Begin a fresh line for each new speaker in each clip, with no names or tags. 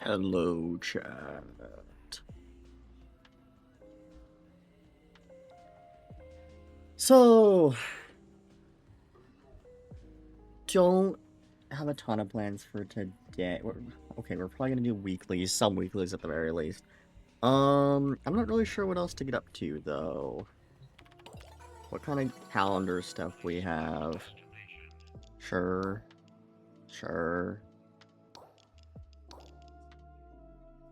Hello, chat. So, don't have a ton of plans for today. Okay, we're probably gonna do weeklies, some weeklies at the very least. I'm not really sure what else to get up to though. What kind of calendar stuff we have? Sure, sure,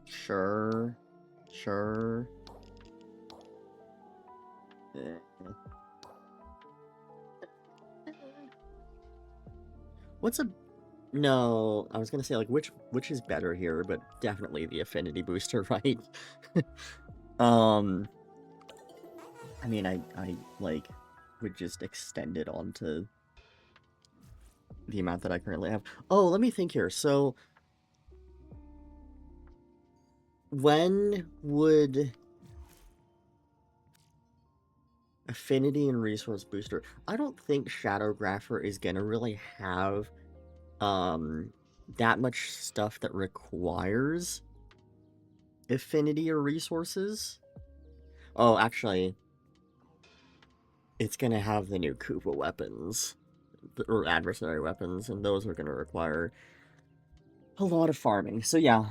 sure, sure. Eh. What's a No, I was gonna say like which is better here, but definitely the affinity booster, right? Um, I mean, I like would just extend it onto the amount that I currently have. Oh, let me think here. So, when would affinity and resource booster? I don't think Shadowgrapher is gonna really have um that much stuff that requires affinity or resources. Oh, actually, it's gonna have the new Koopa weapons or adversary weapons, and those are gonna require a lot of farming. So yeah,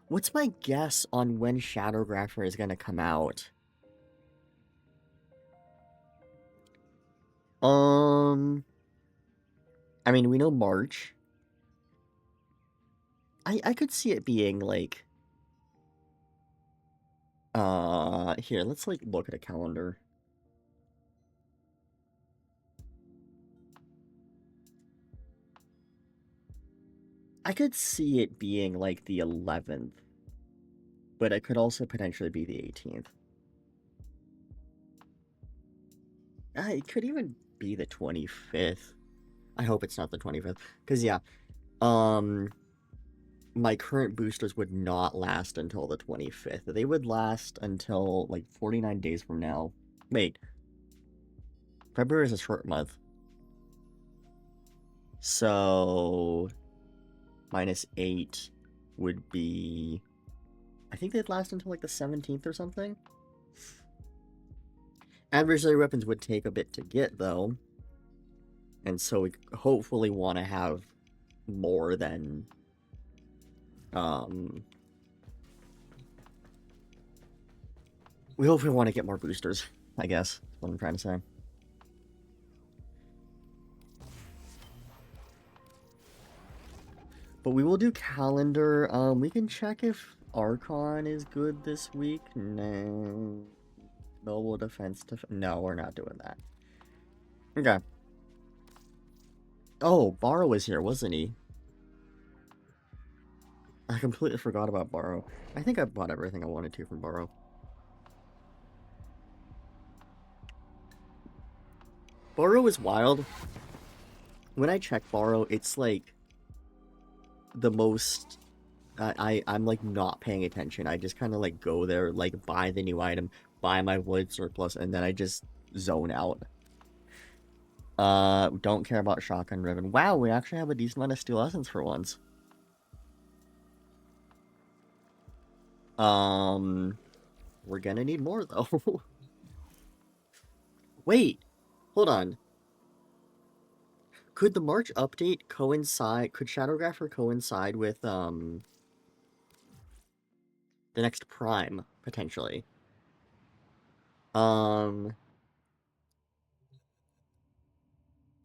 what's my guess on when Shadowgrapher is gonna come out? Um, I mean, we know March. I could see it being like, here, let's like look at a calendar. I could see it being like the 11th, but it could also potentially be the 18th. It could even be the 25th. I hope it's not the 25th, because yeah, um, my current boosters would not last until the 25th. They would last until like 49 days from now. Wait, February is a short month. So, -8 would be. I think they'd last until like the 17th or something. Adversary weapons would take a bit to get, though. And so we hopefully want to have more than. We hopefully want to get more boosters, I guess. Is what I'm trying to say. But we will do calendar. We can check if Archon is good this week. No. Mobile defense. No, we're not doing that. Okay. Oh, Borrow was here, wasn't he? I completely forgot about Borrow. I think I bought everything I wanted to from Borrow. Borrow is wild. When I check Borrow, it's like the most. I'm like not paying attention. I just kind of like go there, like buy the new item, buy my wood surplus, and then I just zone out. Don't care about Shotgun Ribbon. Wow, we actually have a decent amount of Steel Essence for once. We're gonna need more though. Wait, hold on. Could the March update coincide? Could Shadowgrapher coincide with the next Prime potentially? Um,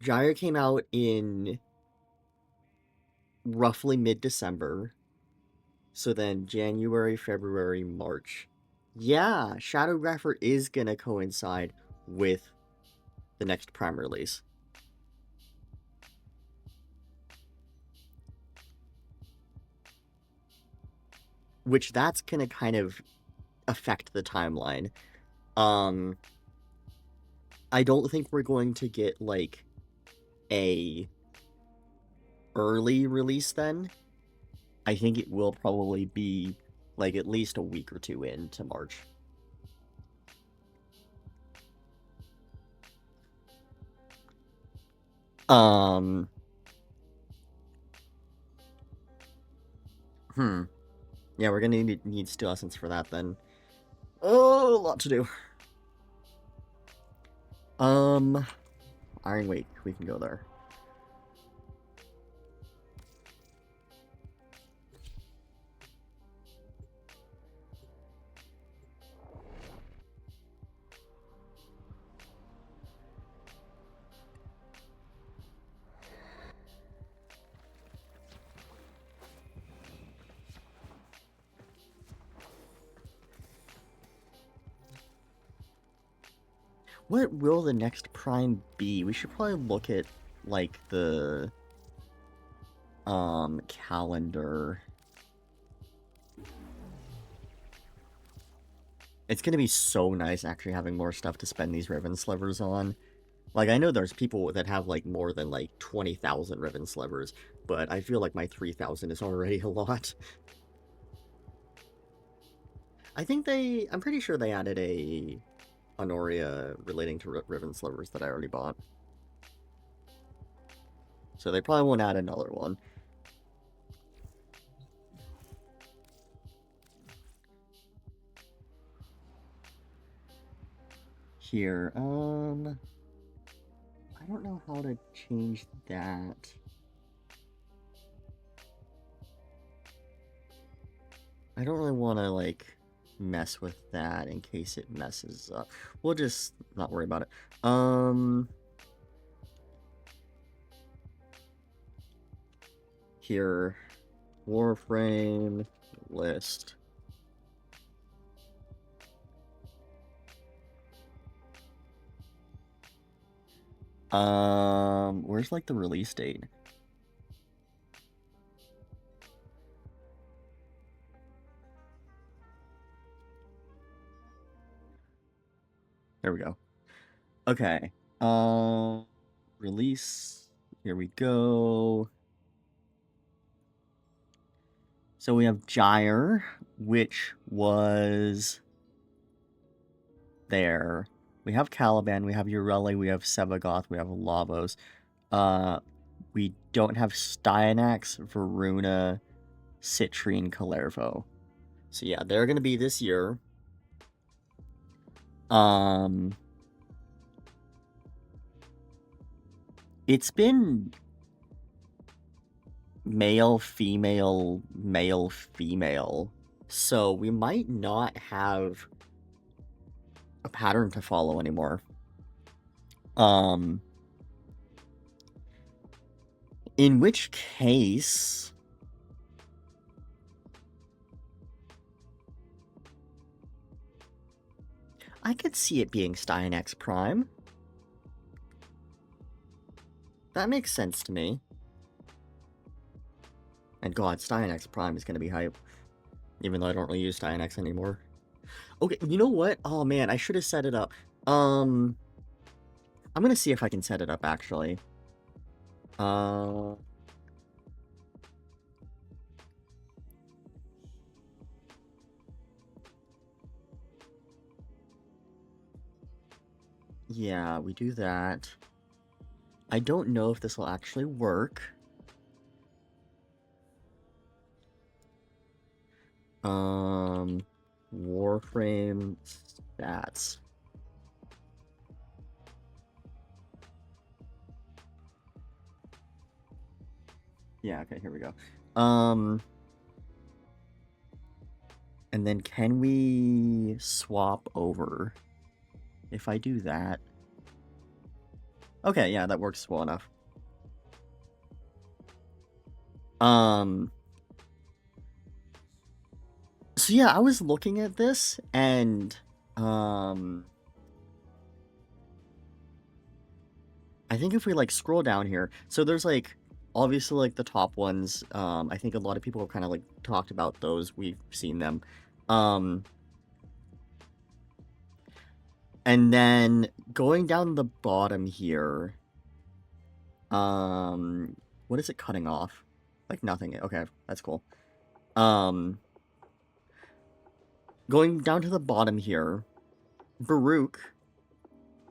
Gyre came out in roughly mid-December. So then January, February, March. Yeah, Shadowgrapher is gonna coincide with the next Prime release. Which that's gonna kind of affect the timeline. I don't think we're going to get like a early release then. I think it will probably be like at least a week or two into March. Yeah, we're gonna need Steel Essence for that then. Oh, a lot to do. Iron Wake, we can go there. What will the next prime be? We should probably look at, like, the, calendar. It's gonna be so nice actually having more stuff to spend these Riven Slivers on. Like, I know there's people that have, like, more than, like, 20,000 Riven Slivers, but I feel like my 3,000 is already a lot. I'm pretty sure they added a Honoria relating to Riven Slivers that I already bought. So they probably won't add another one. Here, I don't know how to change that. I don't really want to, like, mess with that in case it messes up. We'll just not worry about it. Here, Warframe, list. Where's, like, the release date? There we go. Okay. Release. Here we go. So we have Gyre, which was there. We have Caliban, we have Ureli, we have Sevagoth, we have Lavos. We don't have Styanax, Varuna, Citrine, Kalervo. So yeah, they're gonna be this year. It's been male, female, male, female. So we might not have a pattern to follow anymore. In which case, I could see it being Styanax Prime. That makes sense to me. And god, Styanax Prime is going to be hype. Even though I don't really use Styanax anymore. Okay, you know what? Oh man, I should have set it up. I'm going to see if I can set it up, actually. Yeah, we do that. I don't know if this will actually work. Warframe stats. Yeah, okay, here we go. And then can we swap over? If I do that... Okay, yeah, that works well enough. So yeah, I was looking at this, and, I think if we, like, scroll down here, so there's, like, obviously, like, the top ones, I think a lot of people have kind of, like, talked about those, we've seen them, and then going down the bottom here, what is it cutting off? Like, nothing, okay, that's cool. Going down to the bottom here, Baruch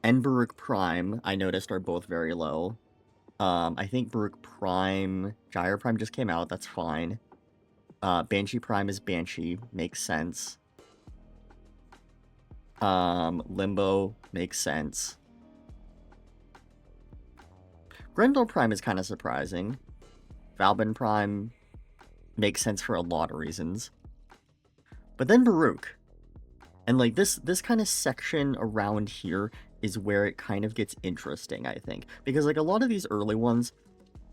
and Baruch Prime, I noticed, are both very low. I think Baruch Prime, Gyre Prime just came out, that's fine. Banshee Prime is Banshee, makes sense. Limbo makes sense. Grendel Prime is kind of surprising. Valbin Prime makes sense for a lot of reasons. But then Baruch. And like this kind of section around here is where it kind of gets interesting, I think. Because like a lot of these early ones,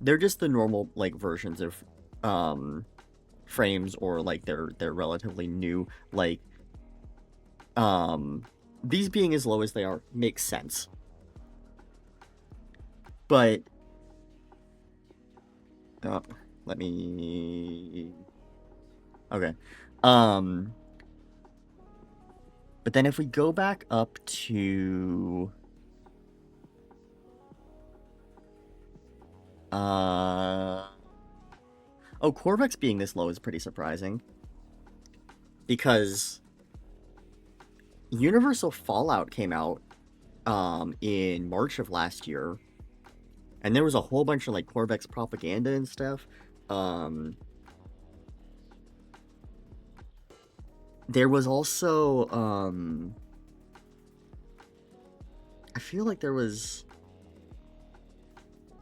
they're just the normal like versions of frames, or like they're relatively new. Like these being as low as they are makes sense. But let me okay. But then if we go back up to Corvex being this low is pretty surprising. Because Universal Fallout came out in March of last year. And there was a whole bunch of like Corvex propaganda and stuff. There was also I feel like there was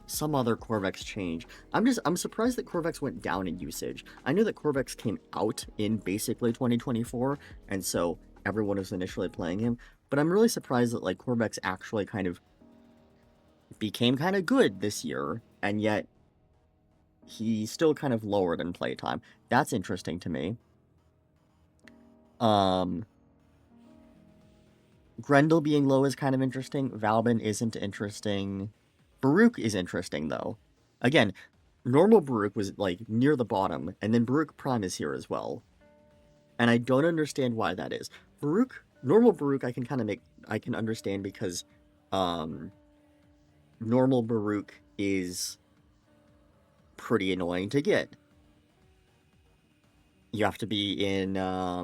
some other Corvex change. I'm surprised that Corvex went down in usage. I knew that Corvex came out in basically 2024, and so everyone was initially playing him, but I'm really surprised that like Corvex actually kind of became kind of good this year, and yet he's still kind of lowered in playtime. That's interesting to me. Grendel being low is kind of interesting. Valbin isn't interesting. Baruch is interesting, though. Again, normal Baruch was, like, near the bottom, and then Baruch Prime is here as well. And I don't understand why that is. Normal Baruch I can understand because, normal Baruch is pretty annoying to get. You have to be in, I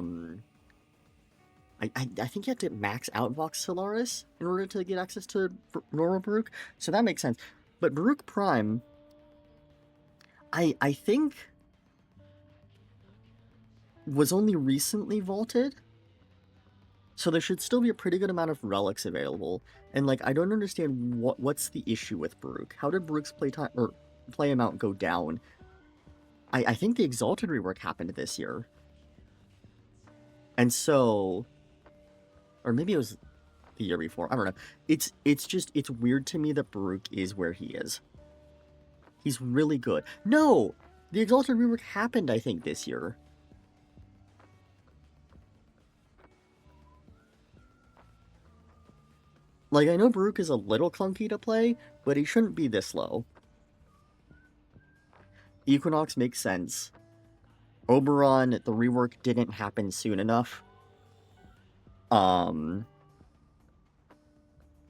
think you have to max out Vox Solaris in order to get access to normal Baruch, so that makes sense. But Baruch Prime, I think, was only recently vaulted, so there should still be a pretty good amount of relics available. And like, I don't understand what's the issue with Baruch. How did Baruch's play amount go down? I think the Exalted rework happened this year, and so. Or maybe it was the year before. I don't know. It's weird to me that Baruch is where he is. He's really good. No! The Exalted rework happened, I think, this year. Like, I know Baruch is a little clunky to play, but he shouldn't be this low. Equinox makes sense. Oberon, the rework didn't happen soon enough.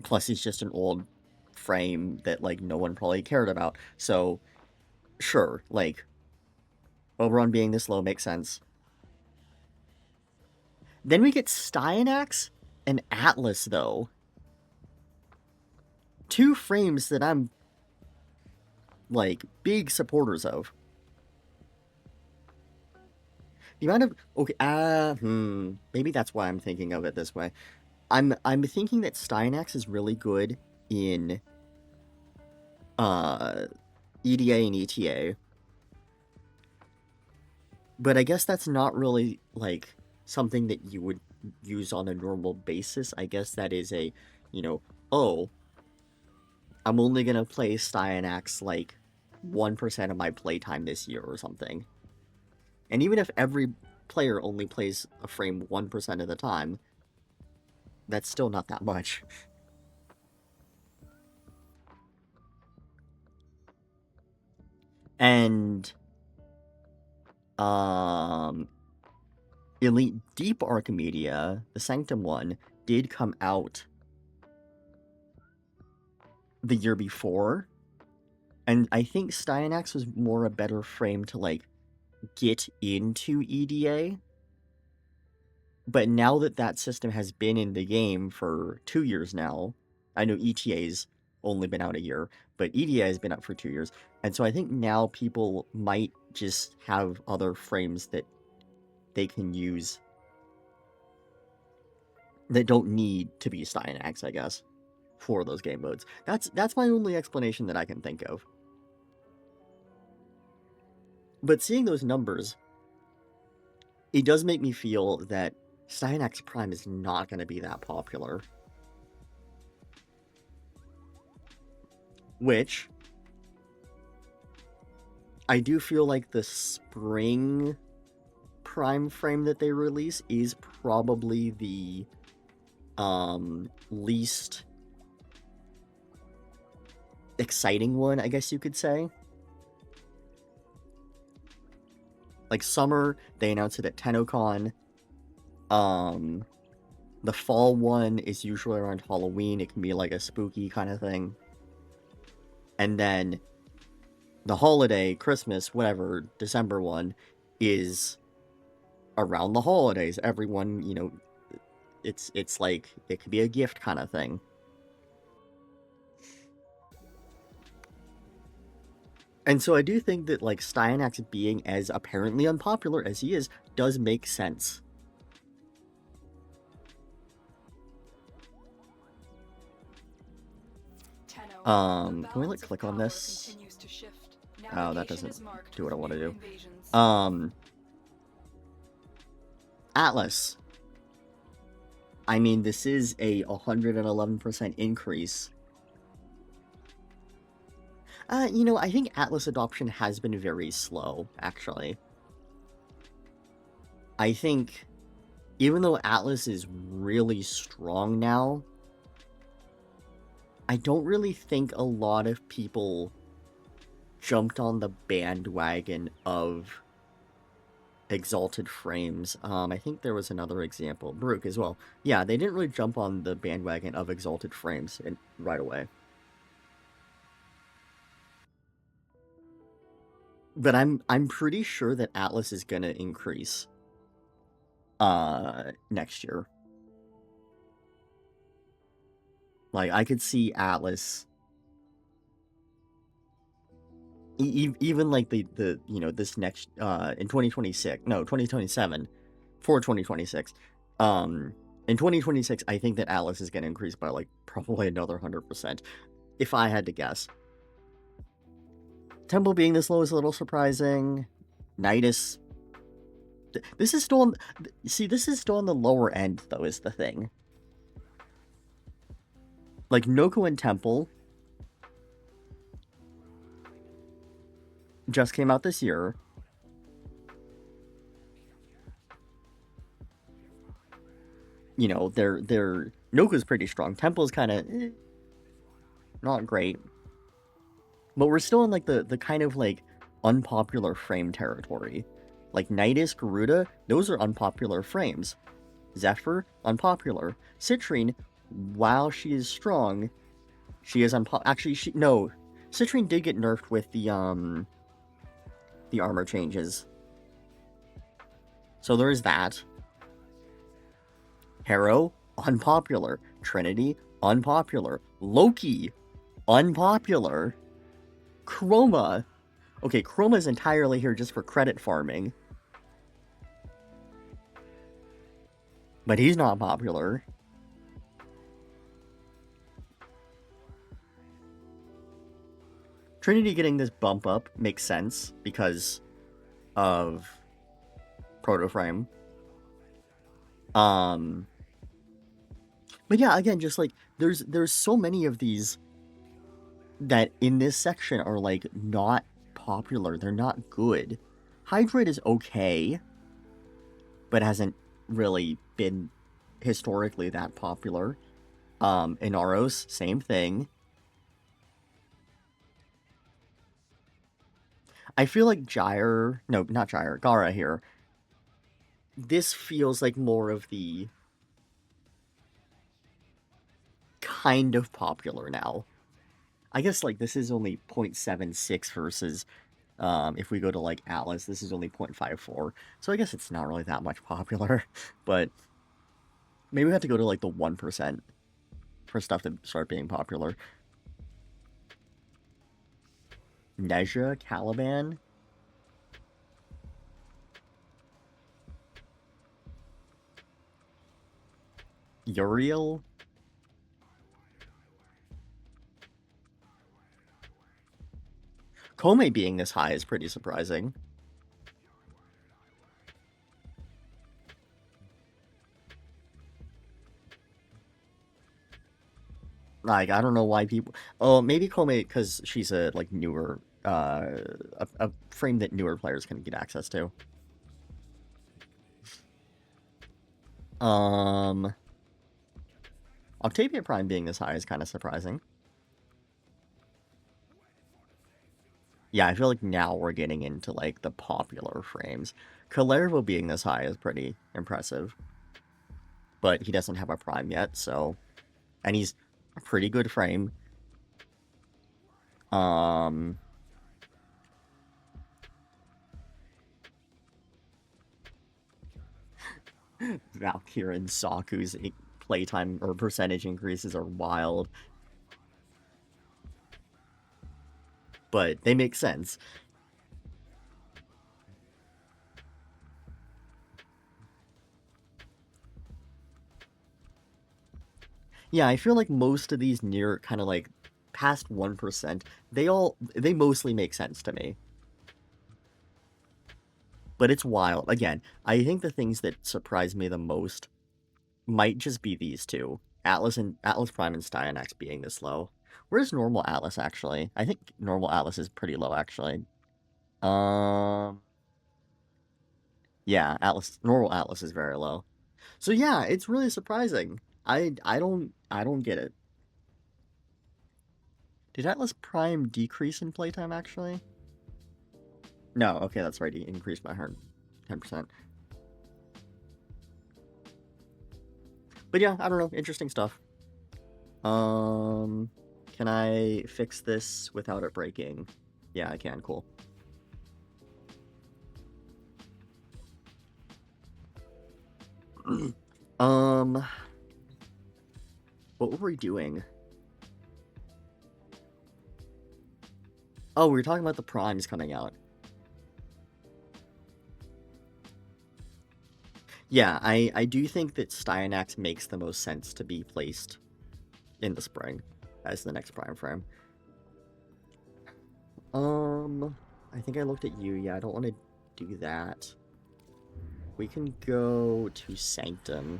Plus he's just an old frame that, like, no one probably cared about. So, sure, like, Oberon being this low makes sense. Then we get Styanax and Atlas, though. Two frames that I'm, like, big supporters of. The amount of... Okay, maybe that's why I'm thinking of it this way. I'm thinking that Styanax is really good in EDA and ETA. But I guess that's not really, like, something that you would use on a normal basis. I guess that is a, you know, oh, I'm only gonna play Styanax, like, 1% of my playtime this year or something. And even if every player only plays a frame 1% of the time, that's still not that much. And Elite Deep Archimedia, the Sanctum one, did come out the year before, and I think Styanax was more a better frame to, like, get into EDA. But now that that system has been in the game for 2 years now, I know ETA's only been out a year, but EDA has been out for 2 years, and so I think now people might just have other frames that they can use that don't need to be Styanax, I guess, for those game modes. That's my only explanation that I can think of. But seeing those numbers, it does make me feel that Styanax Prime is not going to be that popular. Which, I do feel like the spring Prime frame that they release is probably the least exciting one, I guess you could say. Like summer, they announced it at TennoCon. The fall one is usually around Halloween. It can be like a spooky kind of thing. And then the holiday, Christmas, whatever, December one is around the holidays. Everyone, you know, it's like it could be a gift kind of thing. And so I do think that like Styanax being as apparently unpopular as he is does make sense. Can we like click on this? Oh, that doesn't do what I want to do. Atlas. I mean, this is a 111% increase. You know, I think Atlas adoption has been very slow, actually. I think, even though Atlas is really strong now, I don't really think a lot of people jumped on the bandwagon of Exalted Frames. I think there was another example, Baruch as well. Yeah, they didn't really jump on the bandwagon of Exalted Frames right away. But I'm pretty sure that Atlas is gonna increase next year. Like, I could see Atlas even like the you know, this next in 2027 for 2026. In 2026, I think that Atlas is going to increase by like probably another 100%, if I had to guess. Temple being this low is a little surprising. Nidus. This is still on, see, this is still on the lower end, though, is the thing. Like, Noko and Temple just came out this year. You know, they're Noko's pretty strong. Temple's kind of not great. But we're still in like the kind of like unpopular frame territory. Like Nidus, Garuda, those are unpopular frames. Zephyr, unpopular. Citrine, while she is strong, she is unpopular. Actually, no. Citrine did get nerfed with the armor changes. So there's that. Harrow, unpopular. Trinity, unpopular. Loki, unpopular. Chroma. Okay, Chroma's entirely here just for credit farming. But he's not popular. Trinity getting this bump up makes sense because of Protoframe. But yeah, again, just like there's so many of these that in this section are like not popular. They're not good. Hydroid is okay, but hasn't really been historically that popular. Inaros, same thing. I feel like Gyre, no, not Gyre, Gara here. This feels like more of the kind of popular now. I guess like this is only 0.76 versus if we go to like Atlas, this is only 0.54. So I guess it's not really that much popular, but maybe we have to go to like the 1% for stuff to start being popular. Nezha, Caliban. Uriel? Kome being this high is pretty surprising. Like, I don't know why people... Oh, maybe Kome, because she's a, like, newer... a frame that newer players can get access to. Octavia Prime being this high is kind of surprising. Yeah, I feel like now we're getting into, like, the popular frames. Kalervo being this high is pretty impressive. But he doesn't have a Prime yet, so... And he's a pretty good frame. Valkyr and Saku's playtime or percentage increases are wild. But they make sense. Yeah, I feel like most of these near kind of like past 1%, they mostly make sense to me. But it's wild. Again, I think the things that surprise me the most might just be these two. Atlas Prime and Styanax being this low. Where's normal Atlas actually? I think normal Atlas is pretty low actually. Yeah, normal Atlas is very low. So yeah, it's really surprising. I don't get it. Did Atlas Prime decrease in playtime actually? No, okay, that's right. He increased by 10%. But yeah, I don't know. Interesting stuff. Can I fix this without it breaking? Yeah, I can. Cool. What were we doing? Oh, we were talking about the primes coming out. Yeah, I do think that Styanax makes the most sense to be placed in the spring as the next prime frame. I think I looked at you. Yeah, I don't want to do that. We can go to Sanctum.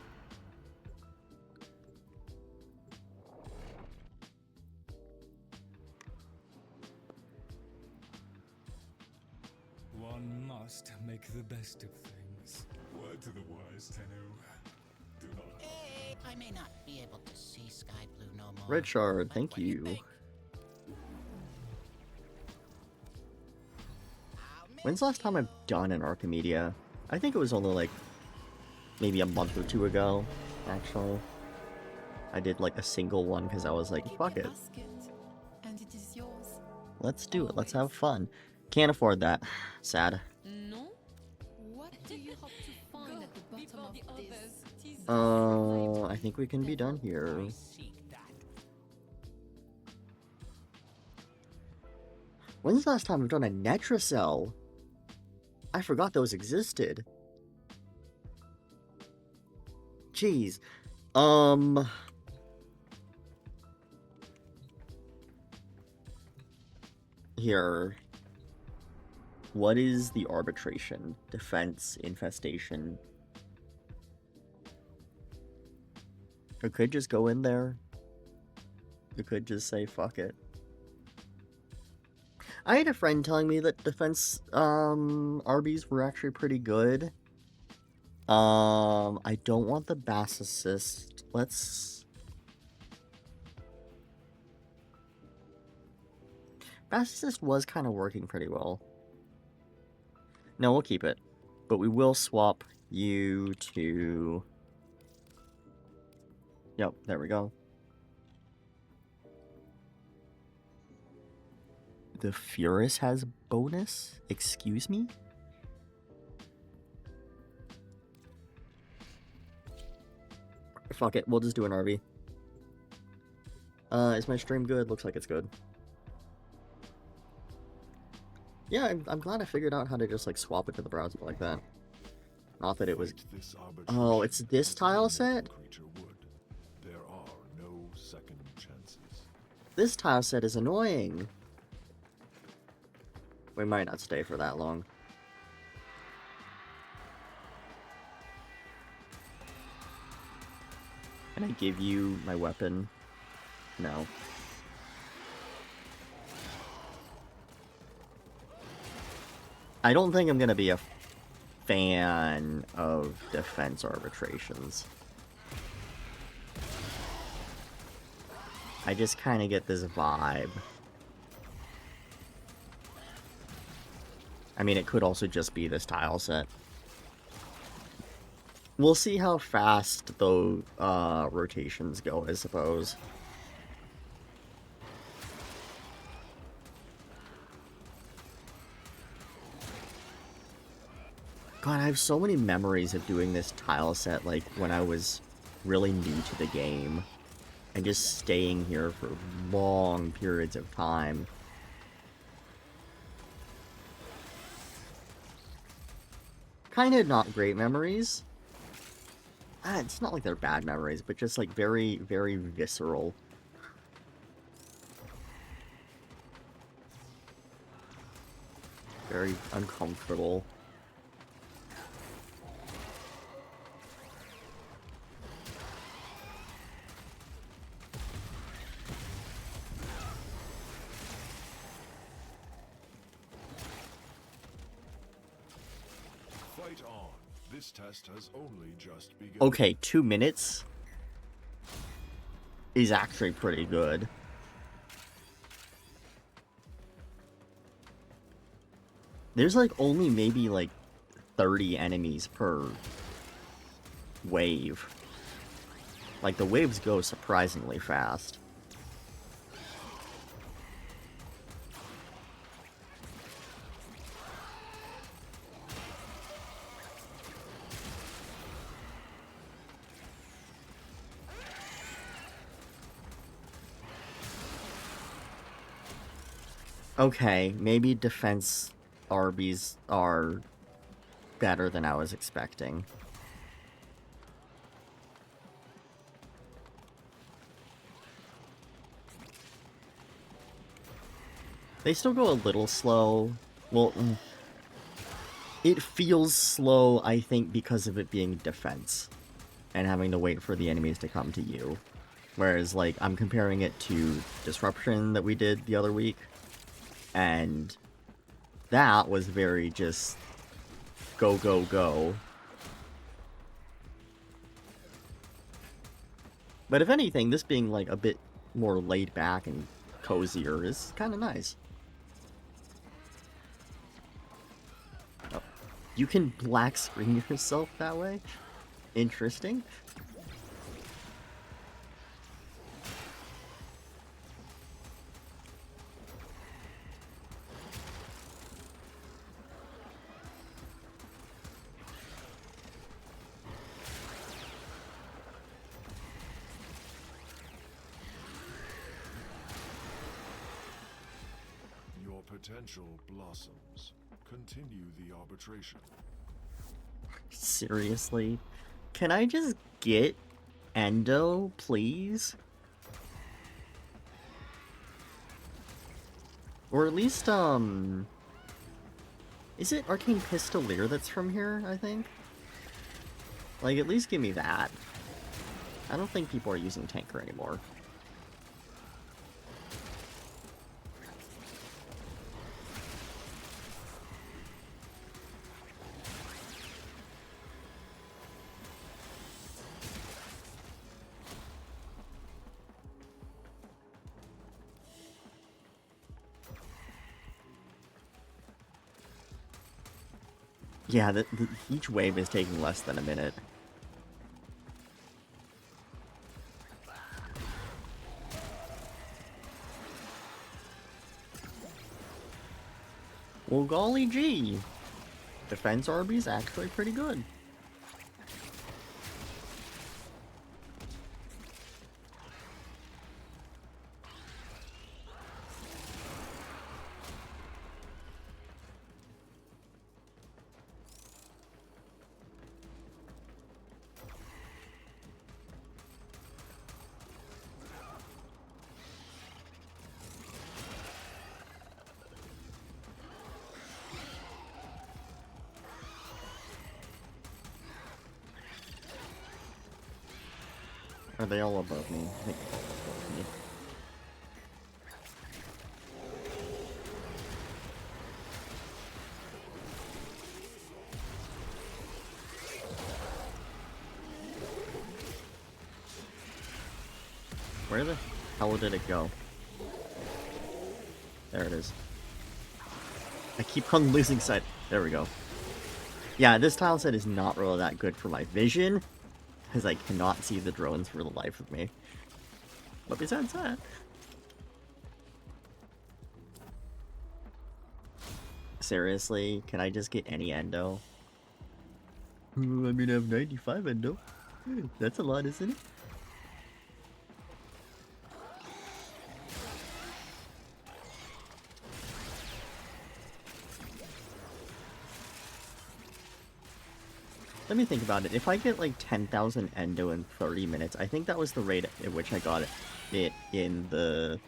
One must make the best of things.
Word to the wise, Tenno. Do not.
Hey, I may not be able to see sky blue no more.
Red Shard,
but
thank
what do
you.
think?
When's the last time I've done an Archimedia? I think it was only like maybe a month or two ago, actually. I did like a single one because I was like, fuck it.
And it is yours.
Let's do it. Let's have fun. Can't afford that. Sad.
No? What do you hope to find at the bottom of this?
I think we can be done here. When's the last time I've done a Netracell? I forgot those existed. Jeez. Here. What is the arbitration? Defense, infestation. I could just go in there. You could just say fuck it. I had a friend telling me that defense RBs were actually pretty good. I don't want the Bass Assist. Let's... Bass Assist was kind of working pretty well. No, we'll keep it. But we will swap you to... Yep, there we go. The Furus has bonus? Excuse me? Fuck it, we'll just do an RV. Is my stream good? Looks like it's good. Yeah, I'm glad I figured out how to just, like, swap it to the browser like that. Not that it was... Oh, it's this tile set? This tile set is annoying. We might not stay for that long. Can I give you my weapon? No. I don't think I'm gonna be a fan of defense arbitrations. I just kind of get this vibe. I mean, it could also just be this tile set. We'll see how fast those rotations go, I suppose. God, I have so many memories of doing this tile set, like, when I was really new to the game. And just staying here for long periods of time. Kind of not great memories. It's not like they're bad memories, but just, like, very, very visceral. Very uncomfortable.
Fight on. This test has only just begun.
Okay, 2 minutes is actually pretty good. There's, like, only maybe, like, 30 enemies per wave. Like, the waves go surprisingly fast. Okay, maybe defense Arby's are better than I was expecting. They still go a little slow. Well, it feels slow, I think, because of it being defense. And having to wait for the enemies to come to you. Whereas, like, I'm comparing it to Disruption that we did the other week. And that was very just go, go, go. But if anything, this being, like, a bit more laid back and cozier is kind of nice. Oh. You can black screen yourself that way? Interesting.
Your potential blossoms. Continue the arbitration.
Seriously? Can I just get endo, please? Or at least, is it Arcane Pistolier that's from here, I think? Like, at least give me that. I don't think people are using Tanker anymore. Yeah, each wave is taking less than a minute. Well, golly gee. Defense Arby's actually pretty good. Are they all above me? I think they're all above me. Where the hell did it go? There it is. I keep on losing sight. There we go. Yeah, this tile set is not really that good for my vision, because I cannot see the drones for the life of me. But besides that... Seriously, can I just get any endo? I mean, I have 95 endo. That's a lot, isn't it? Let me think about it. If I get like 10,000 endo in 30 minutes, I think that was the rate at which I got it in the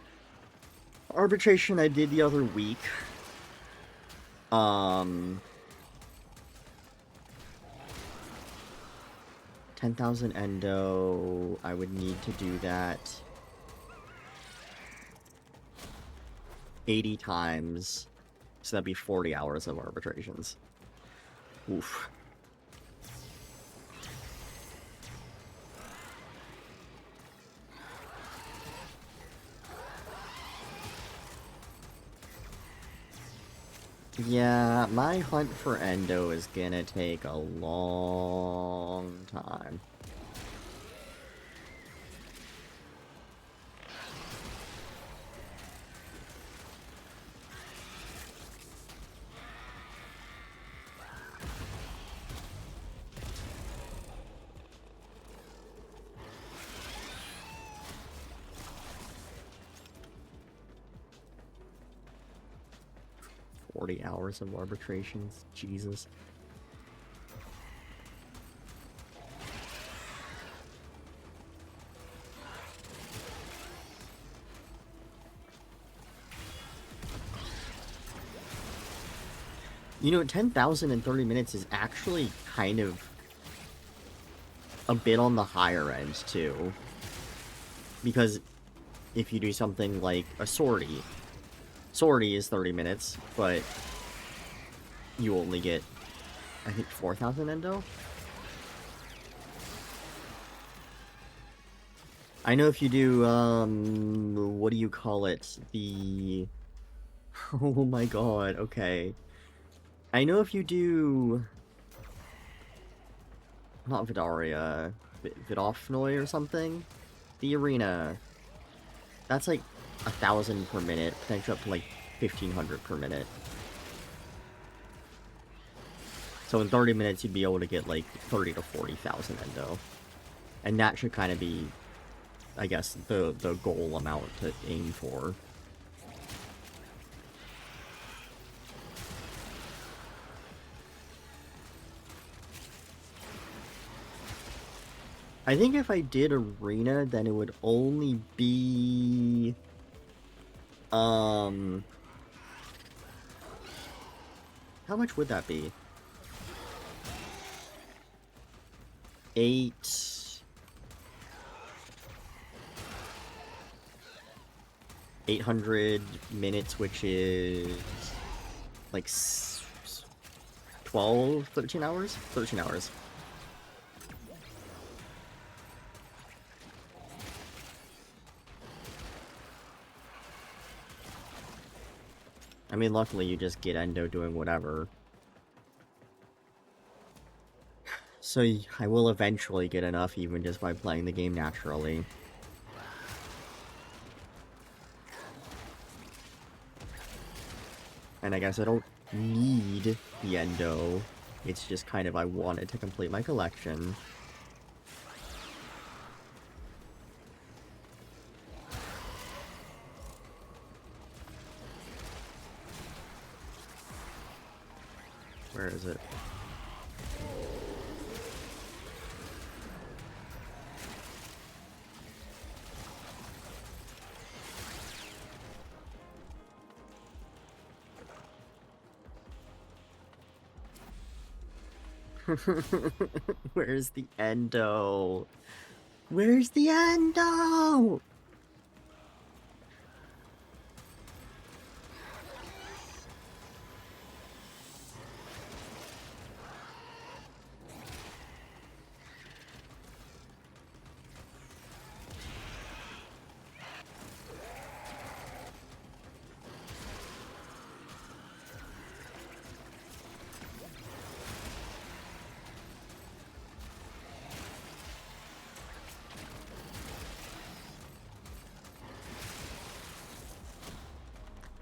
arbitration I did the other week. 10,000 endo, I would need to do that 80 times, so that'd be 40 hours of arbitrations. Oof. Yeah, my hunt for endo is gonna take a long time. Hours of arbitrations. Jesus. You know, 10,000 in 30 minutes is actually kind of a bit on the higher end, too. Because if you do something like a sortie is 30 minutes, but you only get, I think, 4,000 endo? I know if you do, what do you call it? The... Oh my god, okay. I know if you do... Not Vidaria, Vidofnoy or something? The arena. That's like 1,000 per minute, potentially up to like 1,500 per minute. So in 30 minutes, you'd be able to get like 30 to 40,000 endo. And that should kind of be, I guess, the goal amount to aim for. I think if I did arena, then it would only be... How much would that be? 800 minutes, which is like 12, 13 hours? 13 hours. I mean, luckily you just get endo doing whatever. So I will eventually get enough even just by playing the game naturally. And I guess I don't need the endo. It's just kind of I wanted to complete my collection. Where is it? Where's the endo? Where's the endo?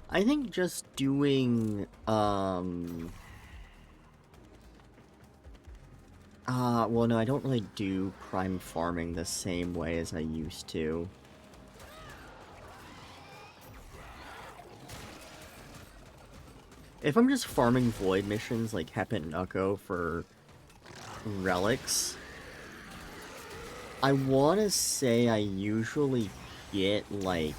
I think just doing, well, no, I don't really do prime farming the same way as I used to. If I'm just farming void missions like Hep and Nucko for relics, I want to say I usually get, like,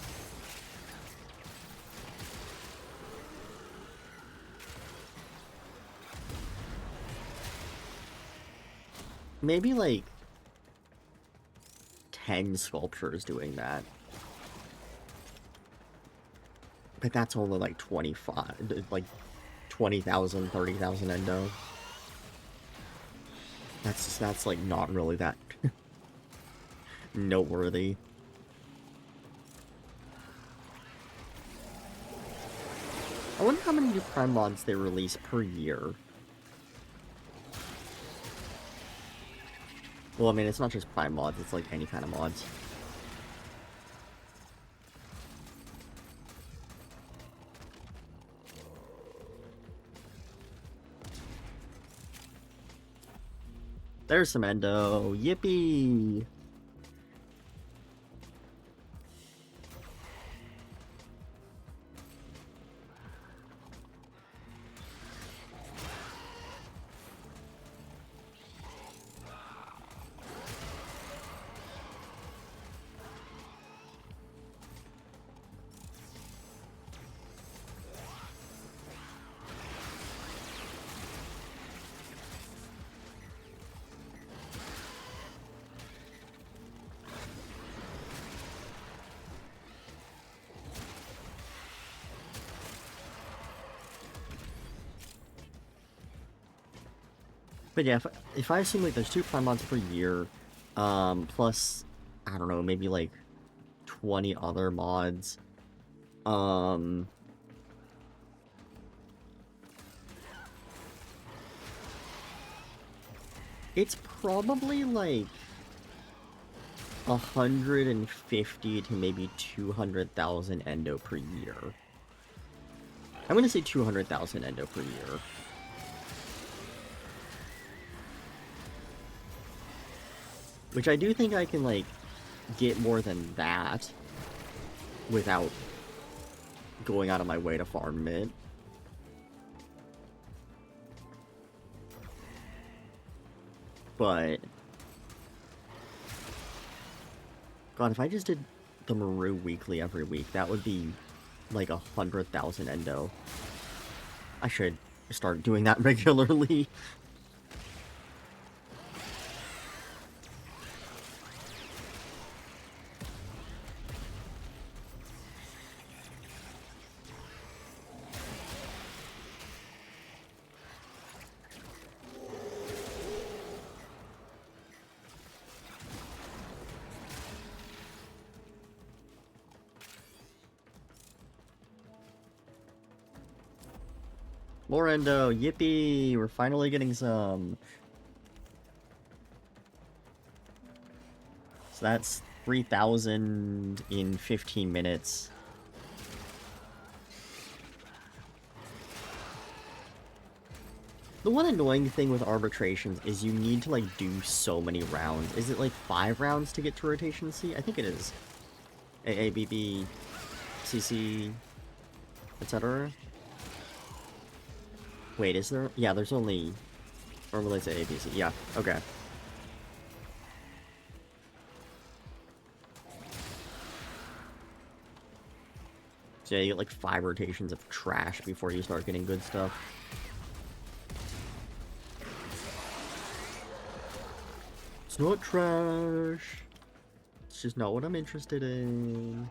maybe, like, 10 sculptures doing that. But that's only, like, 25, like, 20,000, 30,000 endo. That's, like, not really that noteworthy. I wonder how many new Prime mods they release per year. Well, I mean, it's not just Prime mods, it's like any kind of mods. There's some endo. Yippee! But yeah, if I assume like there's 2 Prime mods per year, plus, I don't know, maybe like 20 other mods, it's probably like 150 to maybe 200,000 endo per year. I'm gonna say 200,000 endo per year. Which I do think I can, like, get more than that without going out of my way to farm it. But God, if I just did the Maru weekly every week, that would be like 100,000 endo. I should start doing that regularly. More endo, yippee! We're finally getting some. So that's 3,000 in 15 minutes. The one annoying thing with arbitrations is you need to, like, do so many rounds. Is it, like, 5 rounds to get to rotation C? I think it is. A, B, B, C, C, etc. Wait, is there? Yeah, there's only... Or will I say A, B, C? Yeah, okay. So yeah, you get like 5 rotations of trash before you start getting good stuff. It's not trash. It's just not what I'm interested in.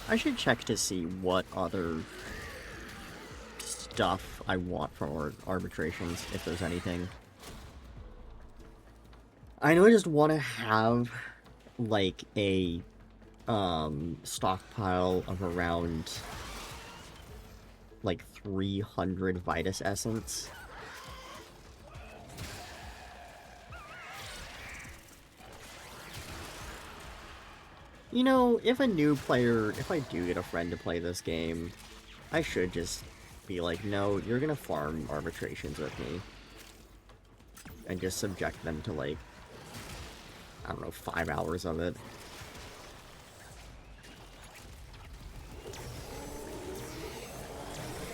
I should check to see what other stuff I want from arbitrations, if there's anything. I know I just want to have, like, a, stockpile of around, like, 300 Vitus Essence. You know, if a new player, if I do get a friend to play this game, I should just be like, no, you're gonna farm arbitrations with me. And just subject them to, like, I don't know, 5 hours of it.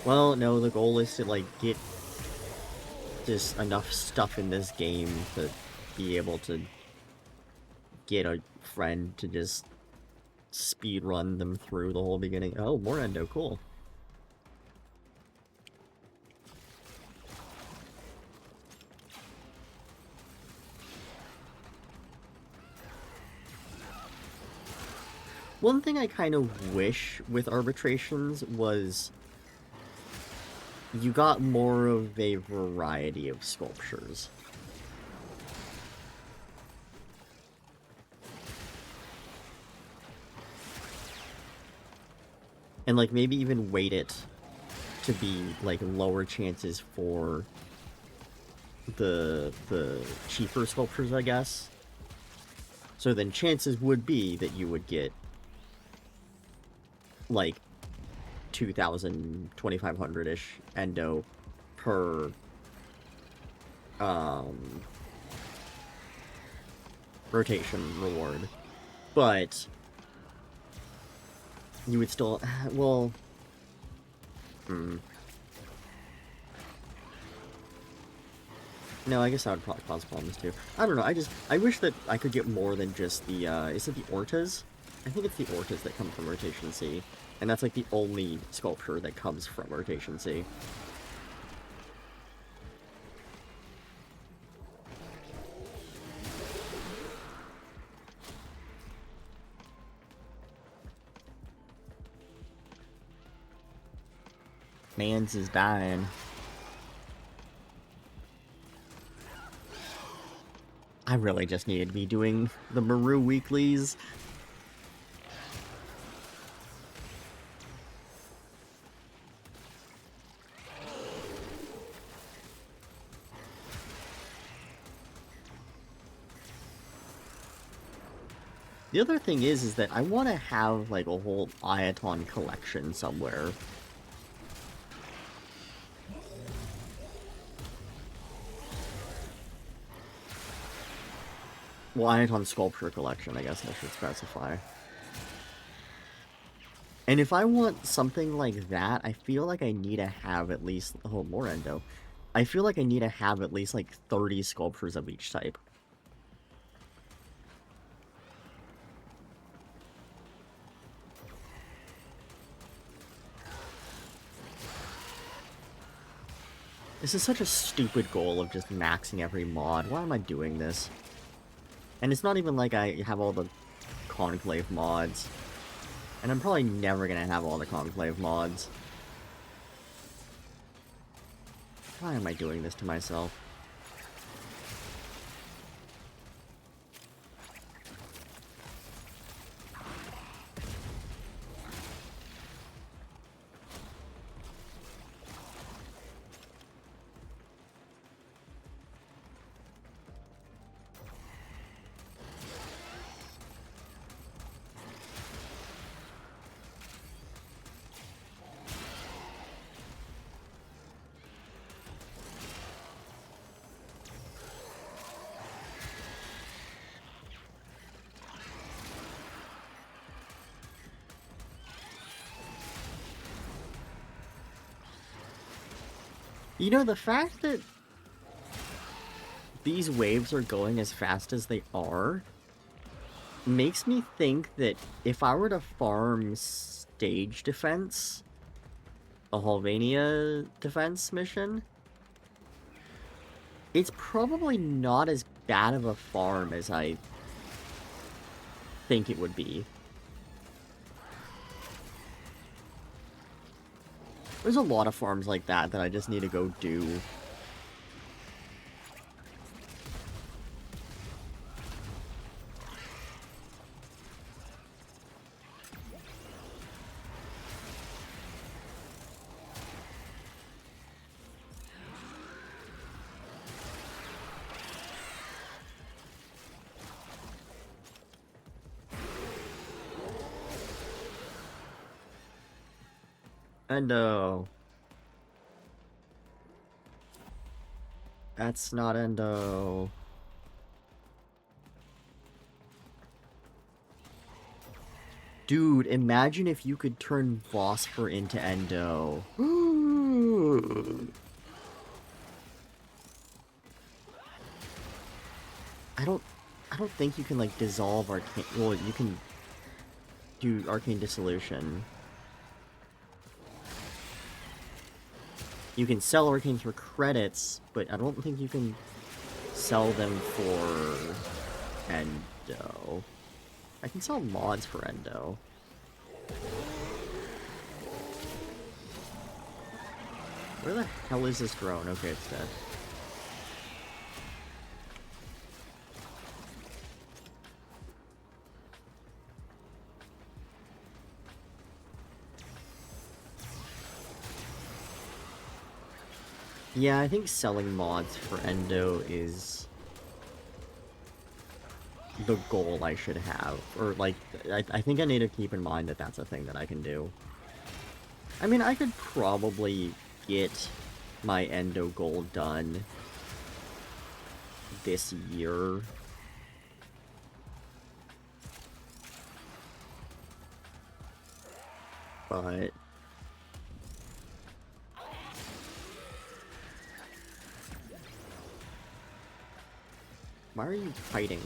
Well, no, the goal is to, like, get just enough stuff in this game to be able to get a friend to just speed run them through the whole beginning. Oh, more endo, cool. One thing I kind of wish with arbitrations was you got more of a variety of sculptures. And, like, maybe even weight it to be, like, lower chances for the cheaper sculptures, I guess. So then chances would be that you would get, like, 2,000, 2,500-ish endo per, rotation reward. But you would still, well, no, I guess that would probably cause problems too. I don't know, I wish that I could get more than just the, is it the Ortas? I think it's the Ortas that come from Rotation C. And that's, like, the only sculpture that comes from Rotation C. Mans is dying. I really just needed to be doing the Maru weeklies. The other thing is that I want to have, like, a whole Iaton collection somewhere. Well, Iaton sculpture collection, I guess I should specify. And if I want something like that, I feel like I need to have at least, oh, more endo. I feel like I need to have at least, like, 30 sculptures of each type. This is such a stupid goal of just maxing every mod. Why am I doing this? And it's not even like I have all the Conclave mods. And I'm probably never gonna have all the Conclave mods. Why am I doing this to myself? You know, the fact that these waves are going as fast as they are makes me think that if I were to farm stage defense, a Hulvania defense mission, it's probably not as bad of a farm as I think it would be. There's a lot of farms like that that I just need to go do. Endo. That's not Endo. Dude, imagine if you could turn Vosper into Endo. I don't think you can, like, dissolve Arcane... Well, you can do Arcane Dissolution. You can sell Arcanes for credits, but I don't think you can sell them for Endo. I can sell mods for Endo. Where the hell is this drone? Okay, it's dead. Yeah, I think selling mods for Endo is the goal I should have. Or, like, I think I need to keep in mind that that's a thing that I can do. I mean, I could probably get my Endo goal done this year. But... why are you fighting?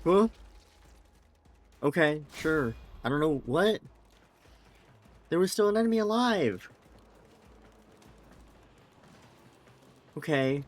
Huh? Okay, sure. I don't know what? There was still an enemy alive! Okay.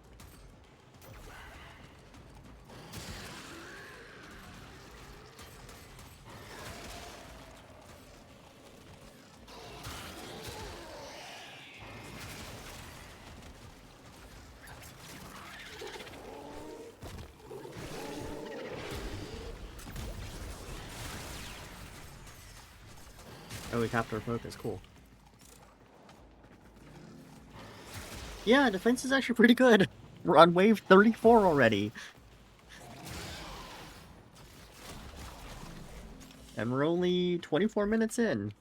Oh, we capped our focus, cool. Yeah, defense is actually pretty good. We're on wave 34 already. And we're only 24 minutes in.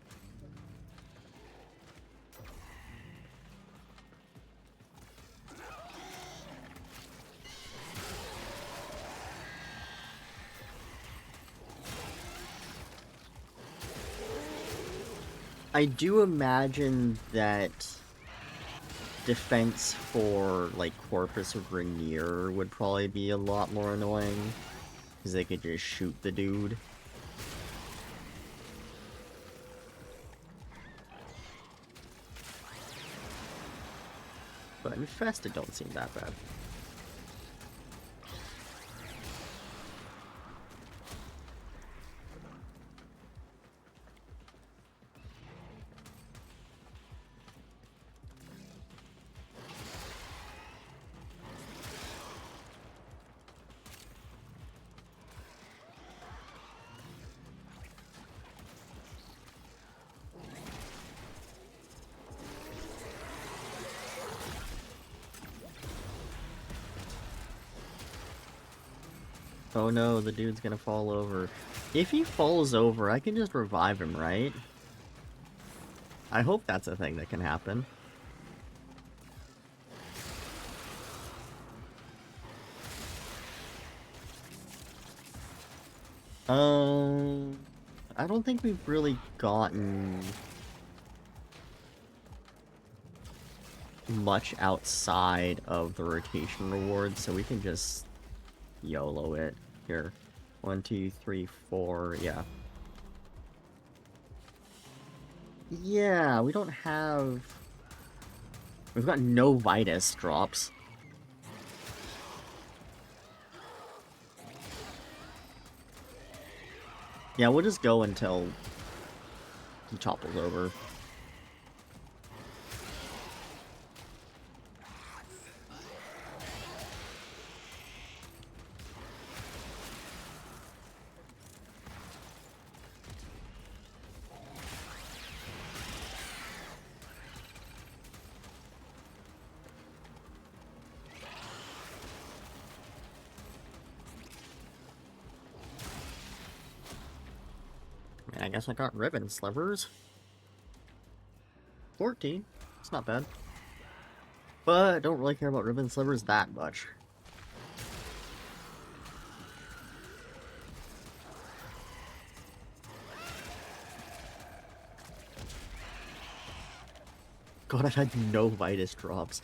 I do imagine that defense for, like, Corpus or Grineer would probably be a lot more annoying. Because they could just shoot the dude. But Infested don't seem that bad. Oh no, the dude's gonna fall over. If he falls over, I can just revive him, right? I hope that's a thing that can happen. I don't think we've really gotten much outside of the rotation rewards, so we can just YOLO it. Here. 1, 2, 3, 4, yeah. Yeah, we don't have... We've got no Vitus drops. Yeah, we'll just go until he topples over. I guess I got ribbon slivers. 14. It's not bad. But I don't really care about ribbon slivers that much. God, I've had no Vitus drops.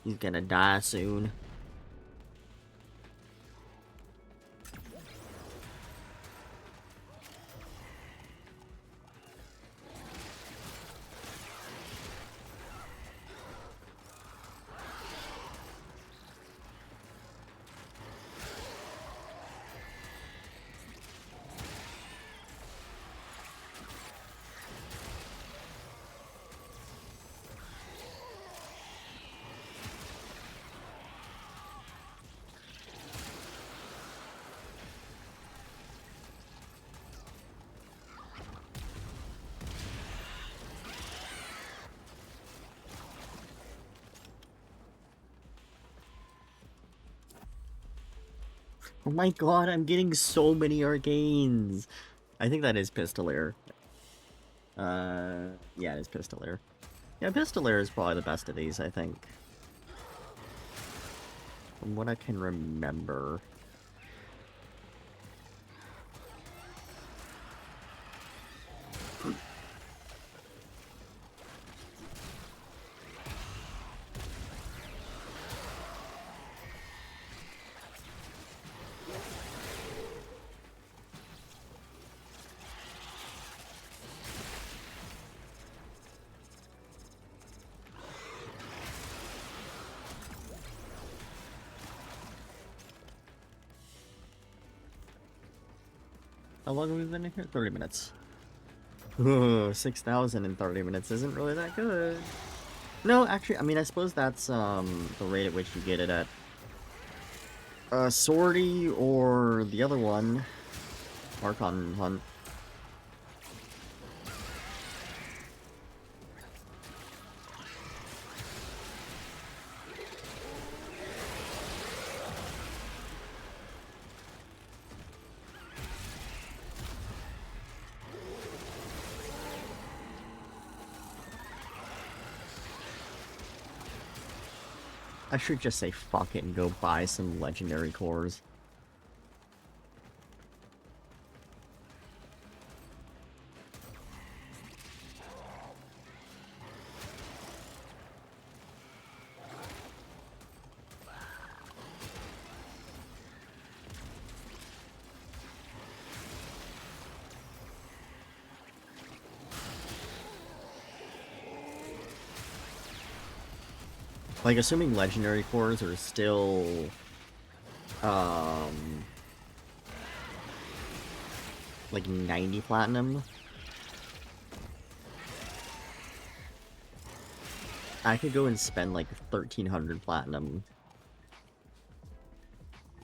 He's gonna die soon. Oh my god, I'm getting so many arcanes! I think that is Pistolier. Yeah, it is Pistolier. Yeah, Pistolier is probably the best of these, I think. From what I can remember. How long have we been in here? 30 minutes. 6,000 in 30 minutes isn't really that good. No, actually, I mean, I suppose that's the rate at which you get it at Sortie or the other one, Archon Hunt. I should just say fuck it and go buy some legendary cores. Like, assuming legendary cores are still, like 90 platinum, I could go and spend like 1,300 platinum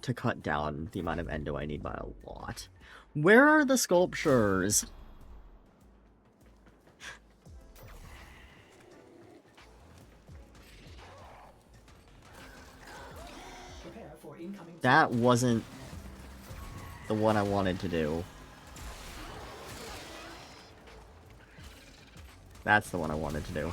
to cut down the amount of endo I need by a lot. Where are the sculptures? That wasn't the one I wanted to do. That's the one I wanted to do.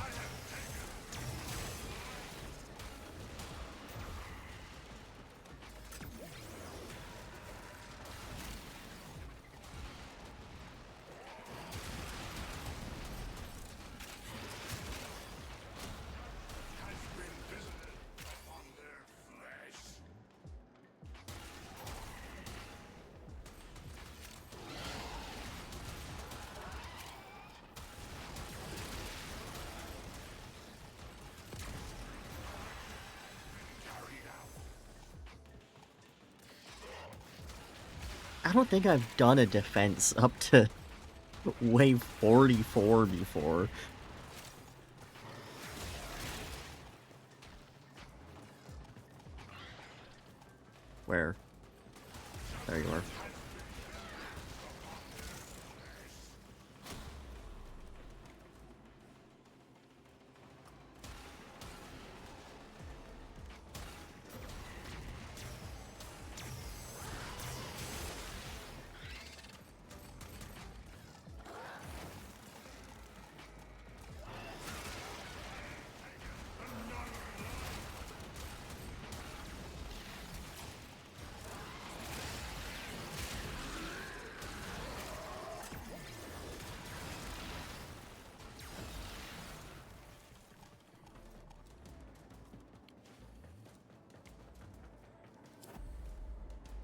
I don't think I've done a defense up to wave 44 before. Where? There you are.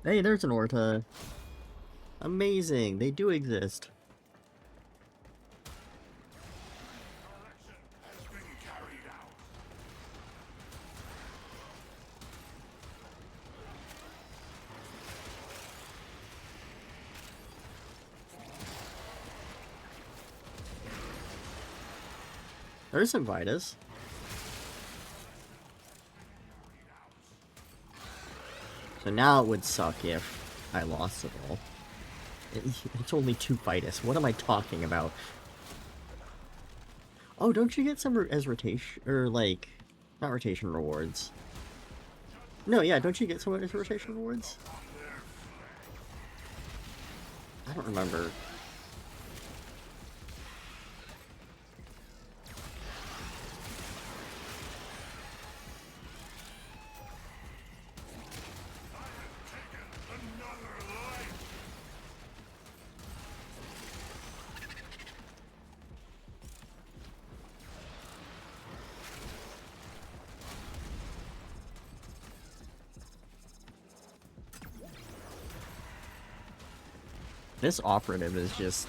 Hey, there's an Orta. Amazing, they do exist. There's some Vitus. So now it would suck if I lost it all. It's only 2 Vitus. What am I talking about? Oh, don't you get some as rotation, or like, not rotation rewards? No, yeah, don't you get some as rotation rewards? I don't remember. This operative is just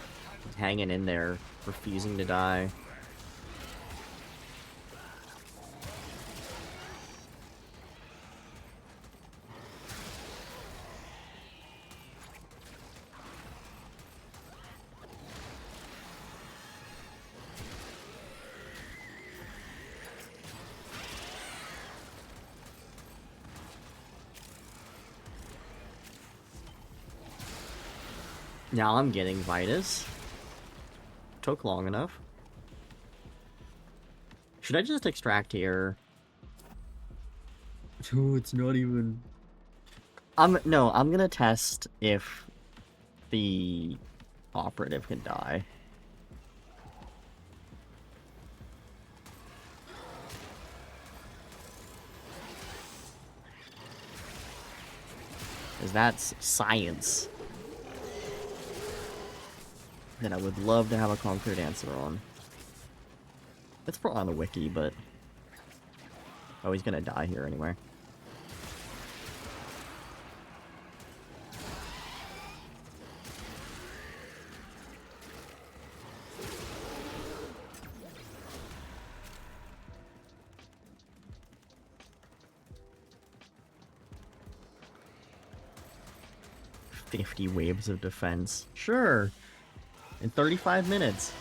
hanging in there, refusing to die. Now I'm getting Vitus. Took long enough. Should I just extract here? Oh, it's not even... No, I'm gonna test if the operative can die. Because that's science. That I would love to have a Conquer Dancer on. It's probably on the wiki, but... Oh, he's gonna die here anyway. "50 waves of defense." Sure! In 35 minutes.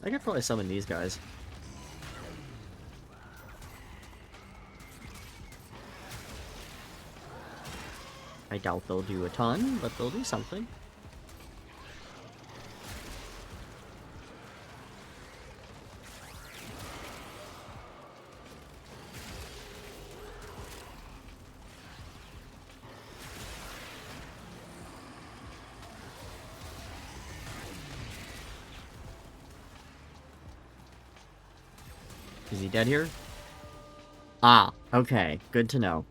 I could probably summon these guys. I doubt they'll do a ton, but they'll do something. Is he dead here? Ah, okay. Good to know.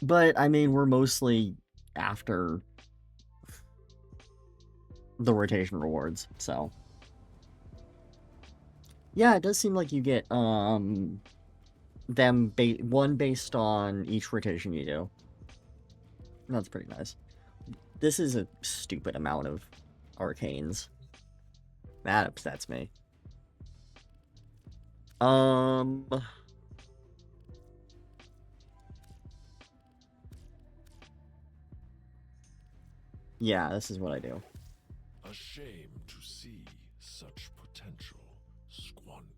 But, I mean, we're mostly after the rotation rewards, so. Yeah, it does seem like you get, one based on each rotation you do. That's pretty nice. This is a stupid amount of arcanes. That upsets me. Yeah, this is what I do.
A shame to see such potential squandered.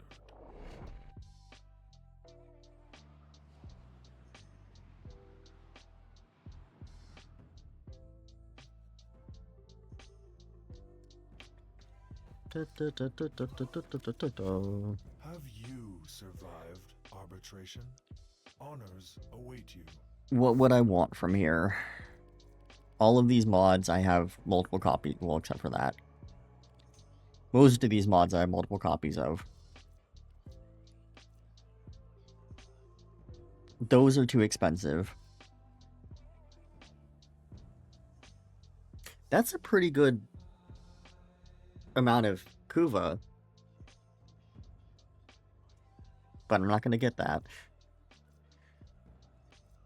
Have you survived arbitration? Honors await you.
What would I want from here? All of these mods I have multiple copies, well, except for that. Most of these mods I have multiple copies of. Those are too expensive. That's a pretty good amount of Kuva. But I'm not gonna get that.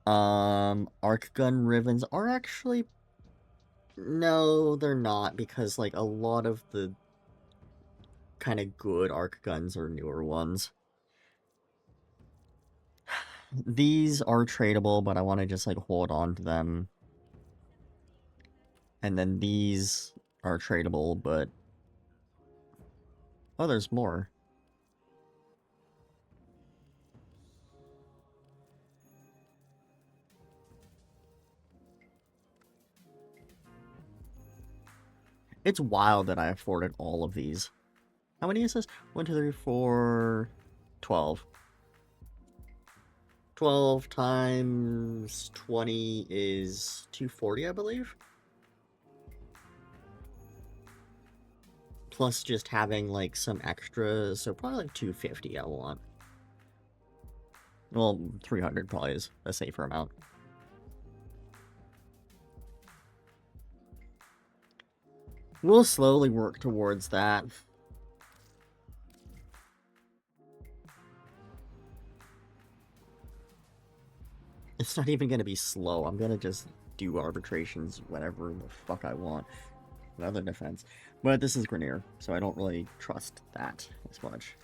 Arc gun ribbons are actually... No, they're not, because, like, a lot of the kind of good arc guns are newer ones. These are tradable, but I want to just, like, hold on to them. And then these are tradable, but... Oh, there's more. It's wild that I afforded all of these. How many is this? 1, 2, 3, 4... 12. 12 times 20 is 240, I believe? Plus just having, like, some extra, so probably like 250 I want. Well, 300 probably is a safer amount. We'll slowly work towards that. It's not even gonna be slow. I'm gonna just do arbitrations whenever the fuck I want. Another defense. But this is Grenier, so I don't really trust that as much.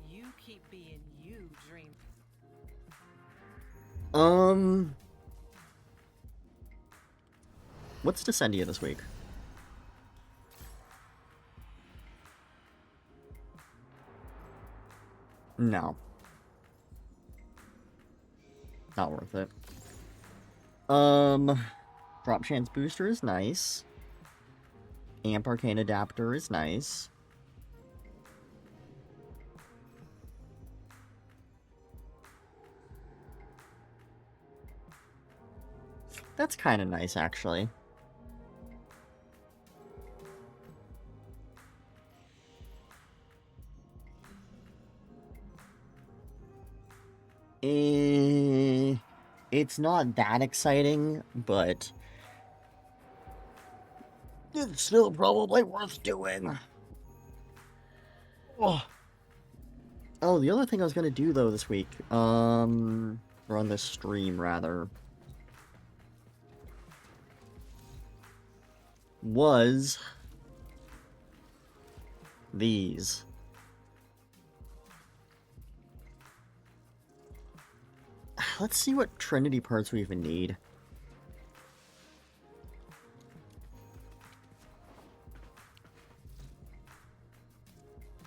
You keep being you, Dream.
What's Descendia this week? No. Not worth it. Drop Chance Booster is nice. Amp Arcane Adapter is nice. That's kind of nice, actually. It's not that exciting, but it's still probably worth doing. Oh, the other thing I was gonna do though this week, or on this stream rather, was these. Let's see what Trinity parts we even need.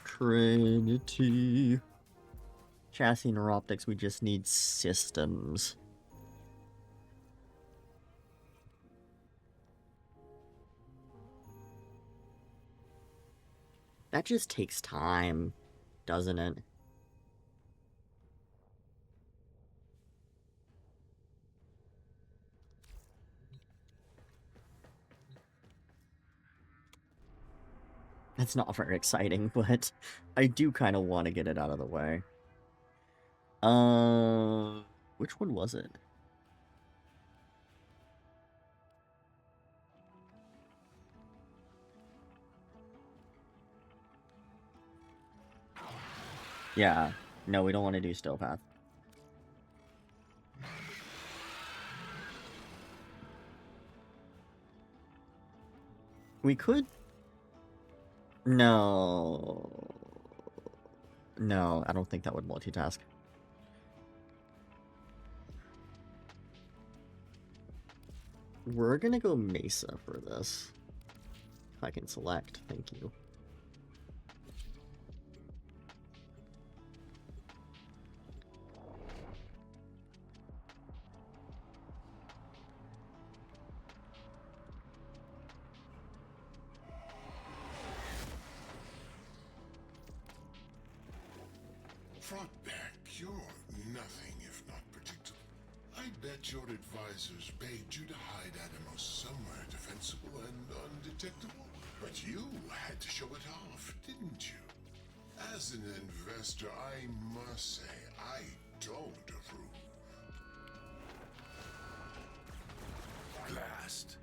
Trinity. Chassis and optics, we just need systems. That just takes time, doesn't it? That's not very exciting, but I do kind of want to get it out of the way. Which one was it? Yeah. No, we don't want to do Still Path. We could... No. No, I don't think that would multitask. We're gonna go Mesa for this. If I can select, thank you.
Frogback, you're nothing if not predictable. I bet your advisors begged you to hide Animus somewhere defensible and undetectable. But you had to show it off, didn't you? As an investor, I must say, I don't approve. Blast.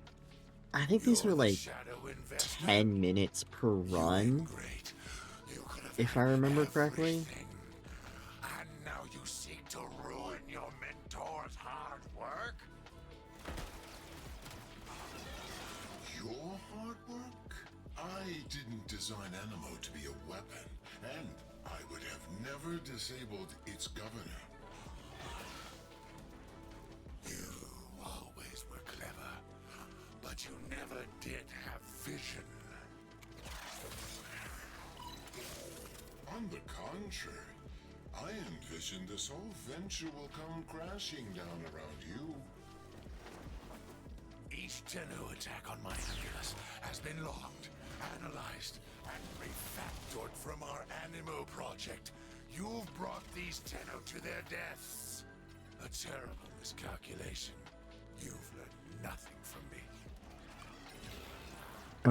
I think these are like 10 minutes per run, if I remember correctly.
And now you seek to ruin your mentor's hard work? Your hard work? I didn't design Animo to be a weapon, and I would have never disabled its governor. You always were clever, but you never did have vision. On the contrary, I envision this whole venture will come crashing down around you. Each Tenno attack on my Ambulance has been logged, analyzed, and refactored from our Animo project. You've brought these Tenno to their deaths. A terrible miscalculation. You've learned nothing from me.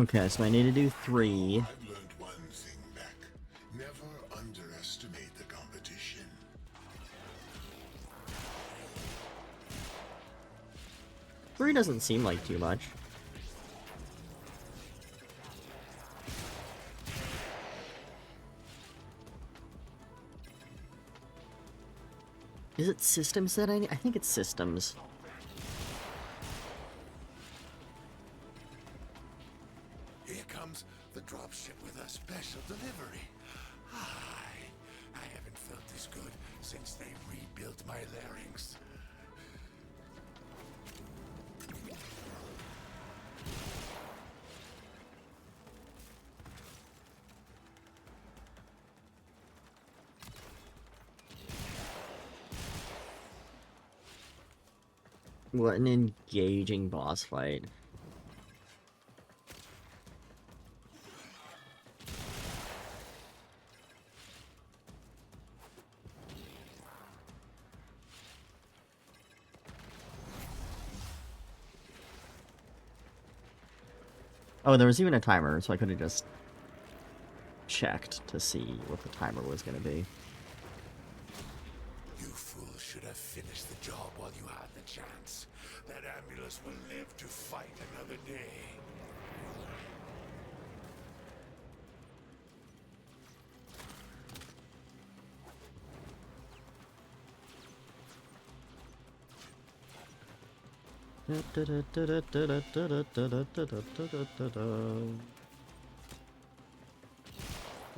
Okay, so I need to do 3.
I've learned one thing, Beck. Never underestimate the competition.
3 doesn't seem like too much. Is it systems that I think it's systems.
Here comes the dropship with a special delivery. I haven't felt this good since they rebuilt my larynx.
What an engaging boss fight. Oh, there was even a timer, so I could have just checked to see what the timer was going to be.
You fools should have finished the job while you had the chance. That Ambulance will live to fight another day.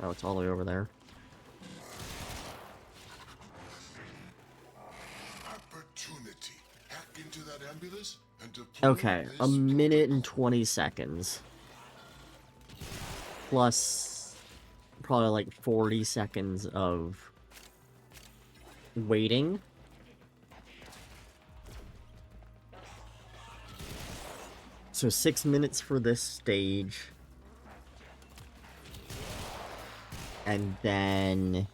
Oh, it's all the way over there. Okay, a minute and 20 seconds. Plus probably like 40 seconds of waiting. So 6 minutes for this stage. And then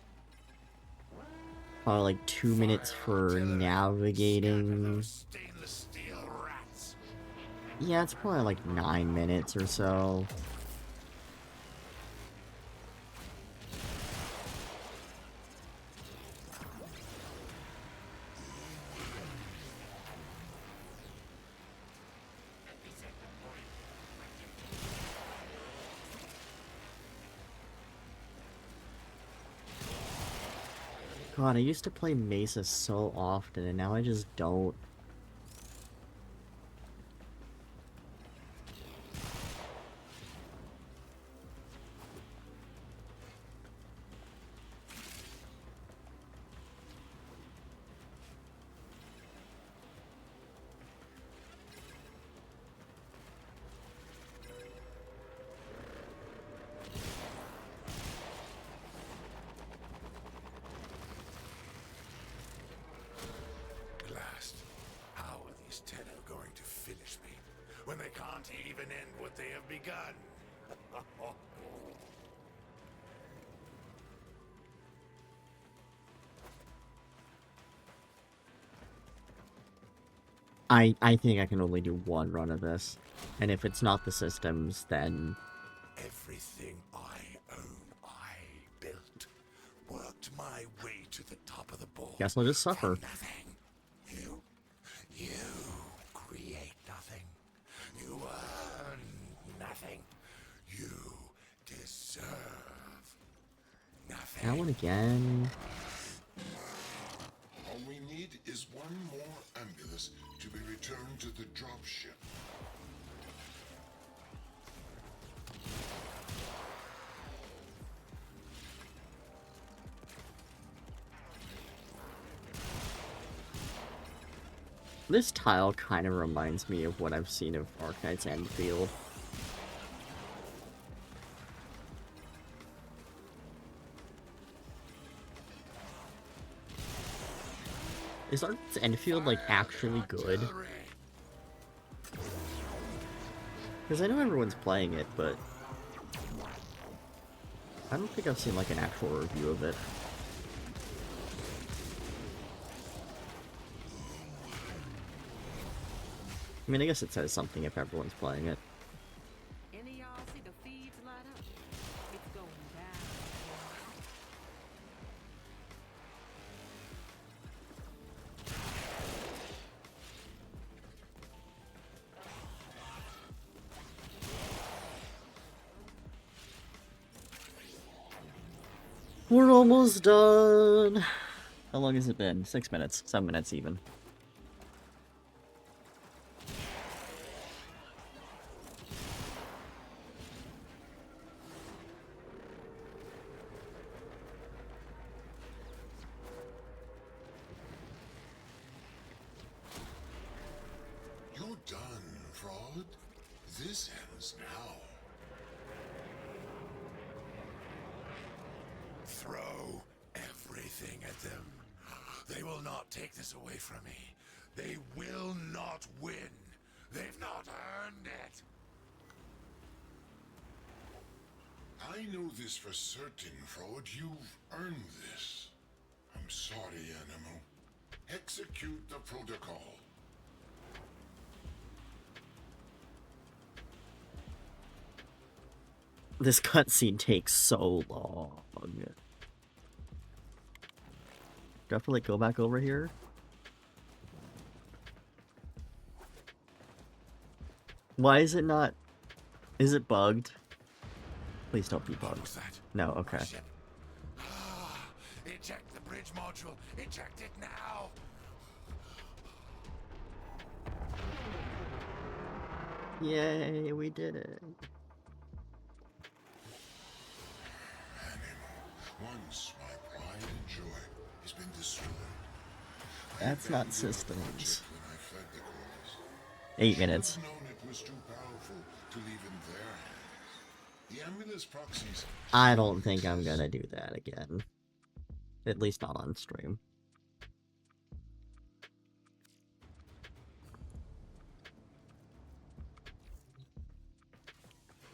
probably like 2 minutes for navigating. Yeah, it's probably like 9 minutes or so. God, I used to play Mesa so often, and now I just don't.
When they can't even end what they have begun.
I think I can only do one run of this. And if it's not the systems, then...
Everything I own, I built. Worked my way to the top of the board.
Guess I'll just suffer.
From nothing. You create nothing. You earn nothing. You deserve nothing.
That one again.
All we need is one more ambulance to be returned to the dropship.
This tile kind of reminds me of what I've seen of Arknight's Endfield. Is Arknight's Endfield, like, actually good? Because I know everyone's playing it, but... I don't think I've seen, like, an actual review of it. I mean, I guess it says something if everyone's playing it.
Any of y'all see the feeds light up? It's going down.
We're almost done! How long has it been? 6 minutes. 7 minutes even.
You're done, fraud. This ends now.
Throw everything at them. They will not take this away from me. They will not win. They've not earned it.
I know this for certain, fraud. You've earned this. I'm sorry, Animo. Execute the protocol.
This cutscene takes so long. Do I have to, like, go back over here? Why is it not... Is it bugged? Please don't be
What
bugged.
was that?
No, okay.
Shit. Eject the bridge module. Eject it now.
Yay, we did it.
Animo, once my pride and joy has been destroyed.
That's
I
not
abandoned your
systems.
project when I fled the cause.
8 minutes.
Should have known it was too powerful to leave in their hands. The amulus proxies.
I don't think I'm gonna do that again. At least not on stream.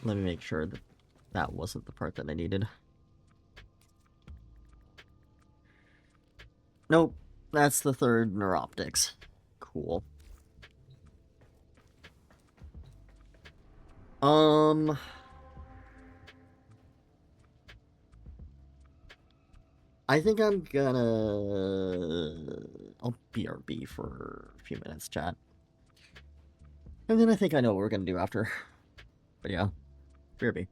Let me make sure that that wasn't the part that I needed. Nope, that's the third neuroptics. Cool. I think I'm gonna... I'll BRB for a few minutes, chat. And then I think I know what we're gonna do after. But yeah, BRB.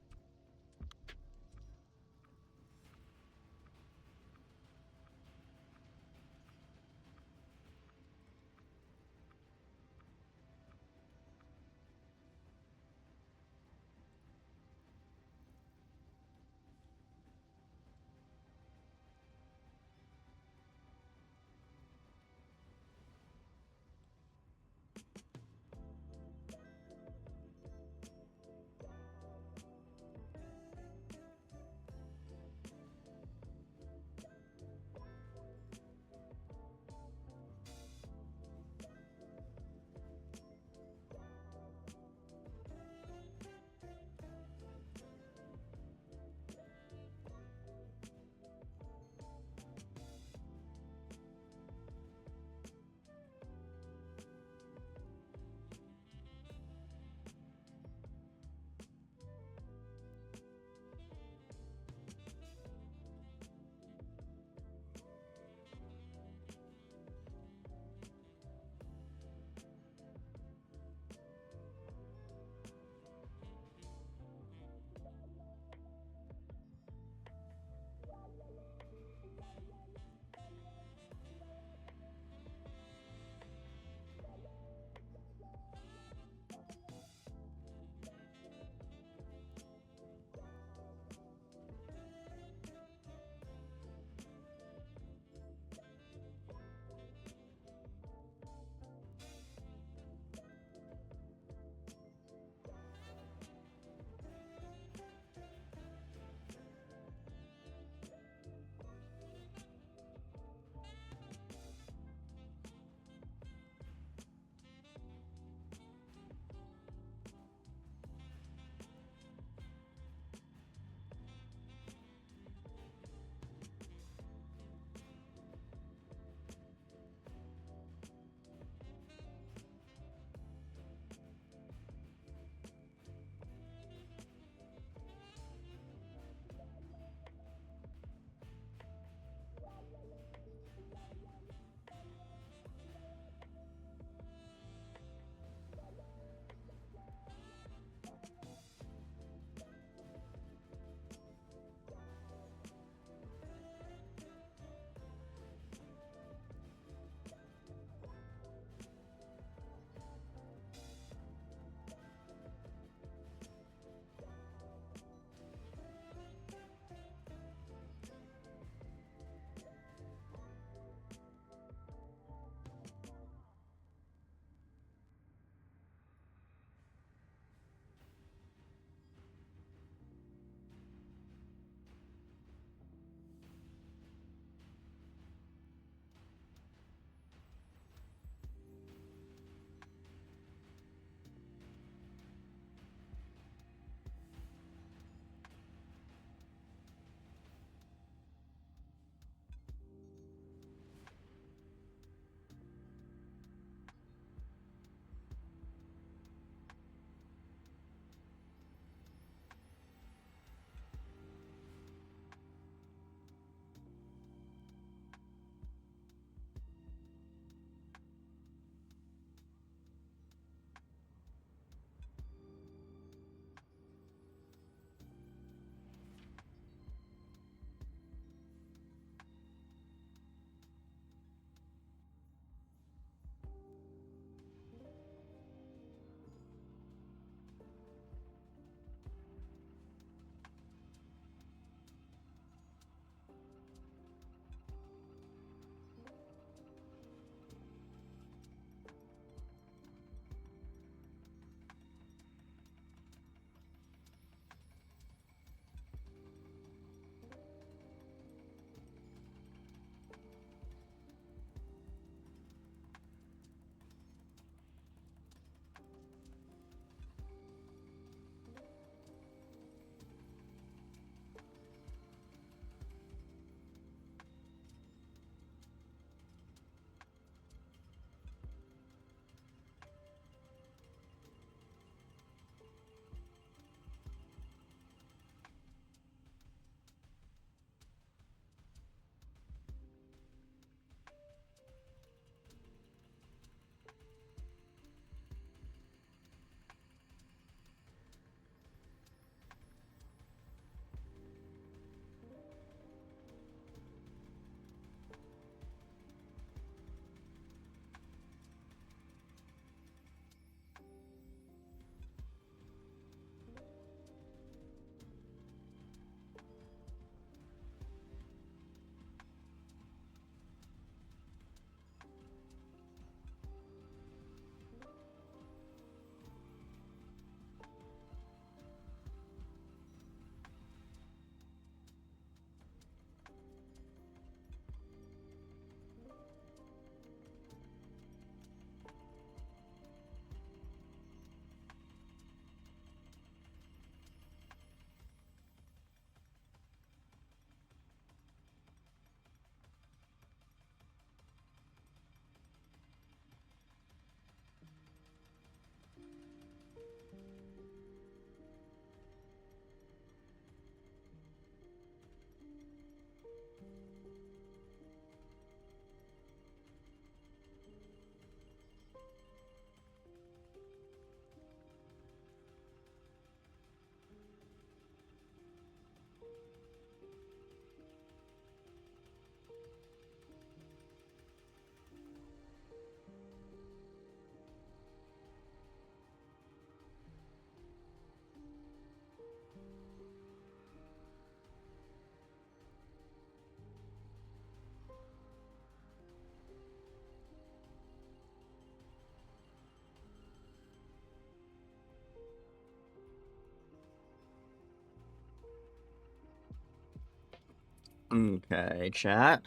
Okay, chat.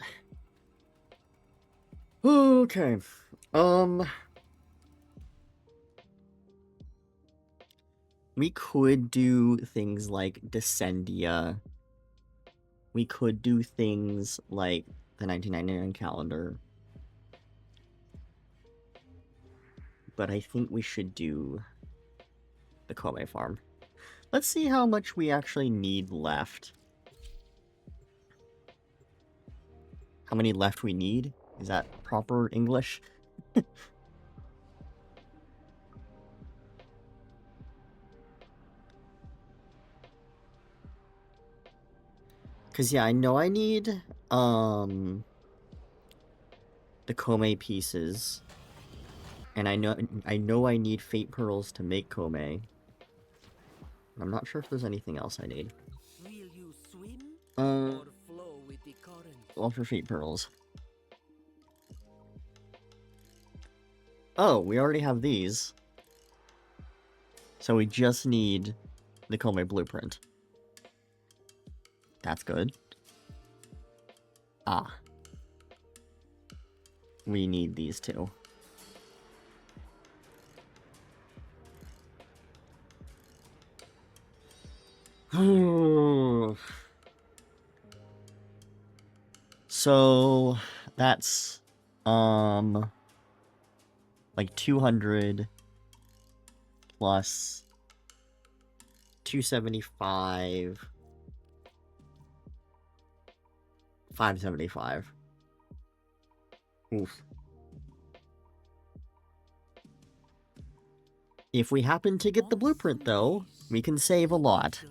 Okay. We could do things like Descendia. We could do things like the 1999 calendar. But I think we should do the Kome farm. Let's see how much we actually need left. How many left we need? Is that proper English? Cause yeah, I know I need the Kome pieces. And I know I need Fate Pearls to make Kome. I'm not sure if there's anything else I need.
Will you swim
Uh,
or flow with the current?
all for Fate Pearls. Oh, we already have these. So we just need the Kome blueprint. That's good. Ah. We need these two. So that's like 200 plus 275, 575. Oof. If we happen to get the blueprint though, we can save a lot.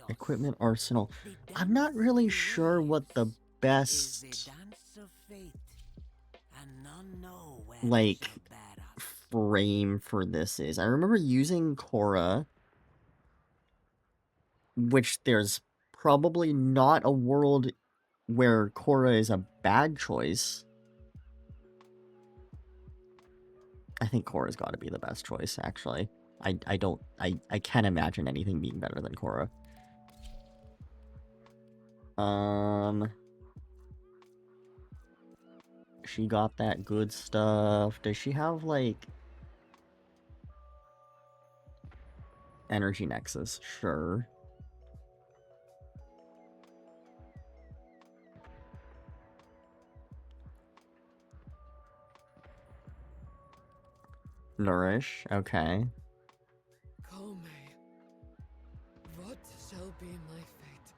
Equipment arsenal. I'm not really sure what the best like frame for this is. I remember using Korra, which there's probably not a world where Korra is a bad choice. I think Korra's got to be the best choice, actually. I can't imagine anything being better than Korra. She got that good stuff. Does she have, like... Energy Nexus? Sure. Nourish, okay.
Kome, what shall be my fate?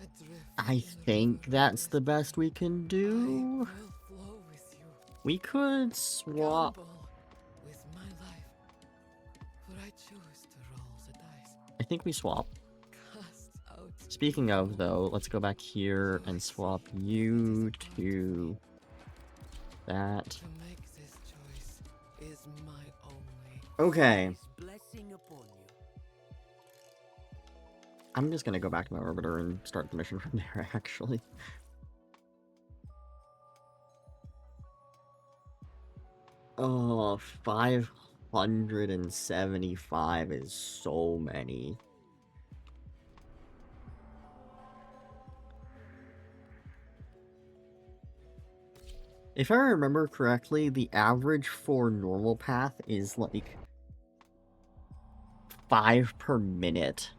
Adrift
I
in
think
the
that's the
wilderness,
best we can
I
do.
will flow with you,
We could swap...
gamble with my life, for I choose to roll the dice.
I think we swap.
Cast out
Speaking of, though, let's go back here and swap you to that.
to make this choice is my only.
Okay.
Blessing upon you.
I'm just gonna go back to my orbiter and start the mission from there, actually. Oh, 575 is so many. If I remember correctly, the average for normal path is like 5 per minute.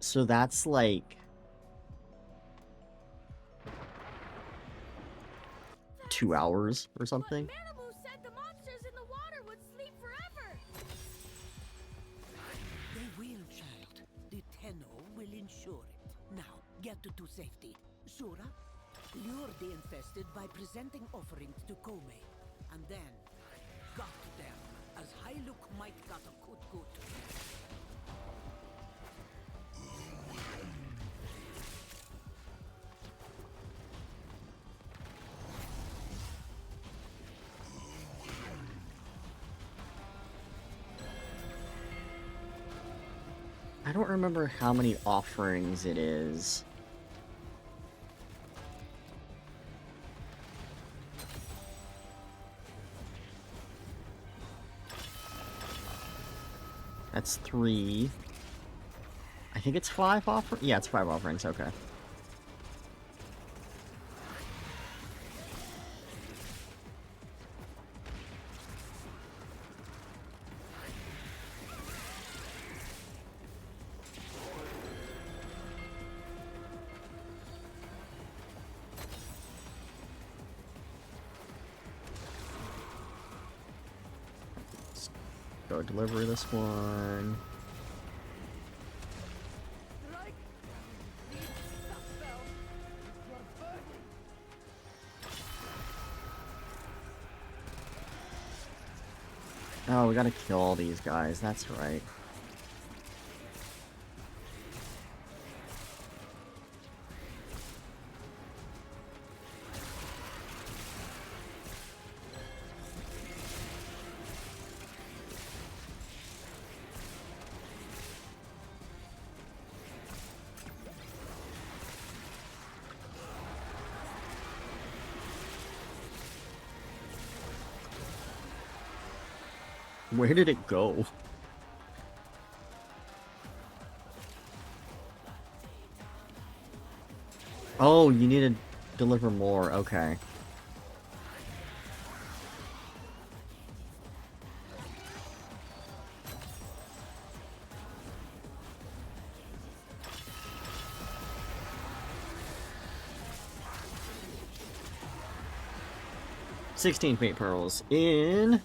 So that's like 2 hours or something.
Malibu said the monsters in the water would sleep forever.
They will, child. The Tenno will ensure it. Now, get to safety. Shura, lure the infested by presenting offerings to Kome. And then, gut them as Hailuk might got a kut-kut.
I don't remember how many offerings it is. That's 3. I think it's 5 offerings. Yeah, it's 5 offerings. Okay. Go deliver this one. Oh, we gotta kill all these guys. That's right. Where did it go? Oh, you need to deliver more. Okay. "16 fate pearls in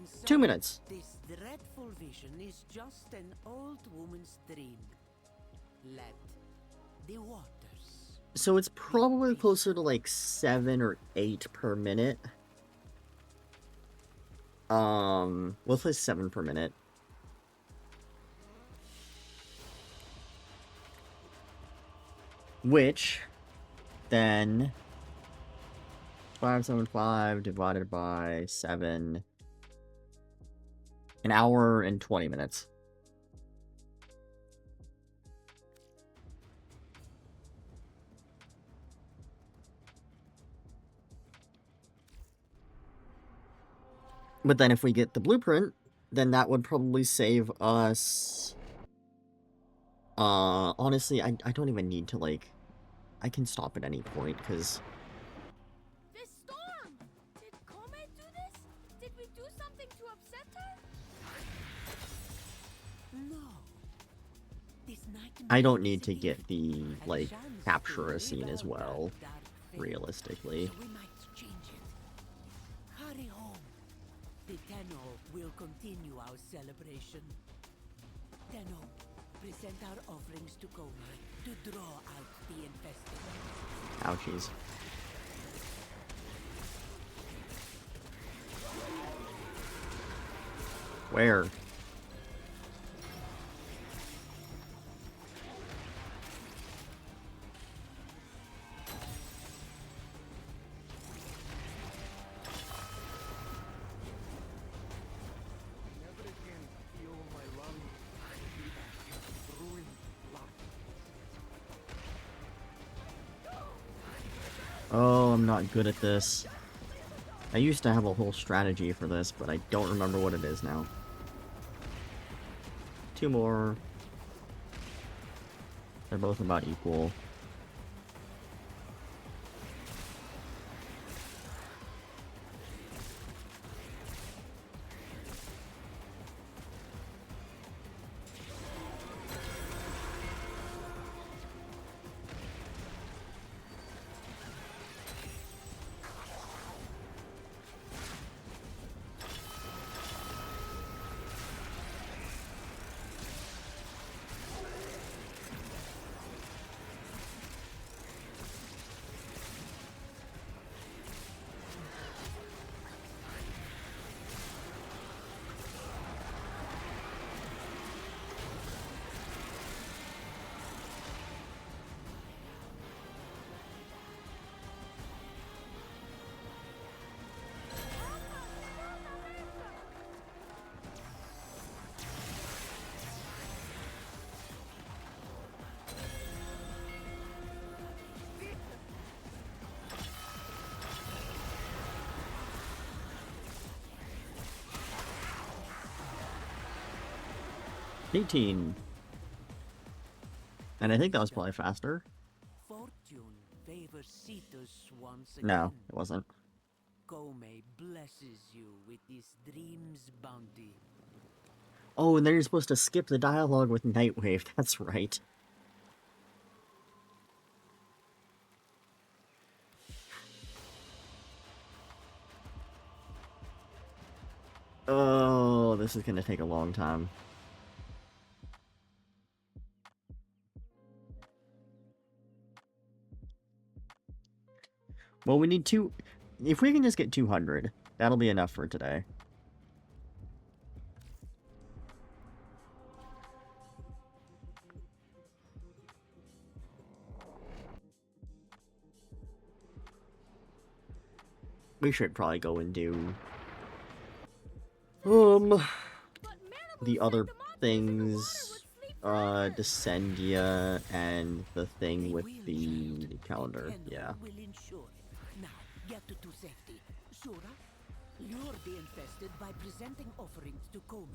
And so
2 minutes."
this dreadful vision is just an old woman's dream. Let the waters.
So it's probably closer to like 7 or 8 per minute. We'll say 7 per minute. Which, then, 575 divided by 7, an hour and 20 minutes. But then if we get the blueprint, then that would probably save us... honestly, I don't even need to, like... I can stop at any point, because...
This storm! Did Kome do this? Did we do something to upset her?
No. This night
I don't need to get the, like, capture a scene as well, realistically.
So we might change it. Hurry home. The Tenno will continue our celebration. Tenno, present our offerings to Kome to draw out the infested.
Ouchies. Where? Oh, I'm not good at this. I used to have a whole strategy for this, but I don't remember what it is now. 2 more. They're both about equal. 18. And I think that was probably faster.
Fortune favors Cetus once again.
No, it wasn't.
Kome blesses you with this dream's bounty.
Oh, and then you're supposed to skip the dialogue with Nightwave. That's right. Oh, this is gonna take a long time. Well, we need two... If we can just get 200, that'll be enough for today. We should probably go and do... the other things... Descendia and the thing with the calendar, yeah.
Will ensure it. Now, get to safety. Shura, lure the infested by presenting offerings to Kome.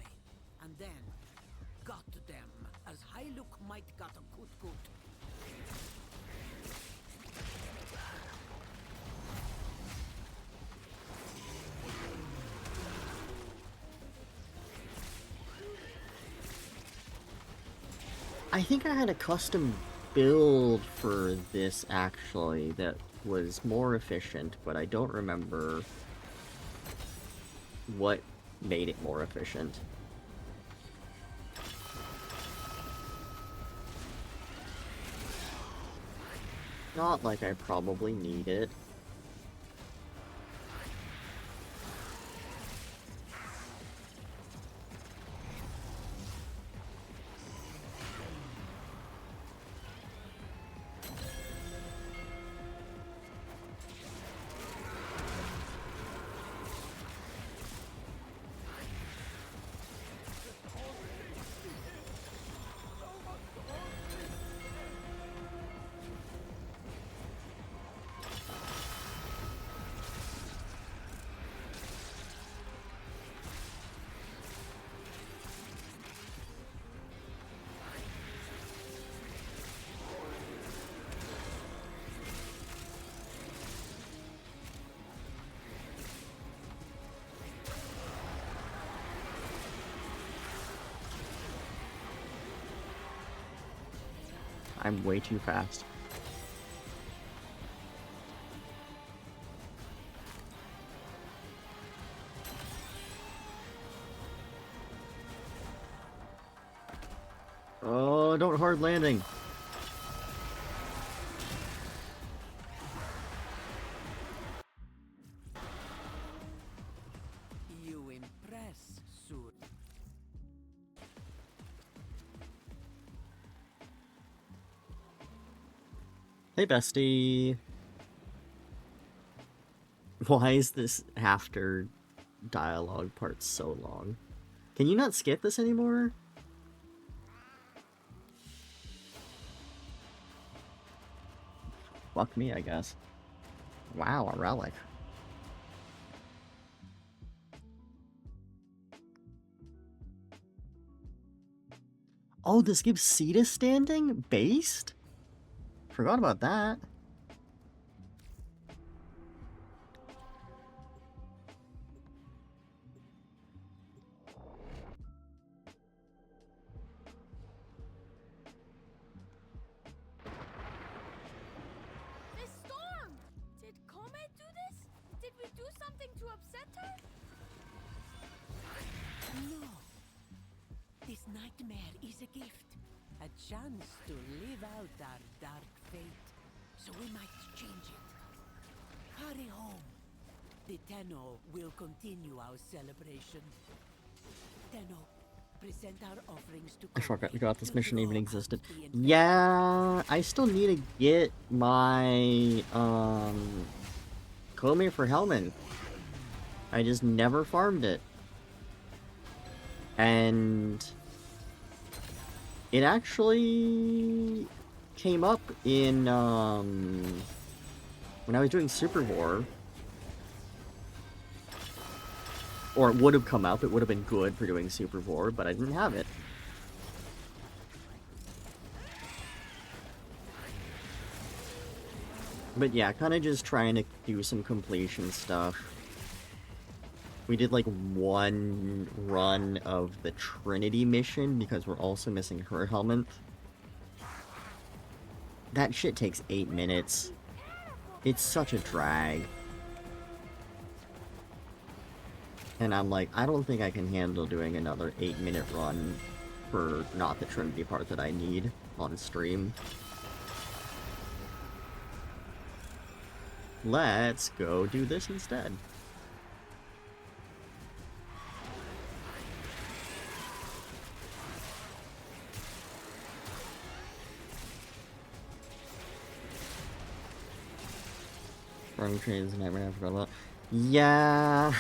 And then, gut them, as Hyluk might gut a kut-kut.
I think I had a custom build for this, actually, that was more efficient, but I don't remember what made it more efficient. Not like I probably need it. I'm way too fast. Oh, don't hard landing.
You impress, Sur.
Hey, bestie. Why is this after dialogue part so long? Can you not skip this anymore? Fuck me, I guess. Wow, a relic. Oh, this gives Cetus standing? Based? Forgot about that.
This storm! Did Kome do this? Did we do something to upset her?
No. This nightmare is a gift. A chance to live out our dark fate. So we might change it. Hurry home. The Tenno will continue our celebration. Tenno, present our offerings to
I
Kome
forgot this
to
mission even
draw
existed.
out the infested.
Yeah, I still need to get my, Kome for Hellman. I just never farmed it. And it actually came up in, when I was doing Super War. Or it would have come up, it would have been good for doing Super War, but I didn't have it. But yeah, kind of just trying to do some completion stuff. We did like one run of the Trinity mission because we're also missing her helmet. That shit takes 8 minutes. It's such a drag. And I'm like, I don't think I can handle doing another 8-minute run for not the Trinity part that I need on stream. Let's go do this instead. Running trains and nightmare, I forgot about. Yeah.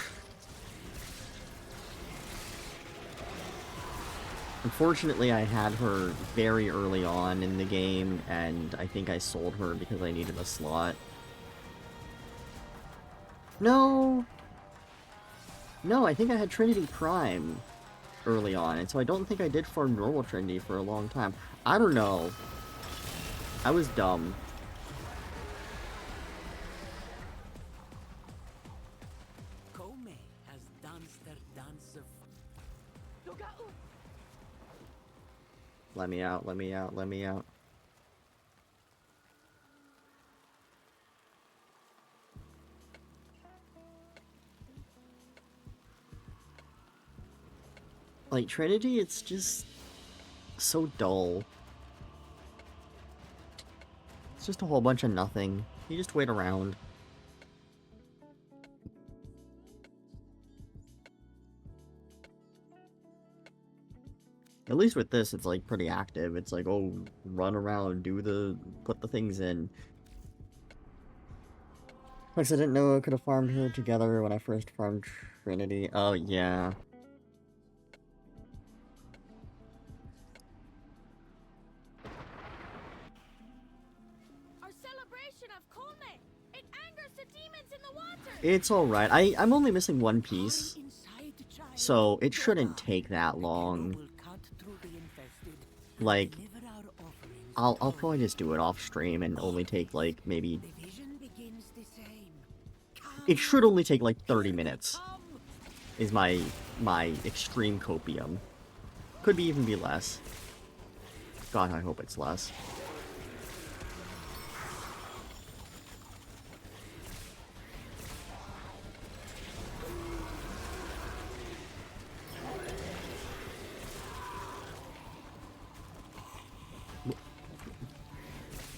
Unfortunately, I had her very early on in the game, and I think I sold her because I needed a slot. No! No, I think I had Trinity Prime early on, and so I don't think I did farm normal Trinity for a long time. I don't know. I was dumb.
Kome has danced their dance of...
Let me out, let me out, let me out. Like, Trinity, it's just so dull. It's just a whole bunch of nothing. You just wait around. At least with this, it's like pretty active. It's like, oh, run around, put the things in. Plus, I didn't know I could have farmed her together when I first farmed Trinity. Oh, yeah.
Our celebration of Kome! It angers the demons in the water!
It's alright. I'm only missing one piece. So, it shouldn't take that long. Like, I'll probably just do it off stream and only take, like, maybe... It should only take, like, 30 minutes. Is my extreme copium. Could be even be less. God, I hope it's less.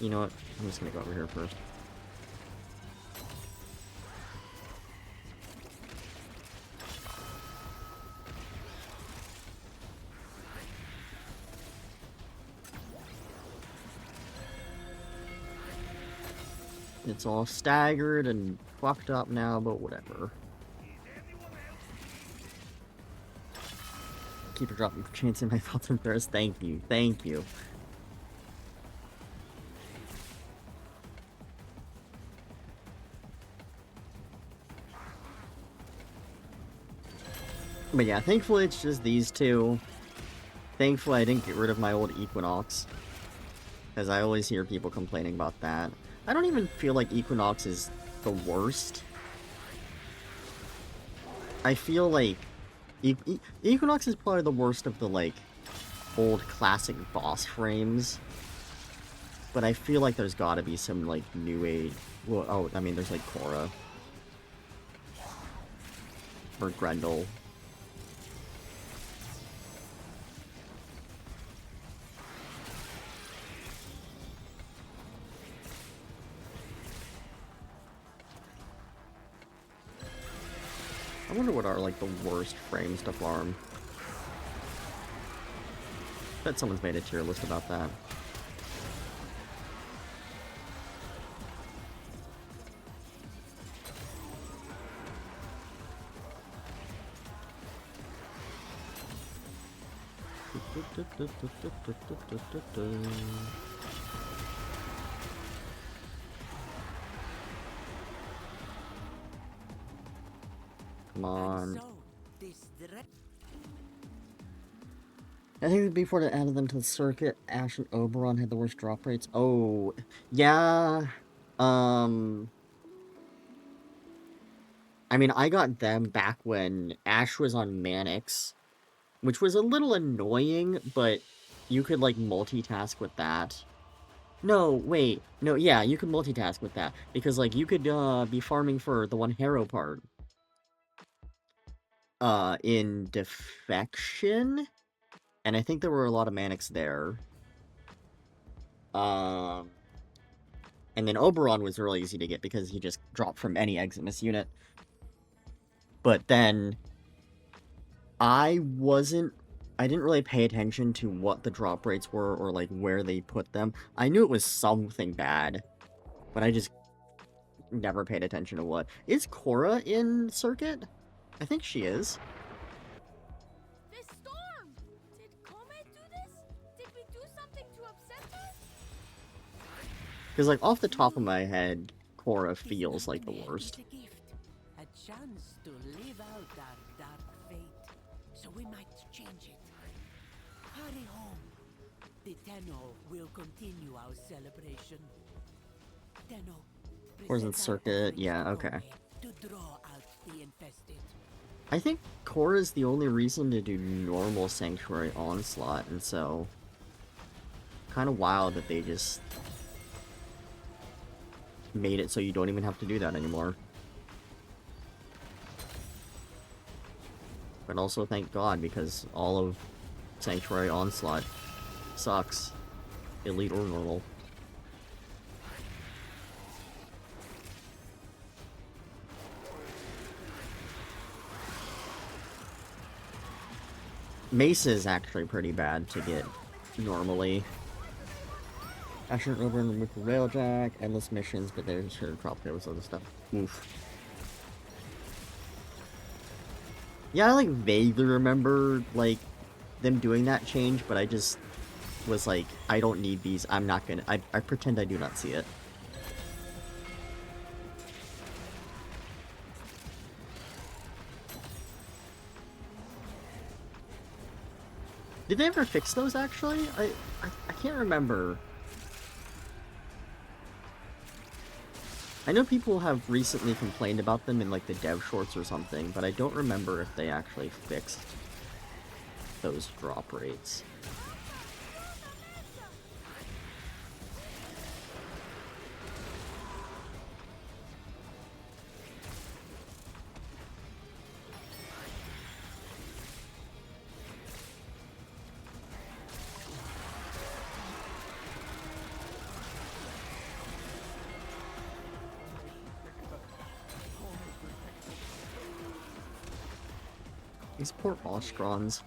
You know what? I'm just gonna go over here first. It's all staggered and fucked up now, but whatever. Keep dropping chance in my thoughts and prayers. Thank you. Thank you. But yeah, thankfully it's just these two. Thankfully I didn't get rid of my old Equinox. Because I always hear people complaining about that. I don't even feel like Equinox is the worst. I feel like Equinox is probably the worst of the, like, old classic boss frames. But I feel like there's gotta be some, like, new age... Well, oh, I mean, there's, like, Korra. Or Grendel. I wonder what are, like, the worst frames to farm. Bet someone's made a tier list about that. Come on. I think before they added them to the circuit, Ash and Oberon had the worst drop rates. Oh, yeah. I mean, I got them back when Ash was on Manix, which was a little annoying, but you could, like, multitask with that. No, wait. No, yeah, you could multitask with that. Because, like, you could, be farming for the one Harrow part. In Defection? And I think there were a lot of Manix there. And then Oberon was really easy to get because he just dropped from any Eximus unit. But then I didn't really pay attention to what the drop rates were or like where they put them. I knew it was something bad, but I just never paid attention to what. Is Korra in Circuit? I think she is.
This storm! Did Kome do this? Did we do something to upset her?
Because like off the top of my head, Korra feels like the worst.
It's a gift, a chance to live out our dark fate. So we might change it. Hurry home. The Tenno will continue our celebration. Tenno,
Where's in
present our
Circuit?
offerings
Yeah,
to
okay.
Kome to draw out the infested.
I think Korra is the only reason to do normal Sanctuary Onslaught, and so kind of wild that they just made it so you don't even have to do that anymore. But also thank God, because all of Sanctuary Onslaught sucks. Elite or normal. Mesa is actually pretty bad to get normally. I shouldn't over and remove the railjack, endless missions, but they should have dropped those other stuff. Oof. Yeah, I like vaguely remember like them doing that change, but I just was like, I don't need these. I'm not gonna. I pretend I do not see it. Did they ever fix those, actually? I can't remember. I know people have recently complained about them in, like, the dev shorts or something, but I don't remember if they actually fixed those drop rates. These poor Ostrons.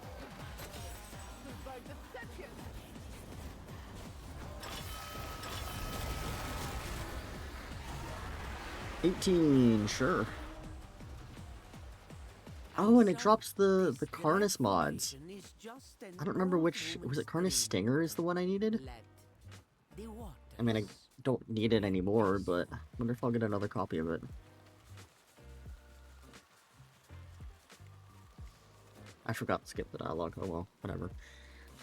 $18, sure. Oh, and it drops the Karnus mods. I don't remember which... Was it Karnus Stinger is the one I needed? I mean, I don't need it anymore, but I wonder if I'll get another copy of it. I forgot to skip the dialogue. Oh well, whatever.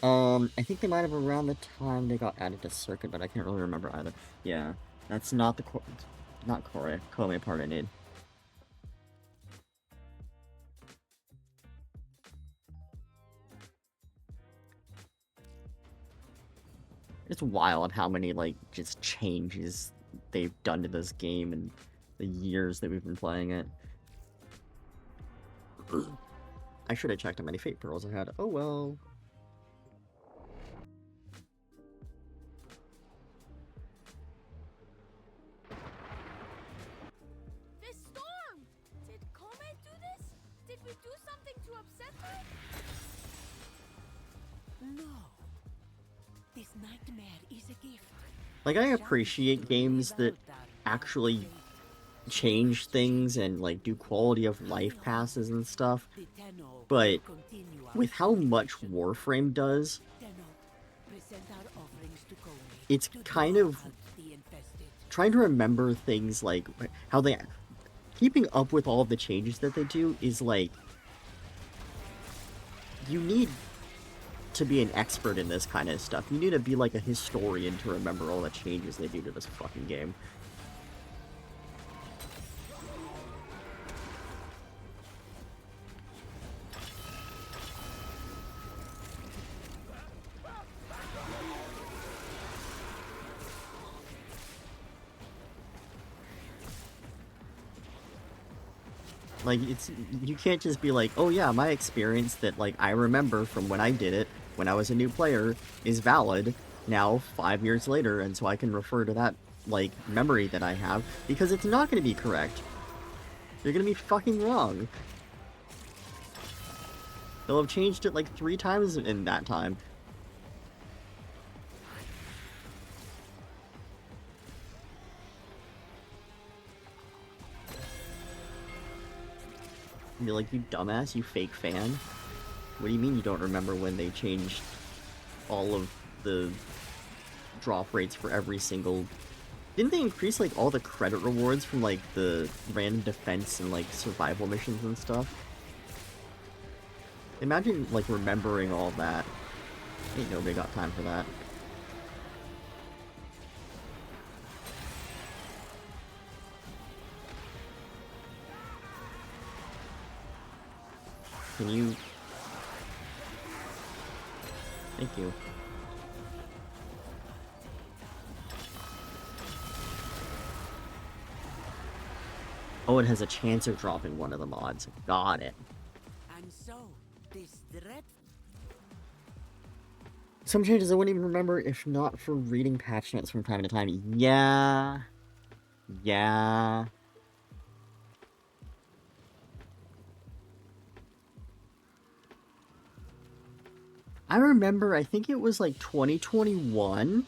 I think they might have around the time they got added to Circuit, but I can't really remember either. Yeah, that's not the not Kome part I need. It's wild how many, like, just changes they've done to this game in the years that we've been playing it. I should have checked how many Fate Pearls I had. Oh well.
This storm! Did Kome do this? Did we do something to upset her?
No. This nightmare is a gift.
Like, I appreciate games that actually change things and, like, do quality of life passes and stuff, but with how much Warframe does, it's kind of trying to remember things like how they... Keeping up with all of the changes that they do is, like... You need to be an expert in this kind of stuff. You need to be, like, a historian to remember all the changes they do to this fucking game. Like, you can't just be like, oh yeah, my experience that, like, I remember from when I did it, when I was a new player, is valid now 5 years later, and so I can refer to that, like, memory that I have, because it's not gonna be correct. You're gonna be fucking wrong. They'll have changed it, like, 3 times in that time. And be like, you dumbass, you fake fan. What do you mean you don't remember when they changed all of the drop rates for every single... Didn't they increase, like, all the credit rewards from, like, the random defense and, like, survival missions and stuff? Imagine, like, remembering all that. Ain't nobody got time for that. Can you... Thank you. Oh, it has a chance of dropping one of the mods. Got it.
And so, this dread...
Some changes I wouldn't even remember if not for reading patch notes from time to time. Yeah. Yeah. I remember, I think it was like 2021.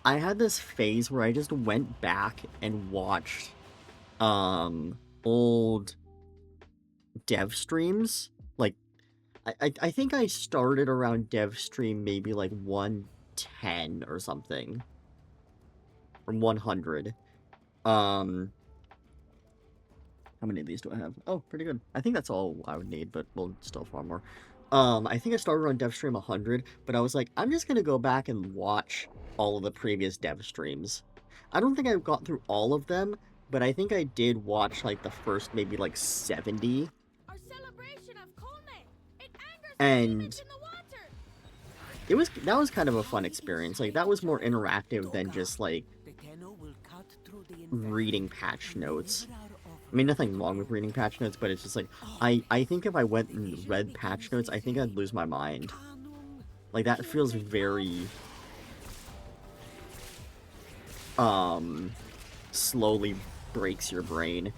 I had this phase where I just went back and watched old dev streams. Like, I think I started around dev stream maybe like 110 or something. From 100. How many of these do I have? Oh, pretty good. I think that's all I would need, but we'll still farm more. I think I started on dev stream 100, but I was like, I'm just gonna go back and watch all of the previous dev streams. I don't think I got through all of them, but I think I did watch, like, the first maybe, like, 70.
Our celebration of Kone. It angers
And
demons in the water.
that was kind of a fun experience. Like, that was more interactive than just, like,
The Tenno will cut through the
reading patch notes. I mean, nothing wrong with reading patch notes, but it's just like, I think if I went and read patch notes, I think I'd lose my mind. Like, that feels very, slowly breaks your brain.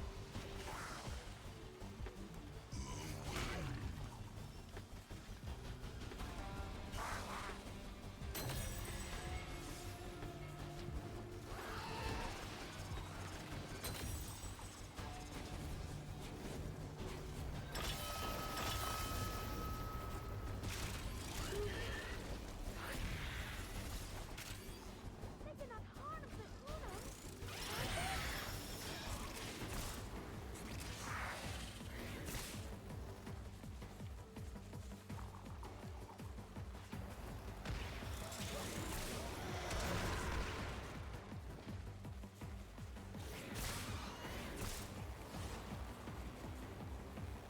They cannot harm the Uno.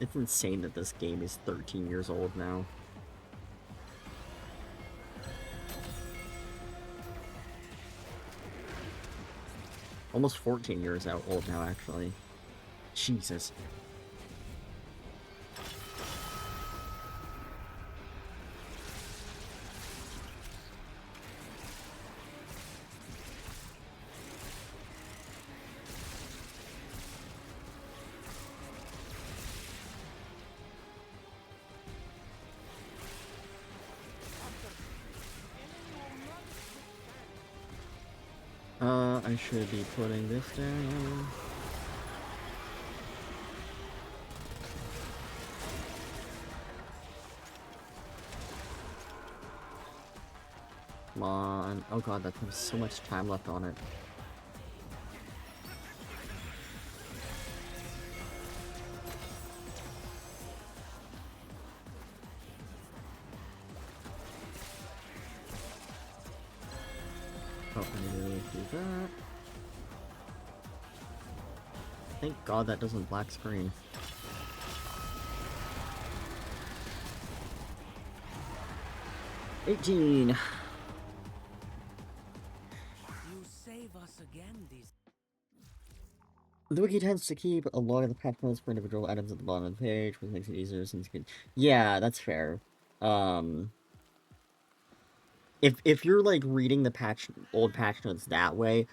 It's insane that this game is 13 years old now. Almost 14 years old now, actually. Jesus. I should be putting this down. Come on. Oh god, that has so much time left on it. Oh, I need to do that. Thank god that doesn't black screen. $18.
You save us again this...
The wiki tends to keep a log of the patch notes for individual items at the bottom of the page, which makes it easier since you can... Yeah, that's fair. If you're, like, reading the old patch notes that way,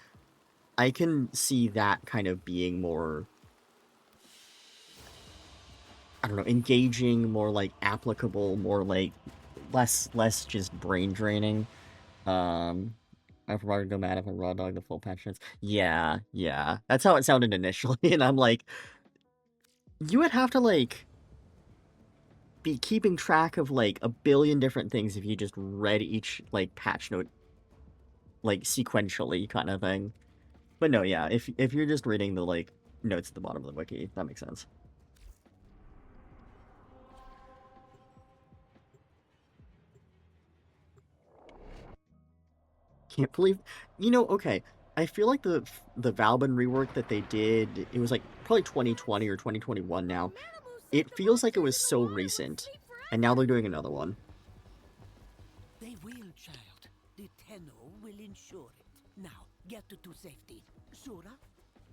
I can see that kind of being more, I don't know, engaging, more, like, applicable, more, like, less just brain draining. I'm probably go mad if I raw dog the full patch notes. Yeah, yeah. That's how it sounded initially, and I'm like, you would have to, like, be keeping track of, like, a billion different things if you just read each, like, patch note, like, sequentially kind of thing. But no, yeah, if you're just reading the, like, notes at the bottom of the wiki, that makes sense. Can't believe... You know, okay, I feel like the Valbin rework that they did, it was, like, probably 2020 or 2021 now. It feels like it was so recent, and now they're doing another one.
They will, child. The Tenno will ensure it. Now, get to safety. Shura,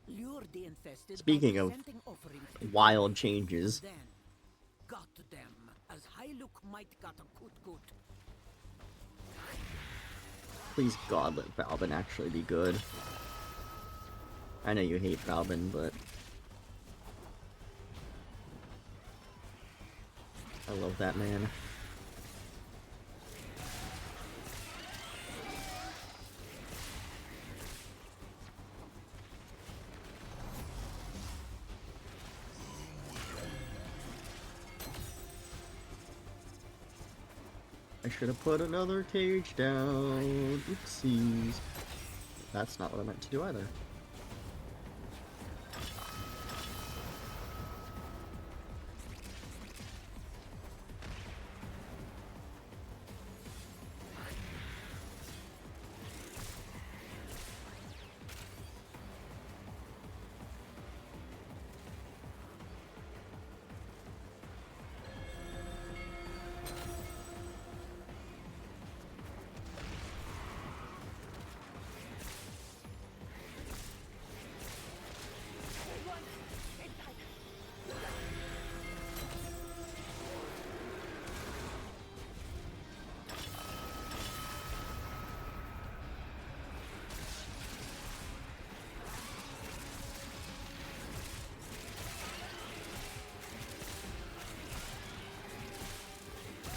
lure the infested
Speaking
by
of
presenting offerings to
wild
Kome,
changes,
and then got them as Hyluk might got a kut.
please God let Valbin actually be good. I know you hate Valbin, but I love that man. I should have put another cage down. Oopsies. That's not what I meant to do either.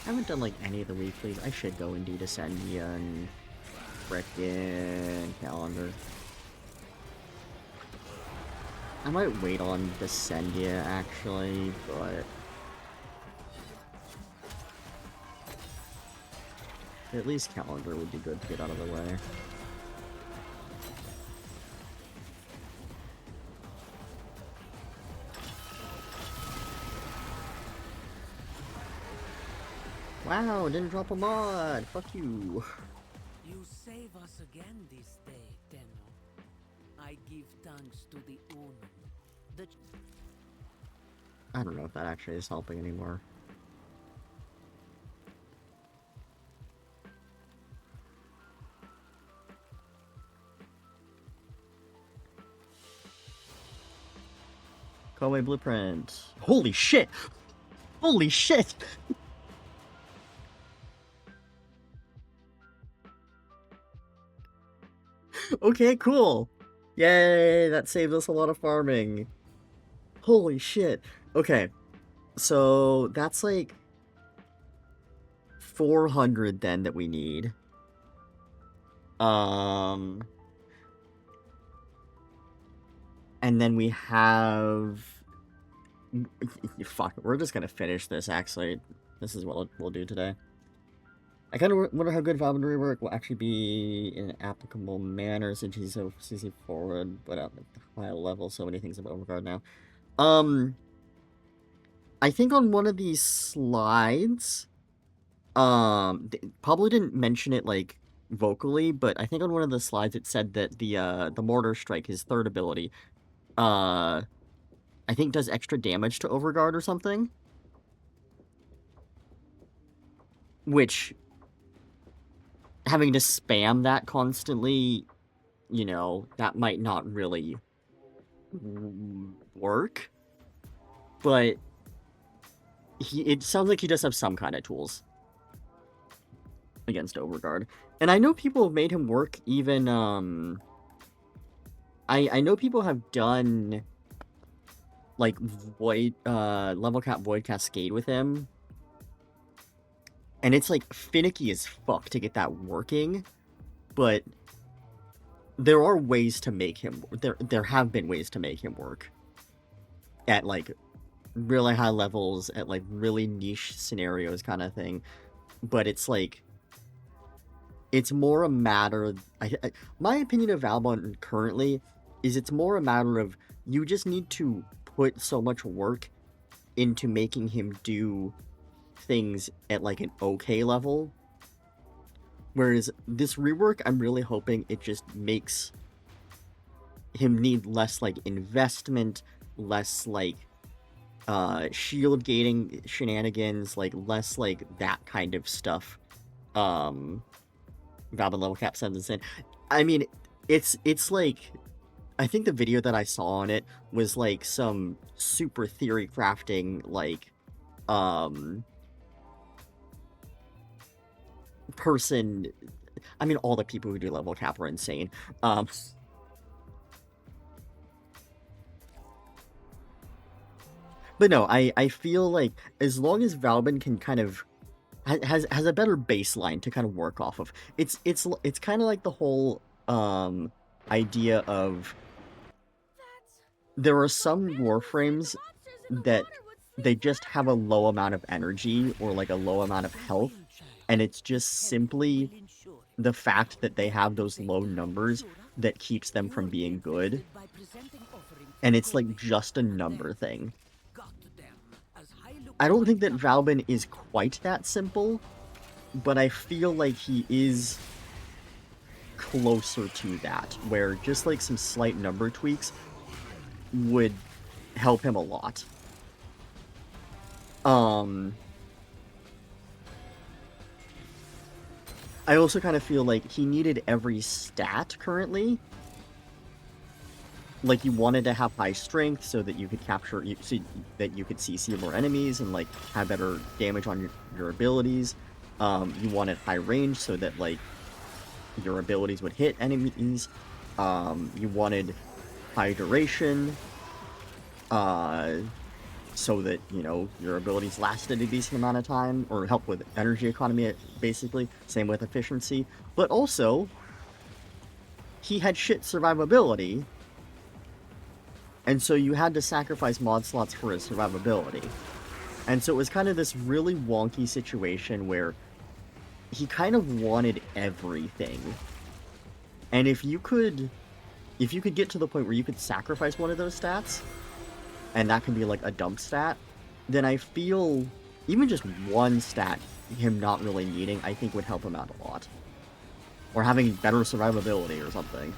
I haven't done, like, any of the weeklies. I should go and do Descendia and frickin' Calendar. I might wait on Descendia, actually, but... at least Calendar would be good to get out of the way. Wow, didn't drop a mod! Fuck you!
You save us again this day, Tenno. I give thanks to the Unum.
I don't know if that actually is helping anymore. Go away, blueprint. Holy shit! Holy shit! Okay, cool. Yay, that saved us a lot of farming. Holy shit. Okay, so that's like 400 then that we need. And then we have... fuck, we're just gonna finish this, actually. This is what we'll do today. I kind of wonder how good Valvin rework will actually be in an applicable manner since he's so CC forward, but at a high level, so many things about Overguard now. I think on one of these slides, probably didn't mention it, like, vocally, but I think on one of the slides it said that the Mortar Strike, his third ability, I think does extra damage to Overguard or something. Which, having to spam that constantly, you know, that might not really work, but it sounds like he does have some kind of tools against Overguard. And I know people have made him work even, I know people have done, like, level cap Void Cascade with him, and it's, like, finicky as fuck to get that working, but there are ways to make him, there have been ways to make him work at, like, really high levels, at, like, really niche scenarios kind of thing, but it's, like, it's more a matter, my opinion of Valbon currently is it's more a matter of you just need to put so much work into making him do things at, like, an okay level. Whereas this rework, I'm really hoping it just makes him need less, like, investment, less, like, shield gating shenanigans, like, less, like, that kind of stuff. Valbon level cap sends us in. I mean, it's like, I think the video that I saw on it was, like, some super theory crafting, like, person. I mean, all the people who do level cap are insane. But no, I feel like as long as Valbin can kind of has a better baseline to kind of work off of, it's kind of like the whole idea of there are some warframes that they just have a low amount of energy or like a low amount of health, and it's just simply the fact that they have those low numbers that keeps them from being good, and it's like just a number thing. I don't think that Valbin is quite that simple, but I feel like he is closer to that, where just like some slight number tweaks would help him a lot. I also kind of feel like he needed every stat currently. Like, you wanted to have high strength so that you could capture, so that you could CC more enemies and, like, have better damage on your abilities. You wanted high range so that, like, your abilities would hit enemies. You wanted high duration, so that, you know, your abilities lasted a decent amount of time, or help with energy economy, basically. Same with efficiency. But also, he had shit survivability, and so you had to sacrifice mod slots for his survivability. And so it was kind of this really wonky situation where he kind of wanted everything. And if you could get to the point where you could sacrifice one of those stats, and that can be like a dump stat, then I feel even just one stat, him not really needing, I think would help him out a lot. Or having better survivability or something.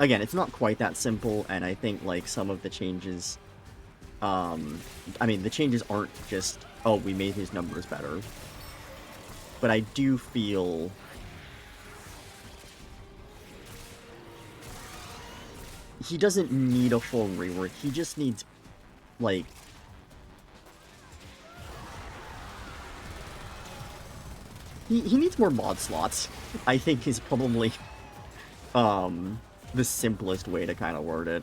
Again, it's not quite that simple, and I think, like, some of the changes, I mean, the changes aren't just, oh, we made his numbers better. But I do feel he doesn't need a full rework, he just needs, like, he needs more mod slots, I think is probably, the simplest way to kind of word it.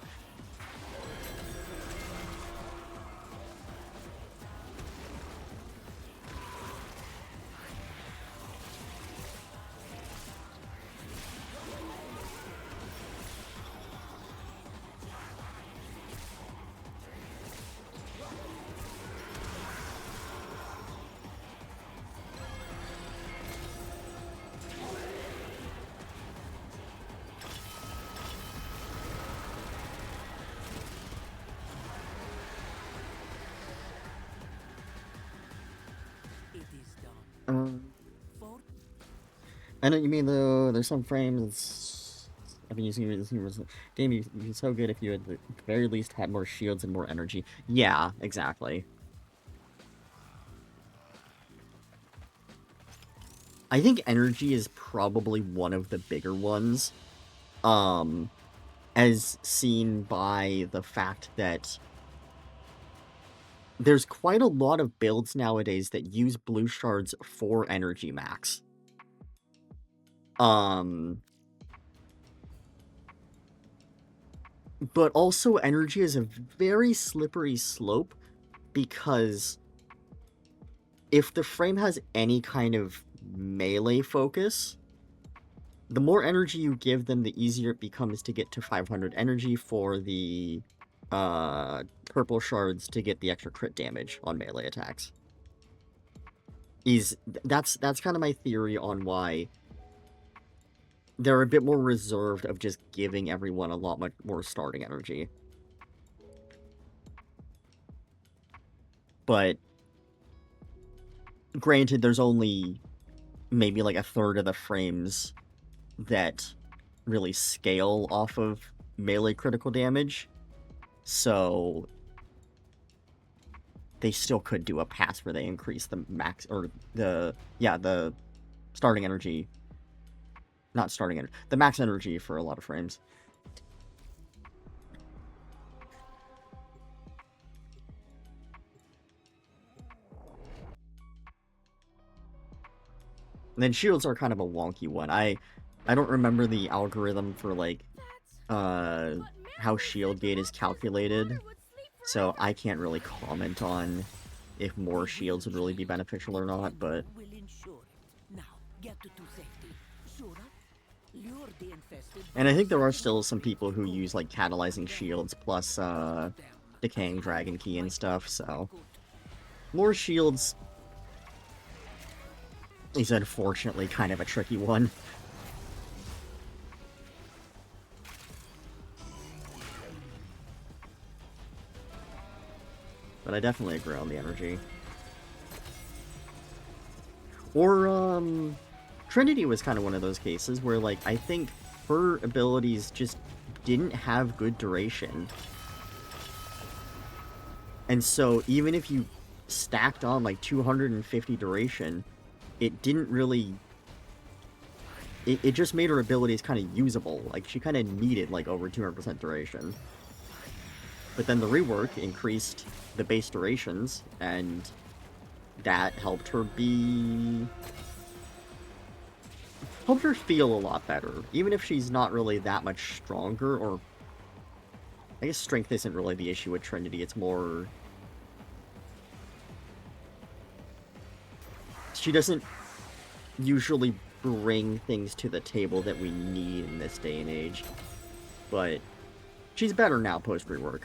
I know what you mean, though. There's some frames. I've been using this game. You'd be so good if you had, at the very least, had more shields and more energy. Yeah, exactly. I think energy is probably one of the bigger ones. as seen by the fact that there's quite a lot of builds nowadays that use blue shards for energy max. But also energy is a very slippery slope, because if the frame has any kind of melee focus, the more energy you give them, the easier it becomes to get to 500 energy for the purple shards to get the extra crit damage on melee attacks. That's kind of my theory on why they're a bit more reserved of just giving everyone a lot much more starting energy. But granted, there's only maybe like a third of the frames that really scale off of melee critical damage, so they still could do a pass where they increase the max, or the starting energy, not starting energy, the max energy for a lot of frames. And then shields are kind of a wonky one. I don't remember the algorithm for, like, how shield gate is calculated, so I can't really comment on if more shields would really be beneficial or not, but... And I think there are still some people who use, like, catalyzing shields plus, decaying dragon key and stuff, so... More shields is unfortunately kind of a tricky one. But I definitely agree on the energy. Or, Trinity was kind of one of those cases where, like, I think her abilities just didn't have good duration. And so, even if you stacked on, like, 250 duration, it didn't really... It just made her abilities kind of usable. Like, she kind of needed, like, over 200% duration. But then the rework increased the base durations, and that helped her feel a lot better. Even if she's not really that much stronger, or... I guess strength isn't really the issue with Trinity, it's more... She doesn't usually bring things to the table that we need in this day and age. But she's better now post-rework.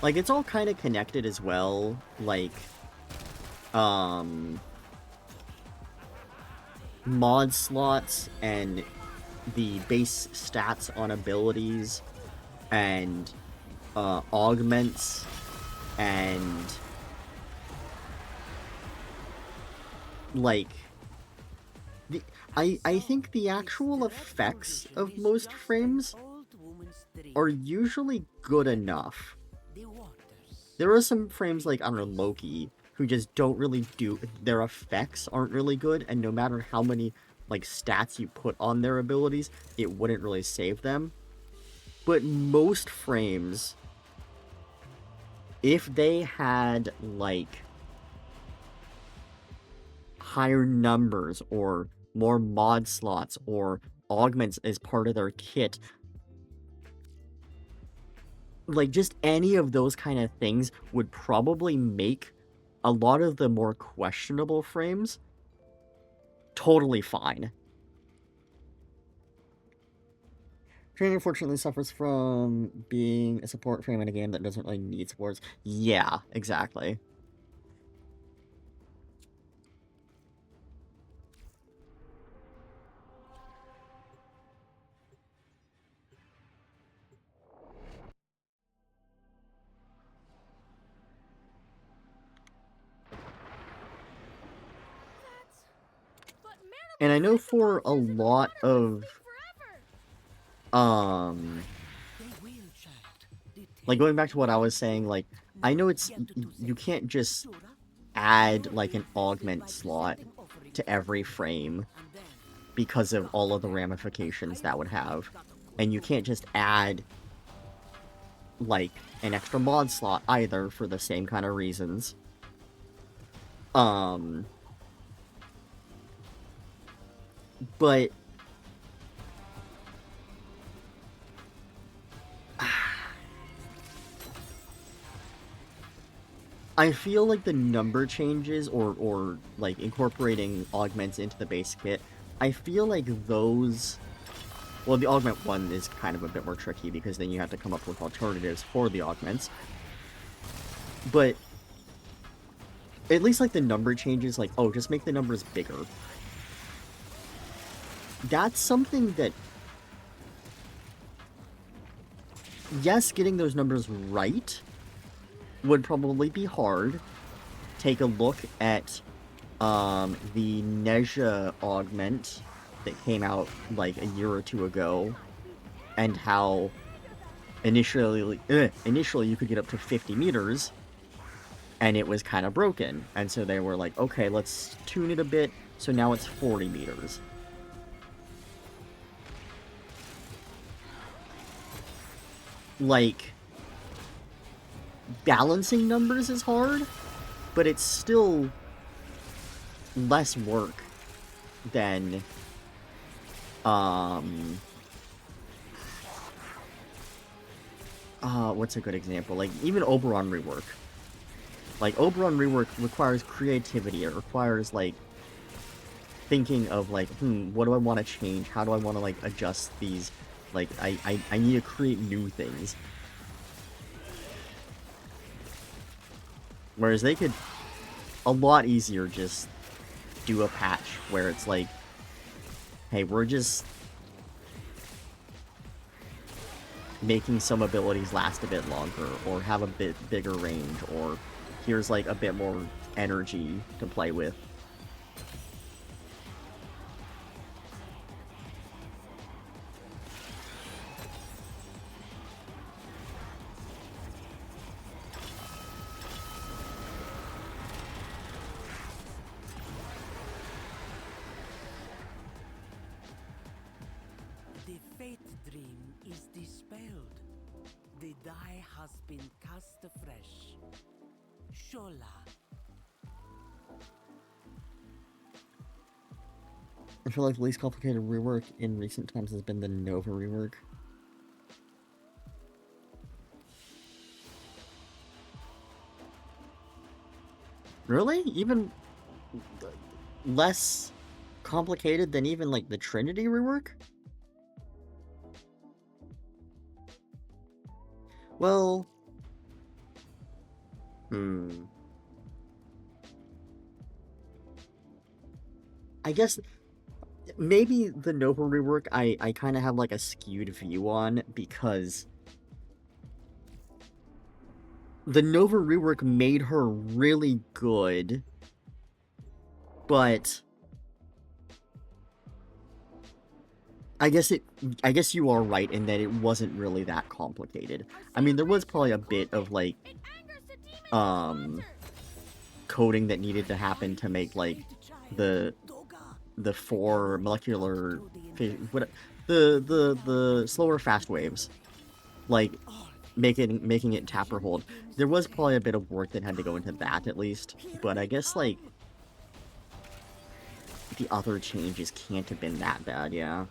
Like, it's all kind of connected as well, like, mod slots and the base stats on abilities and, augments and, like, I think the actual effects of most frames are usually good enough. There are some frames like, I don't know, Loki, who just don't really do... Their effects aren't really good, and no matter how many, like, stats you put on their abilities, it wouldn't really save them. But most frames, if they had, like, higher numbers, or more mod slots, or augments as part of their kit, like, just any of those kind of things would probably make a lot of the more questionable frames totally fine. Training unfortunately suffers from being a support frame in a game that doesn't really need supports. Yeah, exactly. And I know for a
Systems
lot
are gonna
of,
sleep forever.
They will, child. The
like going back
Tenno
to what I
will
was saying,
ensure it.
like, I
Now,
know it's,
get to
you
safety.
can't just
Sora,
add,
lure
like,
the
an
infested
augment
by
slot
presenting offerings
to
to
every
Kome.
frame
And then,
because of all of the
God,
ramifications
I
that would
know
have.
you've got a good
And you can't just add, like, an extra mod slot either for the same kind of reasons. But I feel like the number changes or like incorporating augments into the base kit, I feel like those, well, the augment one is kind of a bit more tricky because then you have to come up with alternatives for the augments. But at least like the number changes, like, oh, just make the numbers bigger. That's something that, yes, getting those numbers right would probably be hard. Take a look at the Neja augment that came out like a year or two ago, and how initially you could get up to 50 meters, and it was kind of broken, and so they were like, okay, let's tune it a bit, so now it's 40 meters. Like, balancing numbers is hard, but it's still less work than what's a good example? Like, even Oberon rework. Like, Oberon rework requires creativity. It requires, like, thinking of, like, what do I want to change? How do I want to, like, adjust these? Like, I need to create new things. Whereas they could a lot easier just do a patch where it's like, hey, we're just making some abilities last a bit longer, or have a bit bigger range, or here's like a bit more energy to play with.
the fate dream is dispelled. The die has been cast afresh. Shola.
I feel like the least complicated rework in recent times has been the Nova rework. Really? Even less complicated than even, like, the Trinity rework? Well... I guess maybe the Nova rework I kind of have, like, a skewed view on, because the Nova rework made her really good, but I guess you are right in that it wasn't really that complicated. I mean, there was probably a bit of, like, coding that needed to happen to make, like, the 4 molecular the slower fast waves, like, making it tap or hold. There was probably a bit of work that had to go into that, at least, but I guess, like, the other changes can't have been that bad, yeah.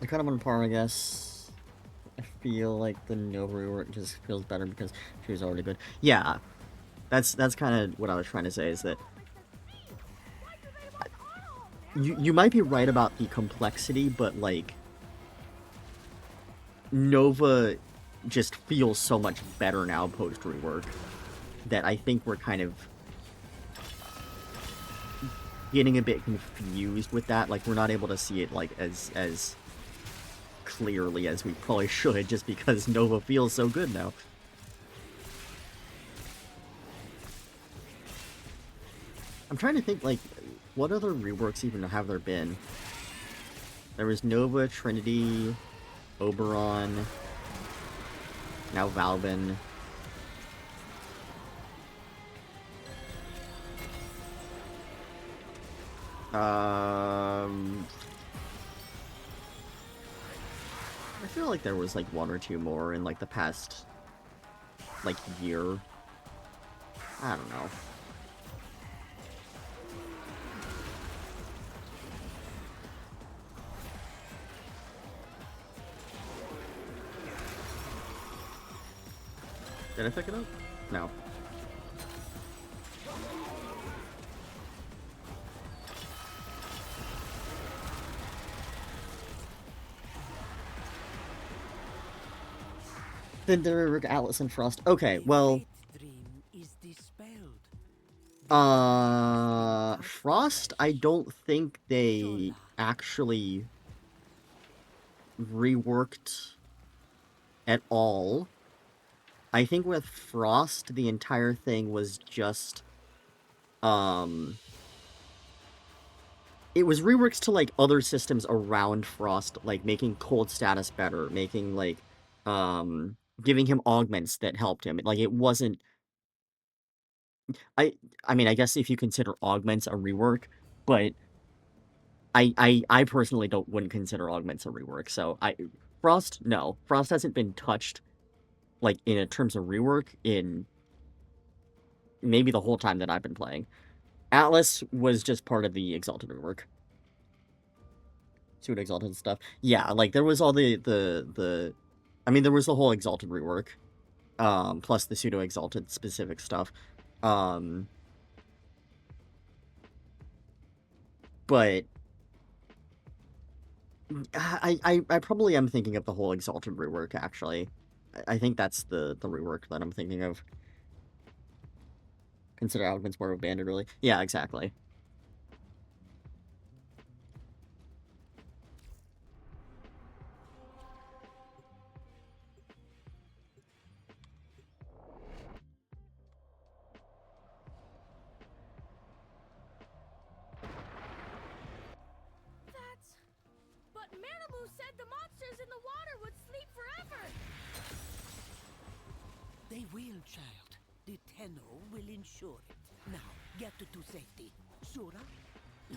I kind of on par, I guess. I feel like the Nova rework just feels better because she was already good. Yeah, that's kind of what I was trying to say, is that you might be right about the complexity, but like Nova just feels so much better now post rework that I think we're kind of getting a bit confused with that. Like we're not able to see it like as clearly as we probably should, just because Nova feels so good now. I'm trying to think, like, what other reworks even have there been? There was Nova, Trinity, Oberon, now Valvin. I feel like there was like one or two more in like the past like year. I don't know. Did I pick it up? No. Then there were Atlas and Frost. Okay, well, Frost, I don't think they actually reworked at all. I think with Frost, the entire thing was just, it was reworks to, like, other systems around Frost, like, making cold status better, making, like, giving him augments that helped him. Like, it wasn't... I mean, I guess if you consider augments a rework, but I personally wouldn't consider augments a rework, so Frost, no. Frost hasn't been touched, like, in terms of rework in maybe the whole time that I've been playing. Atlas was just part of the Exalted rework. Pseudo Exalted stuff. Yeah, like there was all the I mean there was the whole Exalted rework. Plus the Pseudo Exalted specific stuff. But I probably am thinking of the whole Exalted rework, actually. I think that's the rework that I'm thinking of. Consider Augment's more of a bandit, really. Yeah, exactly.
But Manamu said the monsters in the water would sleep forever!
They will, child. The Tenno will ensure it. Now, get to safety. Shura,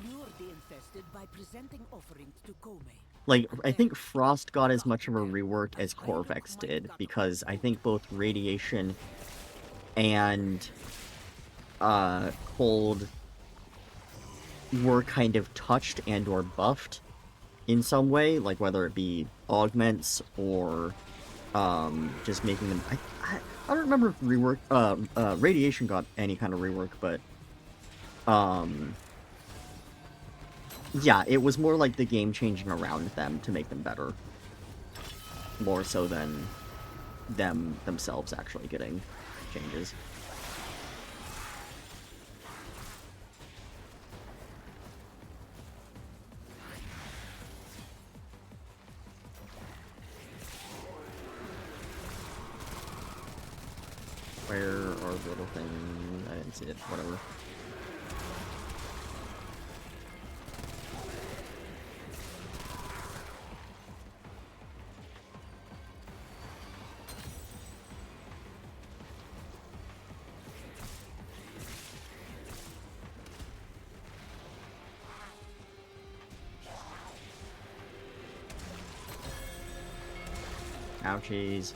lure the infested by presenting offerings to Kome.
Like, I think Frost got as much of a rework as Corvex did, because I think both Radiation and Cold were kind of touched and or buffed in some way, like whether it be augments or just making them... I don't remember if Radiation got any kind of rework, but yeah, it was more like the game changing around them to make them better. More so than them themselves actually getting changes. Where are the little things? I didn't see it. Whatever. Ouchies.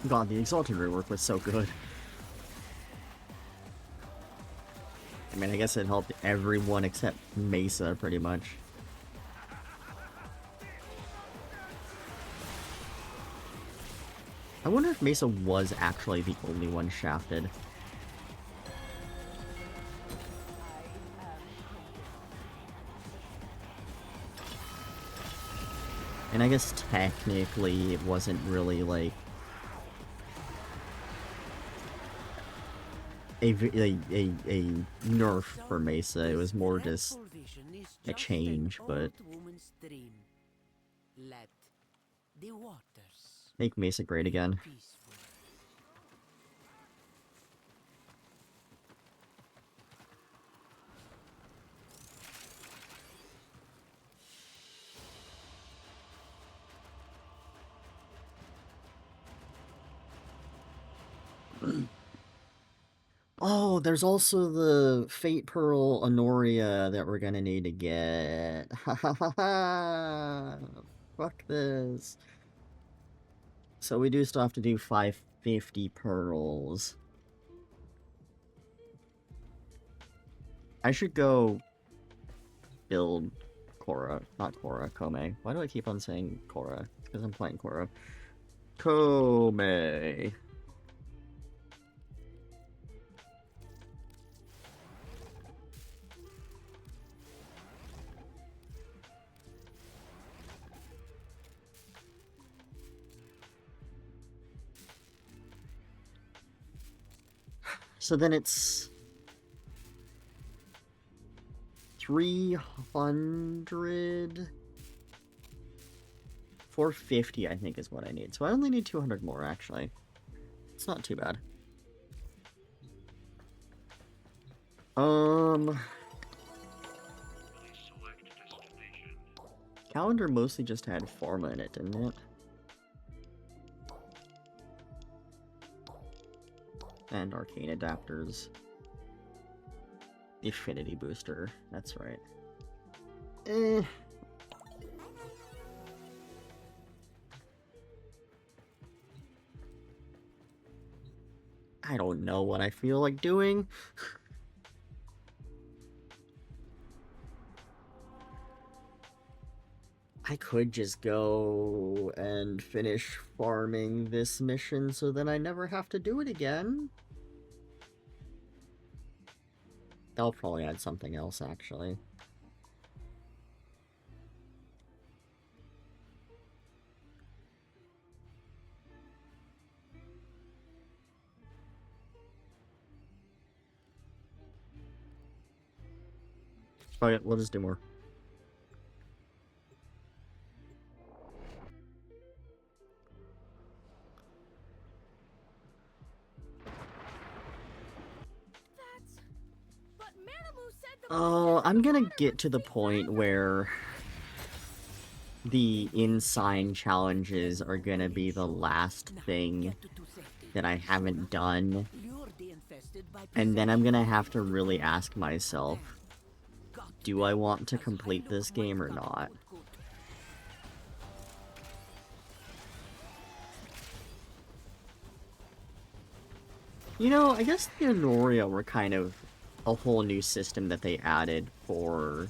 God, the Exalted rework was so good. I mean, I guess it helped everyone except Mesa, pretty much. I wonder if Mesa was actually the only one shafted. And I guess technically it wasn't really like a nerf for Mesa. It was more just a change, but
Let the waters
make Mesa great again.
peaceful.
Oh, there's also the Fate Pearl Honoria that we're gonna need to get. Ha ha ha ha! Fuck this. So we do still have to do 550 pearls. I should go build Korra. Not Korra, Kome. Why do I keep on saying Korra? It's because I'm playing Korra. Kome. So then it's 300, 450, I think is what I need. So I only need 200 more, actually. It's not too bad. Calendar mostly just had Pharma in it, didn't it? And arcane adapters. Affinity booster, that's right. I don't know what I feel like doing. I could just go and finish farming this mission so then I never have to do it again. I'll probably add something else, actually. Okay, we'll just do more. Oh, I'm gonna get to the point where the Insign challenges are gonna be the last thing that I haven't done. And then I'm gonna have to really ask myself, do I want to complete this game or not? You know, I guess the Honoria were kind of a whole new system that they added for,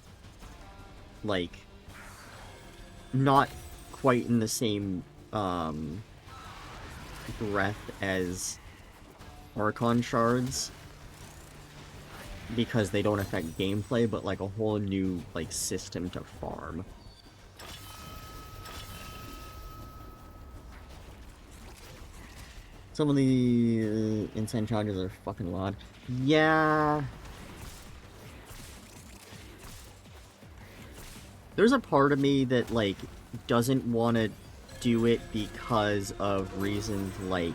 like, not quite in the same, breath as Archon shards, because they don't affect gameplay, but, like, a whole new, like, system to farm. Some of the insane challenges are fucking odd. Yeah. There's a part of me that, like, doesn't want to do it because of reasons like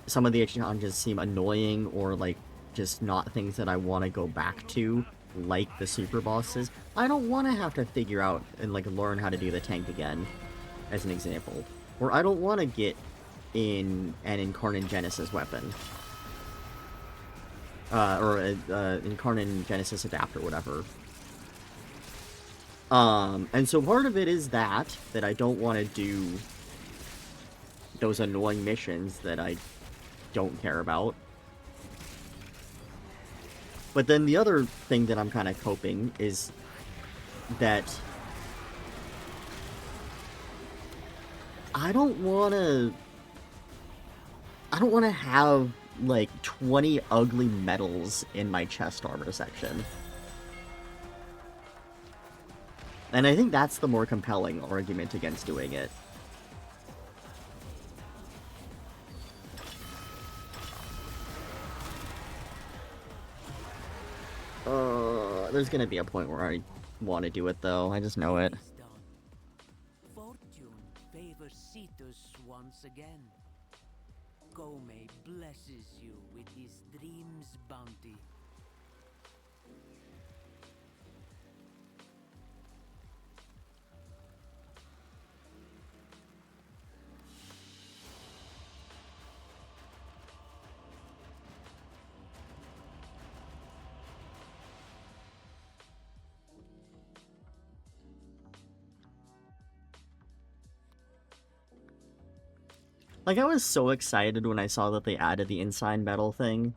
some of the challenges seem annoying or, like, just not things that I want to go back to, like the super bosses. I don't want to have to figure out and, like, learn how to do the tank again, as an example. Or I don't want to get in an Incarnate Genesis weapon. Or an Incarnate Genesis adapter, whatever. And so part of it is that I don't want to do those annoying missions that I don't care about. But then the other thing that I'm kind of coping is that I don't want to have like 20 ugly medals in my chest armor section. And I think that's the more compelling argument against doing it. There's gonna be a point where I want to do it, though. I just know it.
Fortune favors Cetus once again. Kome blesses you with his dream's bounty.
Like, I was so excited when I saw that they added the Ensign medal thing.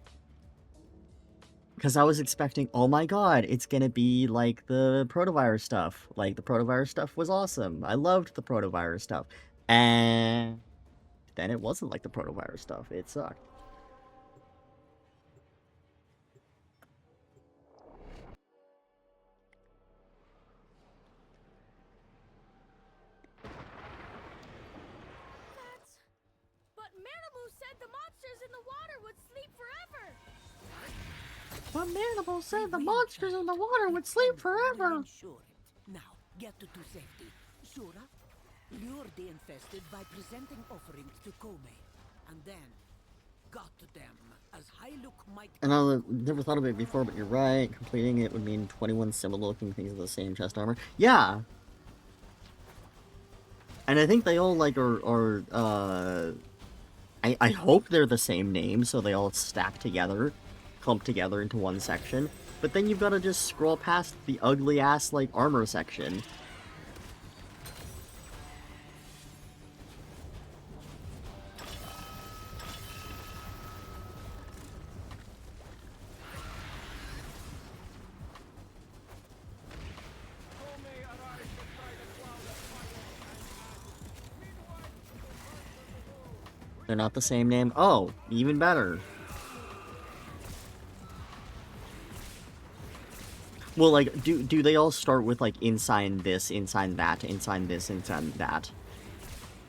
Because I was expecting, oh my god, it's gonna be like the protovirus stuff. Like, the protovirus stuff was awesome. I loved the protovirus stuff. And then it wasn't like the protovirus stuff. It sucked.
But Manimal said the monsters in the water would sleep forever!
But Manimal said the monsters in the water would sleep forever!
Ensure it. Now, get to safety. Shura, lure the infested by presenting offerings to Kome. And then, gut them, as Hyluk might...
And I never thought of it before, but you're right. Completing it would mean 21 similar-looking things with the same chest armor. Yeah! And I think they all, like, I hope they're the same name, so they all stack together, clump together into one section. But then you've got to just scroll past the ugly-ass, like, armor section. They're not the same name? Oh, even better. Well, like, do they all start with, like, Ensign this, Ensign that, Ensign this, Ensign that?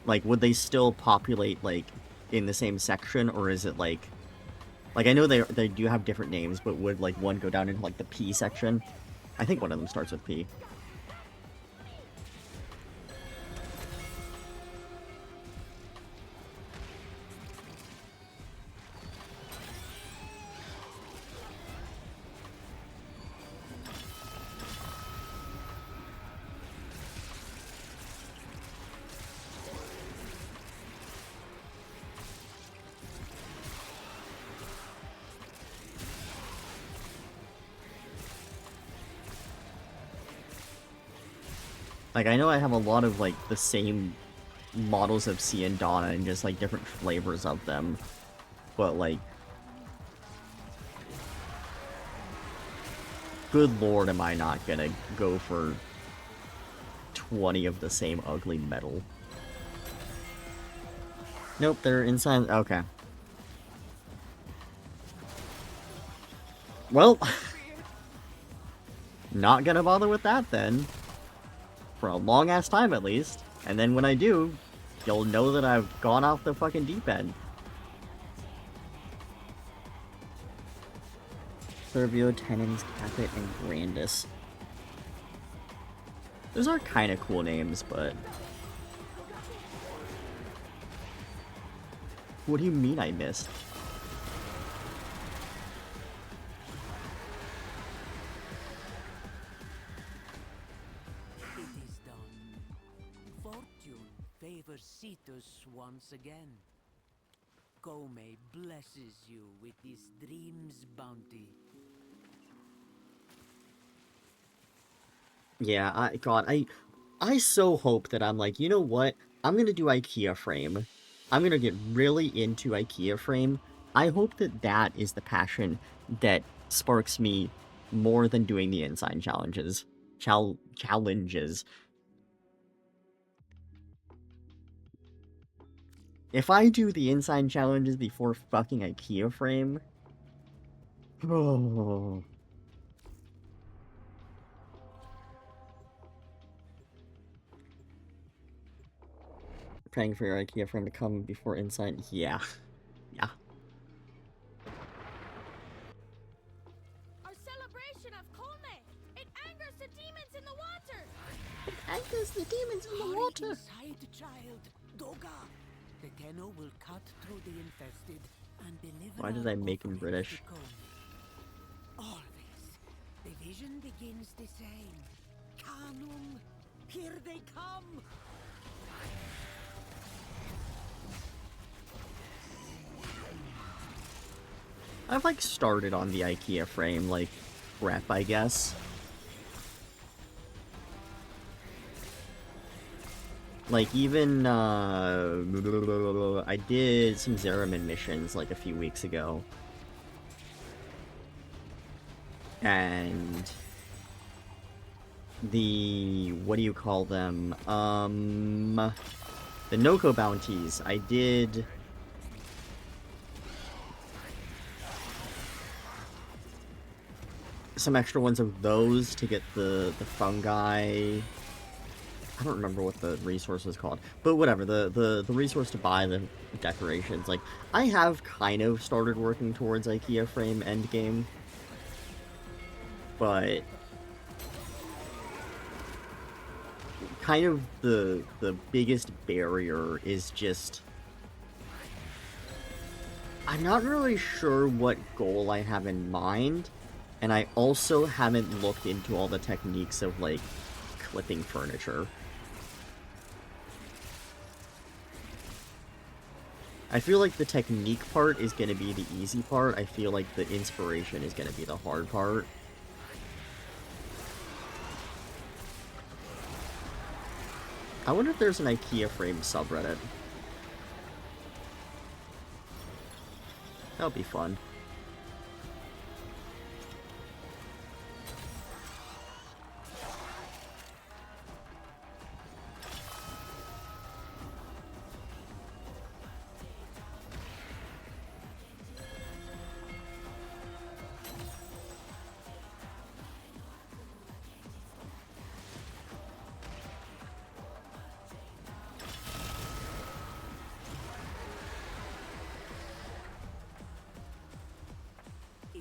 Like, would they still populate, like, in the same section, or is it, like... Like, I know they do have different names, but would, like, one go down into, like, the P section? I think one of them starts with P. Like, I know I have a lot of, like, the same models of C and Donna and just, like, different flavors of them. But, like... Good lord, am I not gonna go for 20 of the same ugly metal. Nope, they're inside... Okay. Well... Not gonna bother with that, then. For a long-ass time, at least. And then when I do, you'll know that I've gone off the fucking deep end. Servio, Tenens, Capit, and Grandis. Those are kind of cool names, but... What do you mean I missed?
It is done. Fortune favors Cetus once again. Kome blesses you with his dream's bounty.
Yeah, God, I so hope that I'm like, you know what? I'm gonna do IKEA frame. I'm gonna get really into IKEA frame. I hope that that is the passion that sparks me more than doing the inside challenges. Challenges. If I do the inside challenges before fucking IKEA frame... Oh... Praying for your IKEA frame to come before inside... Yeah. Yeah.
Our celebration of Kolme! It angers the demons in the water!
Angers the demons in the
Hurry
water!
inside, child. Doga. The Tenno will cut through the infested and deliver.
Why did
our
I make him
offerings
British?
to Kolme. Always. The vision begins the same. Canum. Here they come.
I've, like, started on the IKEA frame, like, prep, I guess. Like, even, I did some Zeramin missions, like, a few weeks ago. And... the... what do you call them? The Noko bounties. I did... some extra ones of those to get the fungi. I don't remember what the resource was called, but whatever, the resource to buy the decorations. Like, I have kind of started working towards IKEA frame endgame, but kind of the biggest barrier is just I'm not really sure what goal I have in mind. And I also haven't looked into all the techniques of, like, clipping furniture. I feel like the technique part is going to be the easy part. I feel like the inspiration is going to be the hard part. I wonder if there's an IKEA frame subreddit. That would be fun.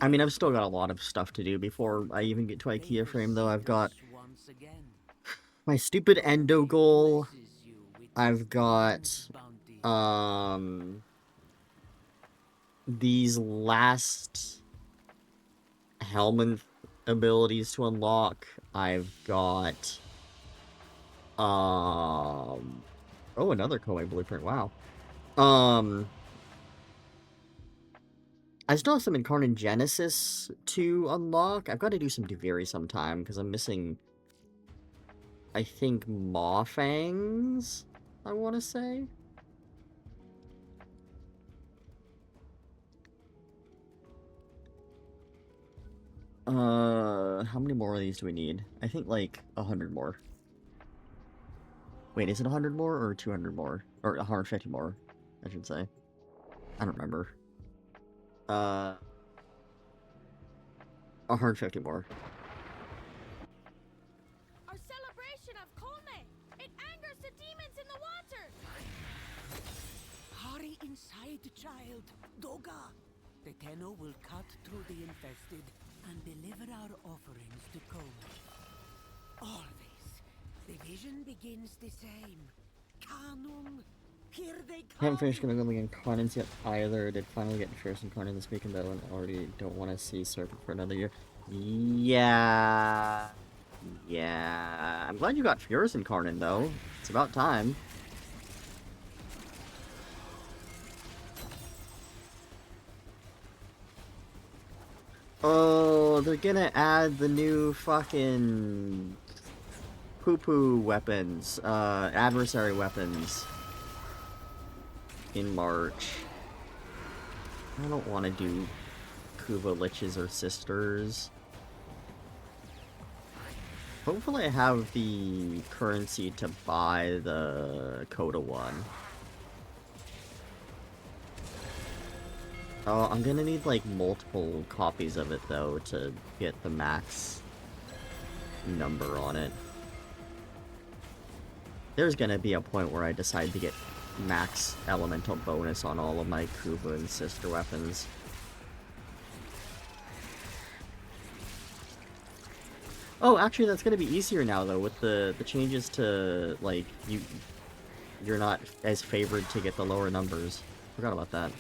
I mean, I've still got a lot of stuff to do before I even get to IKEA frame, though. I've got my stupid endo goal. I've got, these last Helman abilities to unlock. I've got, oh, another Koei blueprint, wow. I still have some Incarnate Genesis to unlock. I've got to do some Deviri sometime, because I'm missing, I think, Mawfangs, I want to say? How many more of these do we need? I think, like, 100 more. Wait, is it 100 more, or 200 more? Or 150 more, I should say. I don't remember. 150 more.
Our celebration of Kolme! It angers the demons in the water!
Hurry inside, child. Doga. The Tenno will cut through the infested and deliver our offerings to Kolme. Always. The vision begins the same. Canum. Here they come.
I haven't finished going to go Incarnates yet either. Did finally get Fierce Incarnate this weekend, though, and already don't want to see Serpent for another year. Yeah. Yeah. I'm glad you got Fierce Incarnate, though. It's about time. Oh, they're gonna add the new fucking poo-poo weapons, adversary weapons. in March. I don't want to do Kuva Liches or Sisters. Hopefully I have the currency to buy the Coda one. Oh, I'm gonna need, like, multiple copies of it, though, to get the max number on it. There's gonna be a point where I decide to get max elemental bonus on all of my Kuva and sister weapons. Oh, actually, that's gonna be easier now, though, with the changes to, like, you're not as favored to get the lower numbers. Forgot about that.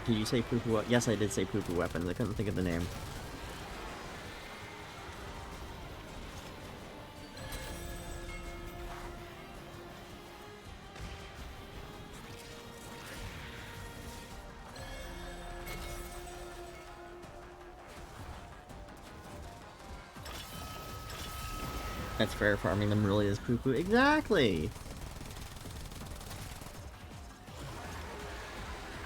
Did you say poo-poo? Yes, I did say poo-poo weapons. I couldn't think of the name. That's fair, farming them really is poo-poo. Exactly!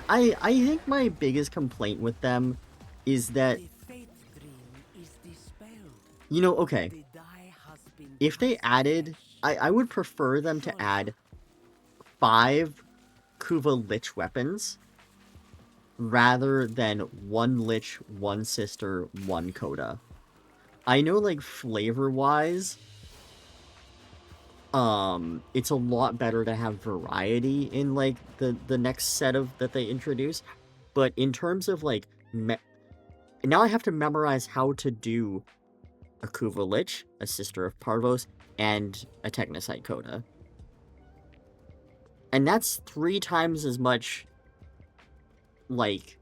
I think my biggest complaint with them is that, you know, okay, if they added, I would prefer them to add 5 Kuva Lich weapons rather than 1 Lich, 1 Sister, 1 Coda. I know, like, flavor-wise, it's a lot better to have variety in, like, the next set of that they introduce, but in terms of, like, now I have to memorize how to do a Kuva Lich, a Sister of Parvos, and a Technocyte Coda. And that's 3 times as much, like,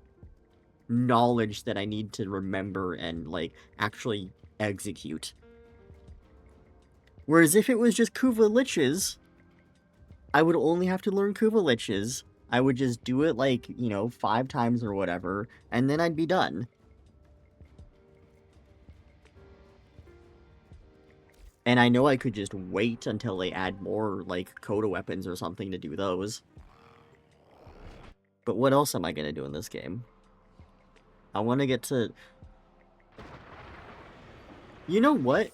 knowledge that I need to remember and, like, actually execute. Whereas if it was just Kuva Liches, I would only have to learn Kuva Liches. I would just do it, like, you know, 5 times or whatever, and then I'd be done. And I know I could just wait until they add more, like, Coda weapons or something to do those. But what else am I gonna do in this game? I want to get to... You know what?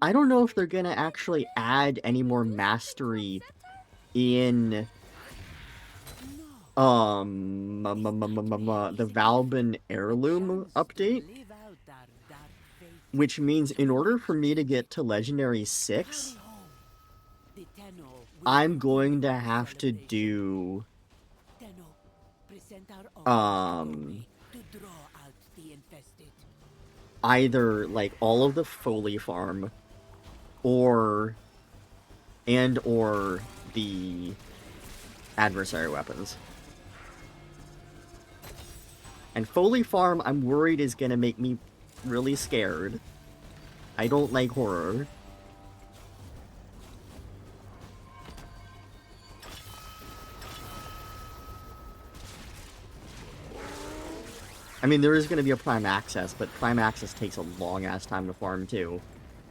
I don't know if they're gonna actually add any more mastery in... the Valbin Heirloom update. Which means in order for me to get to Legendary 6, I'm going to have to do... either, like, all of the Foley farm, or the adversary weapons. And Foley farm, I'm worried, is gonna make me really scared. I don't like horror. I mean, there is going to be a Prime Access, but Prime Access takes a long-ass time to farm, too.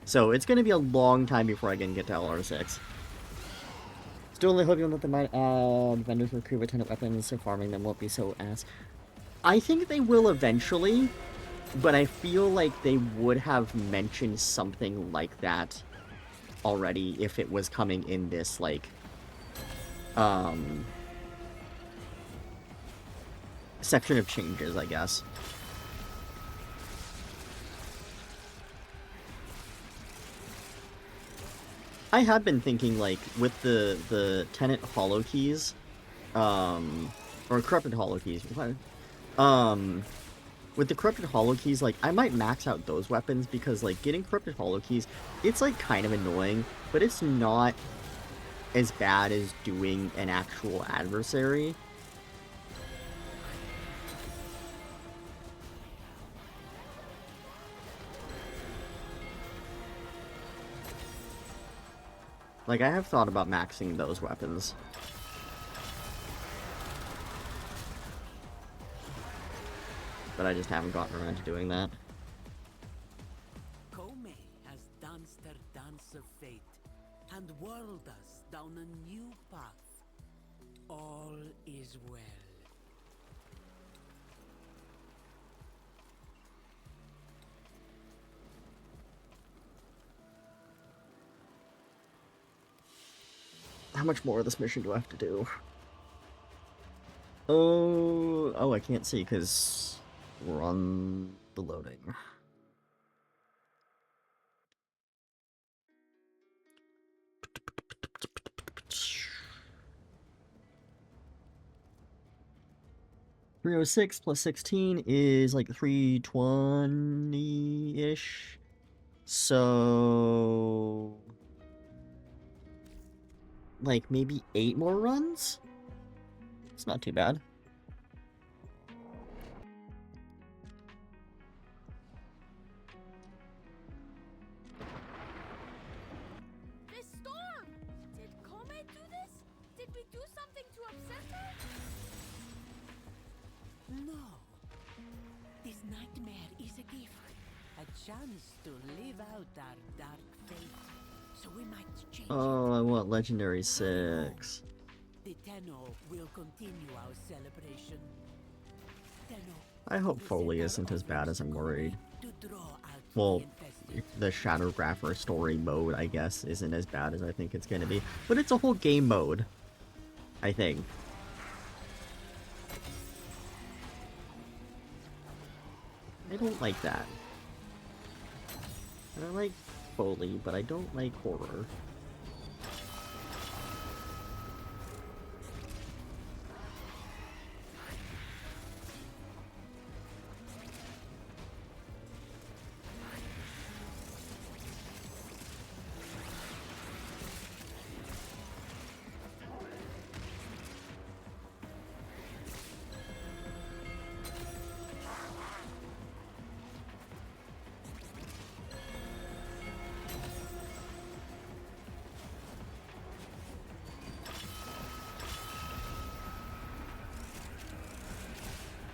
So, it's going to be a long time before I can get to LR6. Still only hoping that they might add vendors for Kuva tenant weapons, so farming them won't be so ass. I think they will eventually, but I feel like they would have mentioned something like that already if it was coming in this, like, section of changes, I guess. I have been thinking, like, with the tenant hollow keys, or corrupted hollow keys, what? With the corrupted hollow keys, like, I might max out those weapons because, like, getting corrupted hollow keys, it's, like, kind of annoying, but it's not as bad as doing an actual adversary. Like, I have thought about maxing those weapons. But I just haven't gotten around to doing that.
whirled us down a new path. All is well.
How much more of this mission do I have to do? Oh, I can't see because we're on the loading. $306 plus 16 is like 320-ish. So like maybe 8 more runs? It's not too bad.
This storm! Did Kome do this? Did we do something to upset her?
No. This nightmare is a gift. A chance to live out our dark fate. So we might change
Oh, I want Legendary
it.
6.
The Tenno will continue our celebration. Tenno,
I hope Foley
present
isn't
our
as bad as I'm
offerings to
worried.
Kome to draw out
Well,
the infested.
the Shadowgrapher story mode, I guess, isn't as bad as I think it's gonna be. But it's a whole game mode, I think. I don't like that. And I like Foley, but I don't like horror.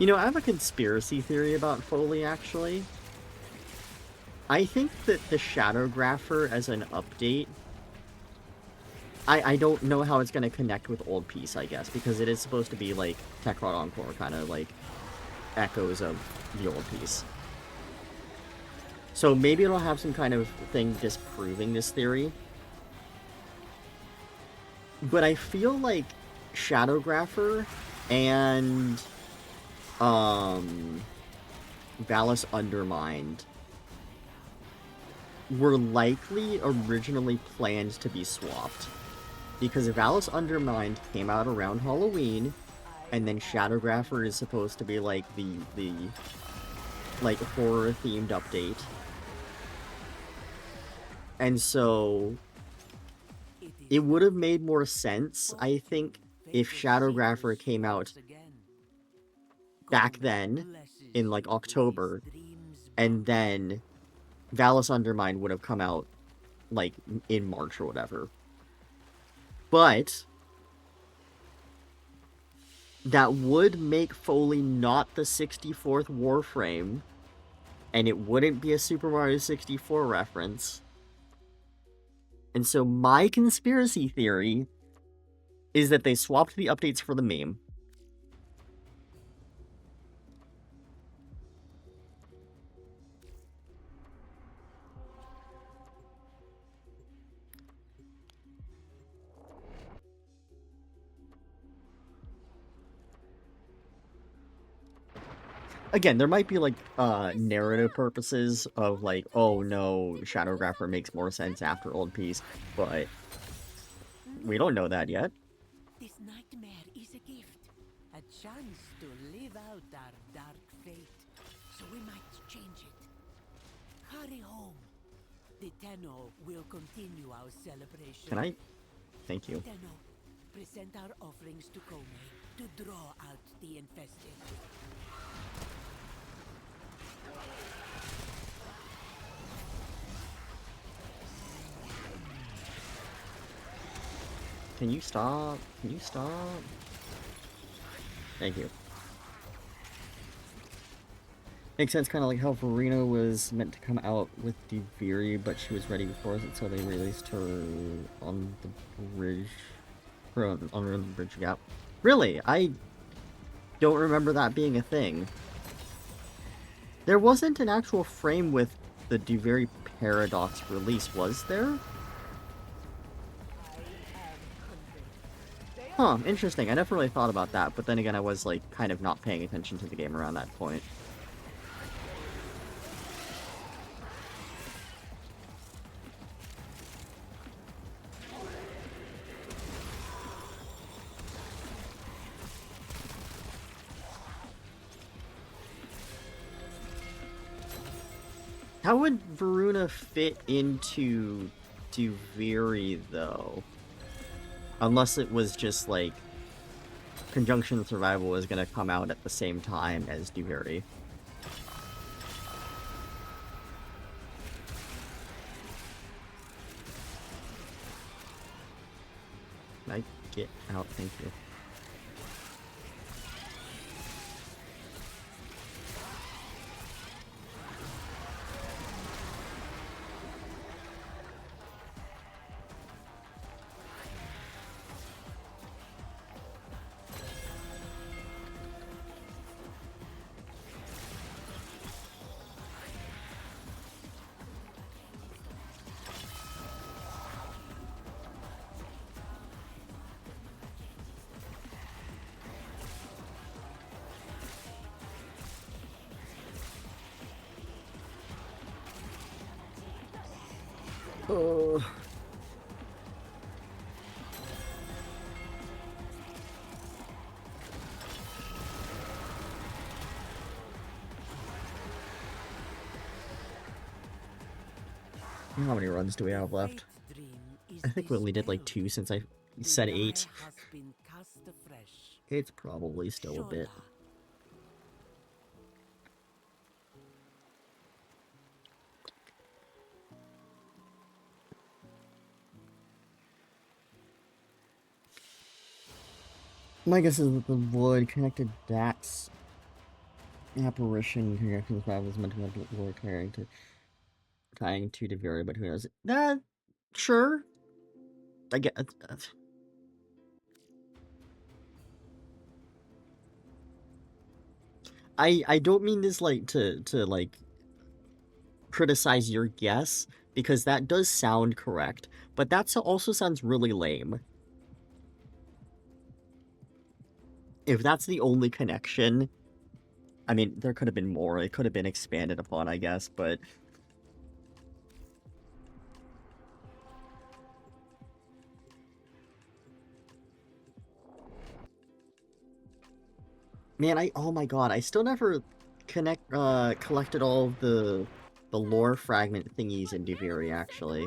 You know, I have a conspiracy theory about Foley, actually. I think that the Shadowgrapher as an update... I don't know how it's going to connect with Old Peace, I guess, because it is supposed to be, like, Tekrot Encore, kind of, like, echoes of the Old Peace. So maybe it'll have some kind of thing disproving this theory. But I feel like Shadowgrapher and... Valis Undermined were likely originally planned to be swapped. Because Valis Undermined came out around Halloween, and then Shadowgrapher is supposed to be like the like horror-themed update. And so it would have made more sense, I think, if Shadowgrapher came out back then, in like October, and then Valis Undermined would have come out like in March or whatever. But that would make Foley not the 64th Warframe, and it wouldn't be a Super Mario 64 reference. And so my conspiracy theory is that they swapped the updates for the meme. Again, there might be, like, narrative purposes of, like, oh no, Shadowgrapher makes more sense after Old Peace, but we don't know that yet.
This nightmare is a gift, a chance to live out our dark fate, so we might change it. Hurry home. The Tenno will continue our celebration.
Can I? Thank you.
Tenno, present our offerings to Kome to draw out the infested.
Can you stop? Can you stop? Thank you. Makes sense, kind of like how Verena was meant to come out with Duviri, but she was ready before us, and so they released her on the bridge, or on the bridge gap. Really? I don't remember that being a thing. There wasn't an actual frame with the Duviri Paradox release, was there? Huh, interesting. I never really thought about that, but then again, I was, like, kind of not paying attention to the game around that point. How would Varuna fit into Duviri, though? Unless it was just, like, Conjunction Survival was gonna come out at the same time as Duviri. Can I get out? Thank you. Oh. How many runs do we have left? I think we only did like 2 since I said 8. It's probably still a bit. My guess is that the void connected Dax apparition connection was meant to have the void tying to Deviri, but who knows? Sure. I get. I don't mean this like to like criticize your guess, because that does sound correct, but that also sounds really lame. If that's the only connection, I mean, there could have been more. It could have been expanded upon, I guess, but... Man, oh my god, I still never collected all of the lore fragment thingies in Duviri, actually.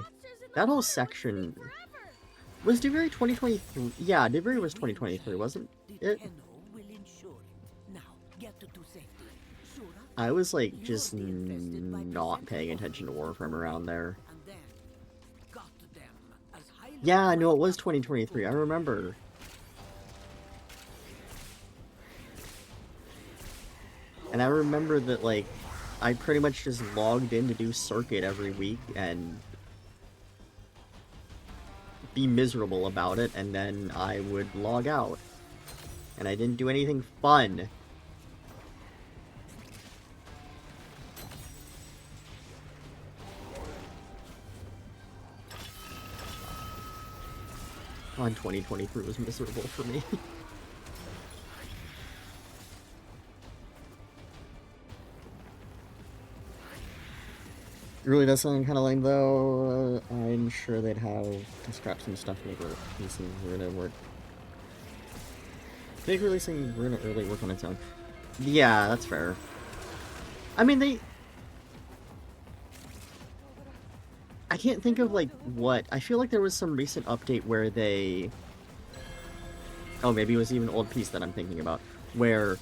That whole section... Was Duviri 2023? Yeah, Duviri was 2023, wasn't it? I was, like, just not paying attention to Warframe around there. Yeah, no, it was 2023, I remember. And I remember that, like, I pretty much just logged in to do Circuit every week and be miserable about it, and then I would log out. And I didn't do anything fun. On 2023 was miserable for me. It really does sound kind of lame, though. I'm sure they'd have to scrap some stuff to make releasing Runa work. Make releasing Runa early work on its own. Yeah, that's fair. I mean, I can't think of, like, what... I feel like there was some recent update where they... Oh, maybe it was even Old Peace that I'm thinking about. Where...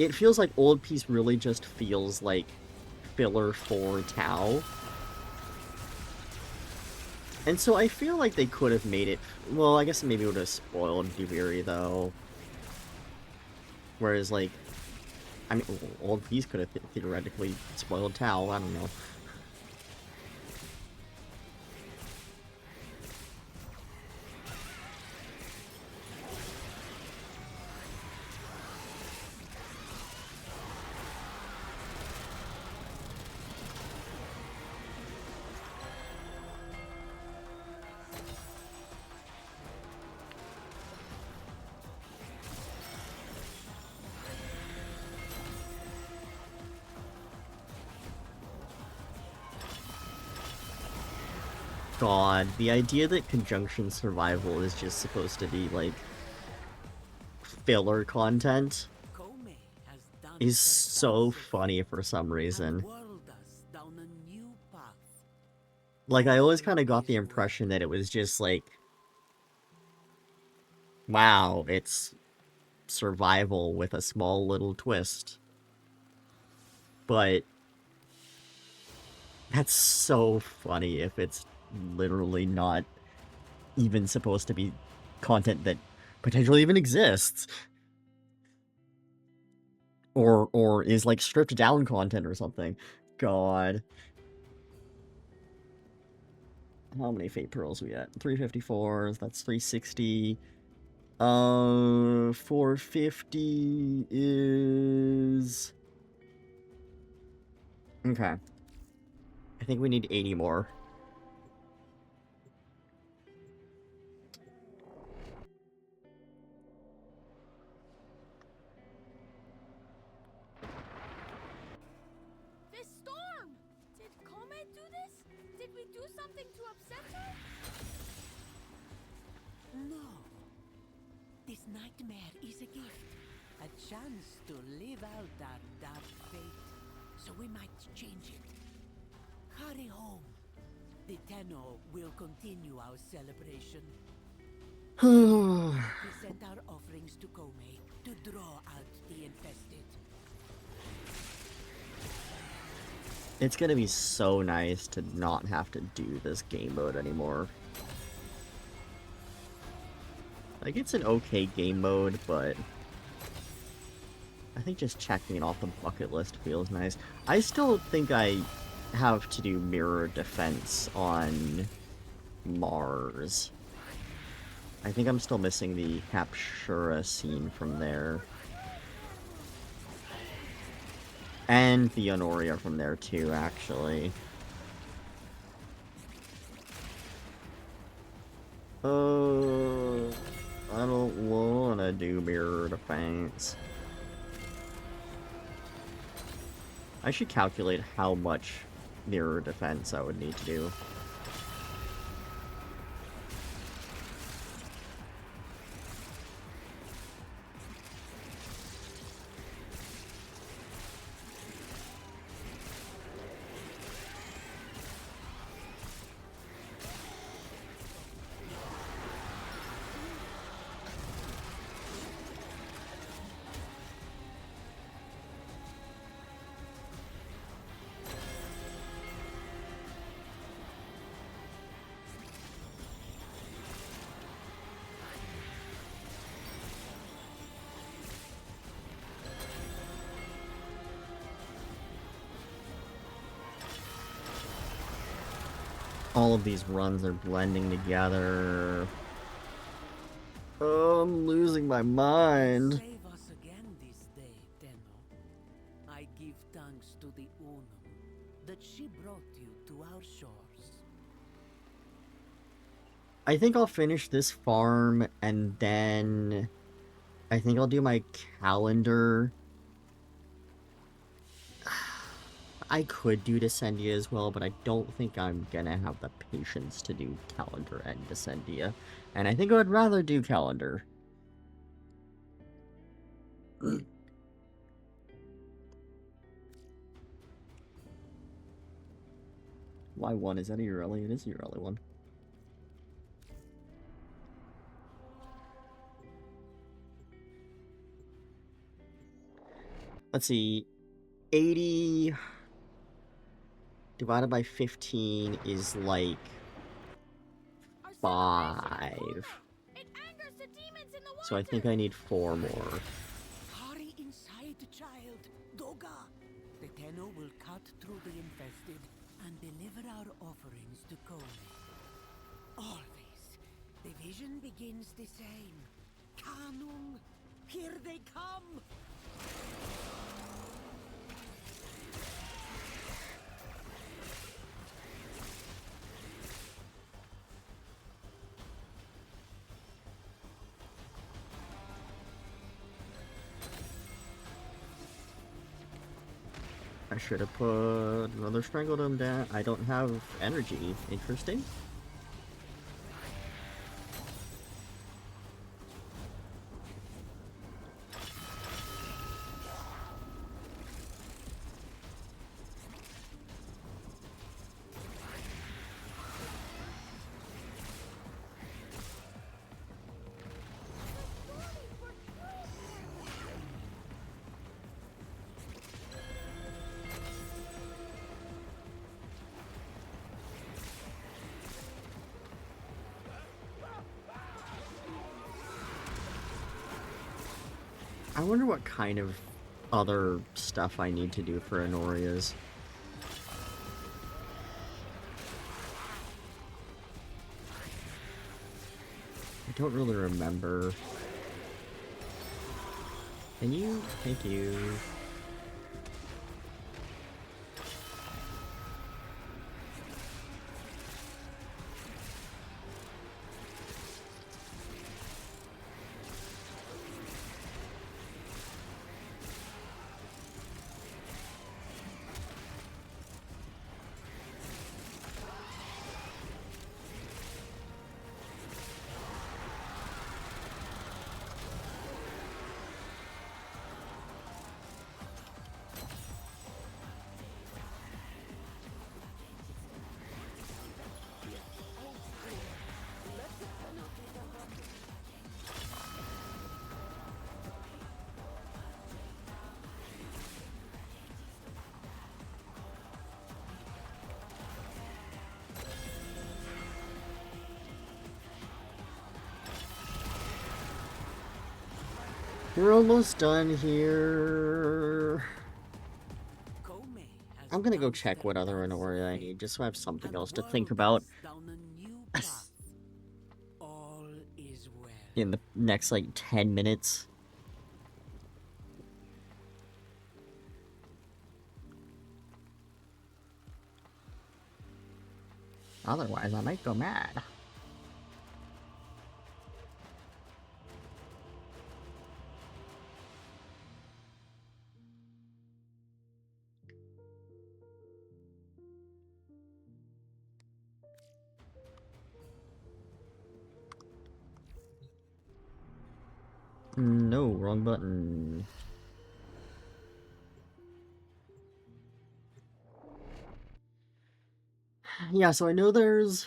It feels like Old Peace really just feels like filler for Tau. And so I feel like they could have made it... Well, I guess maybe it would have spoiled Duviri, though. Whereas, like... I mean, all of these could have theoretically spoiled Tao, I don't know. God, the idea that conjunction survival is just supposed to be, like, filler content
Kome has done
is
her
so
dance
funny for some reason.
and whirled us down a new path.
Like, I always
All
kind of got the
is
impression
well.
that it was just like, wow, it's survival with a small little twist. But that's so funny if it's literally not even supposed to be content that potentially even exists. Or is like stripped down content or something. God. How many Fate Pearls we at? 354, that's 360. 450 is... Okay. I think we need 80 more.
This storm! Did Kome do this? Did we do something to upset her?
No. This nightmare is a gift. A chance to live out our dark fate. So we might change it. Hurry home. The Tenno will continue our celebration. Present our offerings to Kome to draw out the infested.
It's gonna be so nice to not have to do this game mode anymore. Like, it's an okay game mode, but I think just checking it off the bucket list feels nice. I still think I have to do mirror defense on Mars. I think I'm still missing the Captura scene from there. And the Honoria from there too, actually. I don't wanna do mirror defense. I should calculate how much mirror defense I would need to do. All of these runs are blending together. Oh, I'm losing my mind.
Save us again this day, Tenno. I give thanks to the Unum that she brought you to our shores.
I think I'll finish this farm, and then I think I'll do my calendar. I could do Descendia as well, but I don't think I'm gonna have the patience to do calendar and Descendia. And I think I would rather do calendar. Why one? Is that a Ureli? It is a Ureli one. Let's see. 80 divided by 15 is like
Our
5.
celebration of Kome! It angers the demons in the water!
So I think I need 4 more.
Hurry inside, child. deliver our offerings to Kome. Always, the vision begins the same. Kanung, here they come!
I should have put another Strangledom down. I don't have energy. Interesting. I wonder what kind of other stuff I need to do for Honoria's. I don't really remember. Can you? Thank you. We're almost done here. I'm gonna go check what other Honoria I need, just so I have something else to think about in the next, like, 10 minutes. Otherwise, I might go mad. No, wrong button. Yeah, so I know there's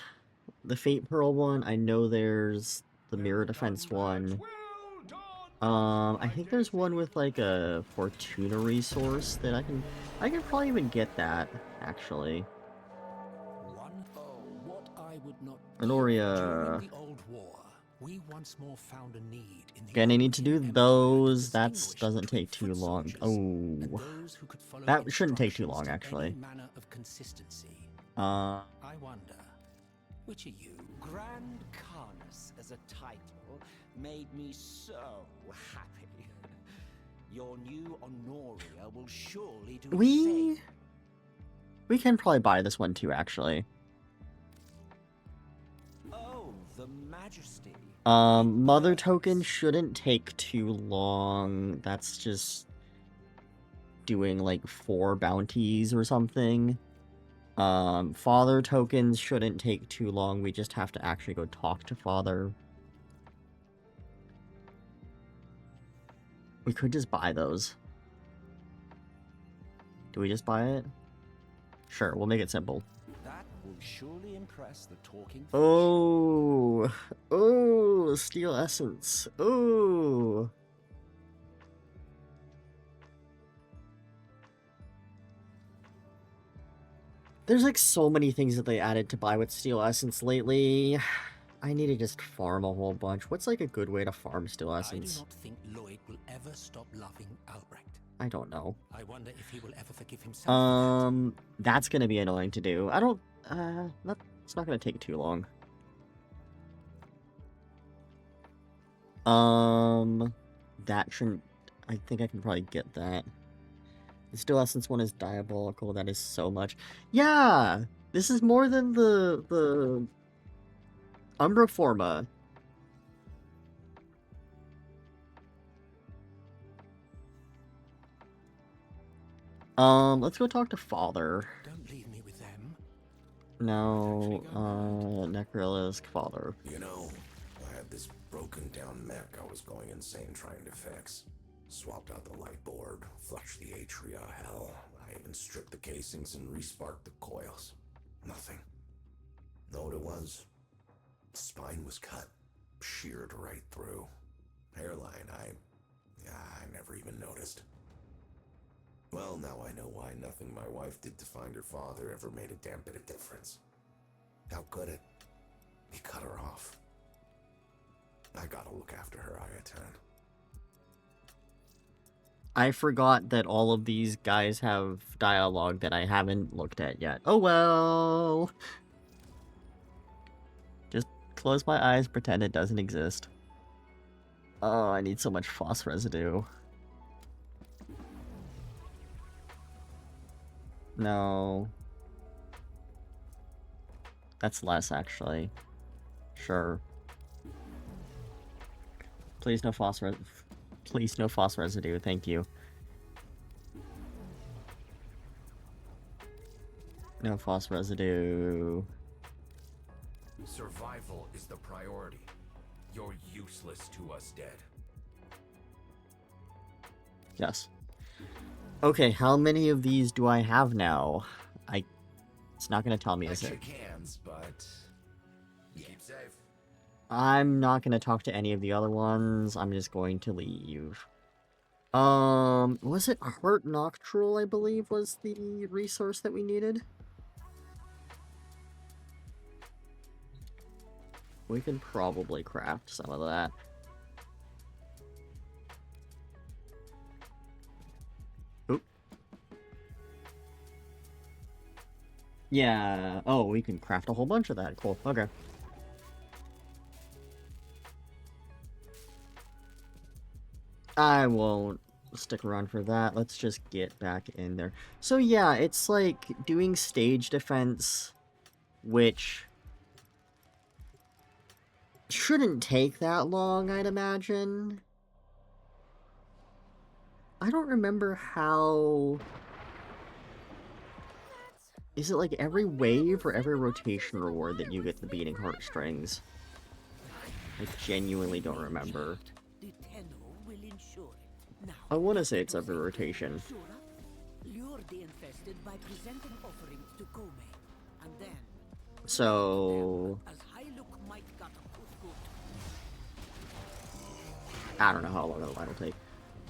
the Fate Pearl one, I know there's the Mirror Defense one. I think there's one with, like, a Fortuna resource that I can probably even get that, actually.
What I would not
Honoria.
during the old war, we once more found a need in the
Again, I need to do
European Empire
those.
to
That
distinguish
doesn't
between
take too
foot
long.
soldiers and
Oh.
those who could follow
That shouldn't take too
instructions
long,
to
actually.
any manner of consistency.
I
wonder, which are you?
Grand Carnus as a title made me so happy. Your new Honoria will surely do the same.
We can probably buy this one too, actually.
Oh, the Majesty.
Mother token shouldn't take too long. That's just doing, like, 4 bounties or something. Father tokens shouldn't take too long. We just have to actually go talk to Father. We could just buy those. Do we just buy it? Sure, we'll make it simple.
That will surely impress the talking fish.
Oh, oh, Steel Essence. Oh. There's, like, so many things that they added to buy with Steel Essence lately. I need to just farm a whole bunch. What's, like, a good way to farm Steel Essence?
I do not think Lloyd will ever stop loving Albrecht.
I don't know.
I wonder if he will ever forgive himself.
That's gonna be annoying to do. I don't, it's not gonna take too long. That shouldn't, I think I can probably get that. The Still Essence one is diabolical, that is so much. Yeah! This is more than the Umbra Forma. Let's go talk to Father.
Don't leave me with them.
No, Necrolysk Father.
You know, I had this broken down mech I was going insane trying to fix. Swapped out the light board, flushed the atria, hell. I even stripped the casings and resparked the coils. Nothing. Know what it was? Spine was cut, sheared right through. Hairline, I never even noticed. Well, now I know why nothing my wife did to find her father ever made a damn bit of difference. How could it? He cut her off. I gotta look after her, Ayatan.
I forgot that all of these guys have dialogue that I haven't looked at yet. Oh well! Just close my eyes, pretend it doesn't exist. Oh, I need so much phos residue. No. That's less, actually. Sure. Please no phos Please no phos residue, thank you. No phos residue.
Survival is the priority. You're useless to us dead.
Yes. Okay, how many of these do I have now? It's not gonna tell me, is it?
Shake hands, but keep safe.
I'm not gonna talk to any of the other ones. I'm just going to leave. Was it Heart Noctral, I believe, was the resource that we needed? We can probably craft some of that. Oop. Yeah, oh, we can craft a whole bunch of that. Cool, okay. I won't stick around for that. Let's just get back in there. So yeah, it's like doing stage defense, which shouldn't take that long, I'd imagine. I don't remember how... Is it like every wave or every rotation reward that you get the beating heartstrings? I genuinely don't remember. I want to say it's every rotation. So... I don't know how long that'll take.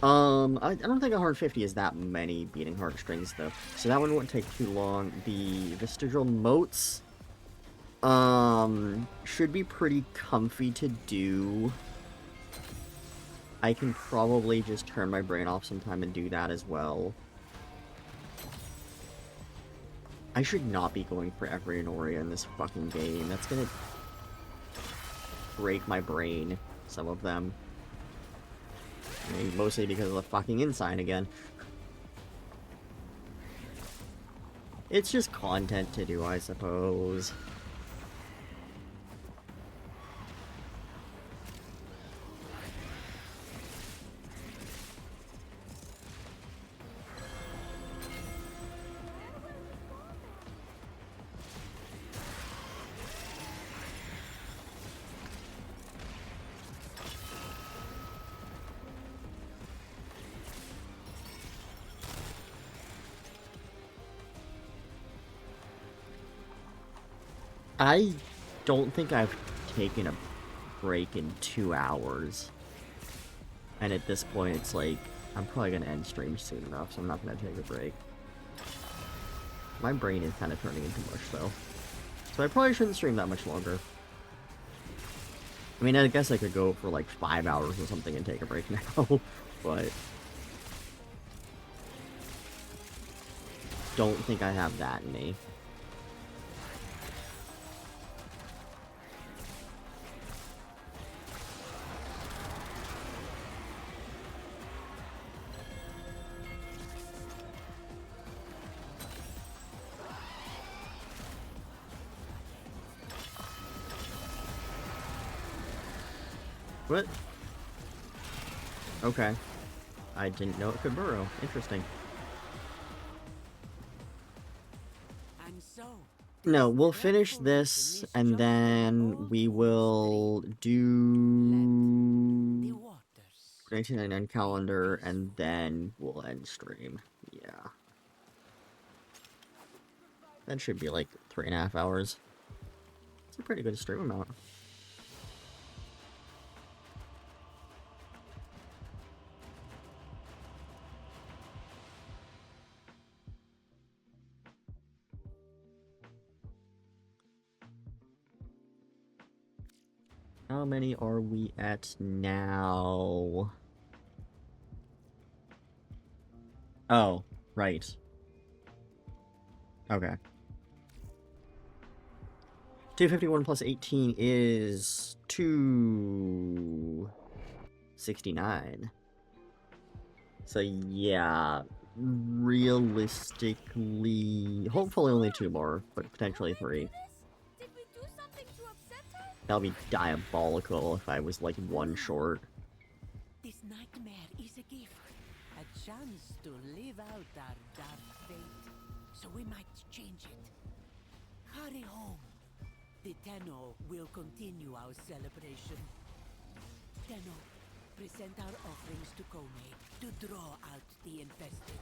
I don't think 150 is that many beating heartstrings, though. So that one won't take too long. The vestigial motes, should be pretty comfy to do. I can probably just turn my brain off sometime and do that as well. I should not be going for every Enoria in this fucking game. That's gonna break my brain, some of them. I mean, mostly because of the fucking Ensign again. It's just content to do, I suppose. I don't think I've taken a break in 2 hours. And at this point, it's like, I'm probably going to end stream soon enough, so I'm not going to take a break. My brain is kind of turning into mush, though. So I probably shouldn't stream that much longer. I mean, I guess I could go for like 5 hours or something and take a break now, but... don't think I have that in me. What? Okay. I didn't know it could burrow. Interesting.
And so,
No, we'll finish this, and then we will do 1999 calendar, and then we'll end stream. Yeah. That should be like 3.5 hours. It's a pretty good stream amount. How many are we at now? Oh, right. Okay. 251 plus 18 is 269. So yeah, realistically, hopefully only 2 more, but potentially 3.
Did we do something to upset her?
That would be diabolical if I was like 1 short.
this nightmare is a gift. A chance to live out our dark fate. So we might change it. Hurry home. The Tenno will continue our celebration. Tenno, present our offerings to Kome to draw out the infested.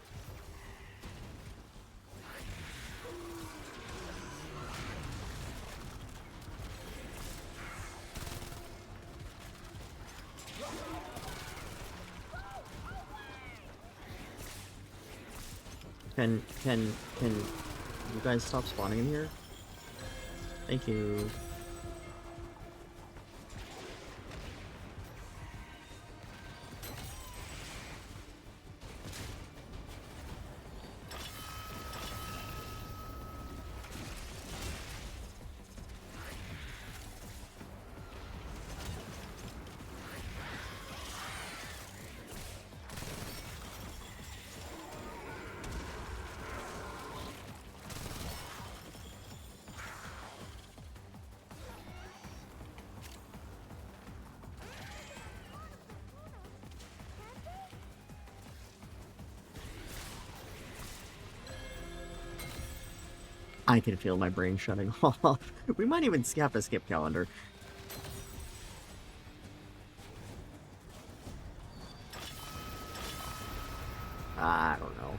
Can you guys stop spawning in here? Thank you. I can feel my brain shutting off. We might even have a skip calendar. I don't know.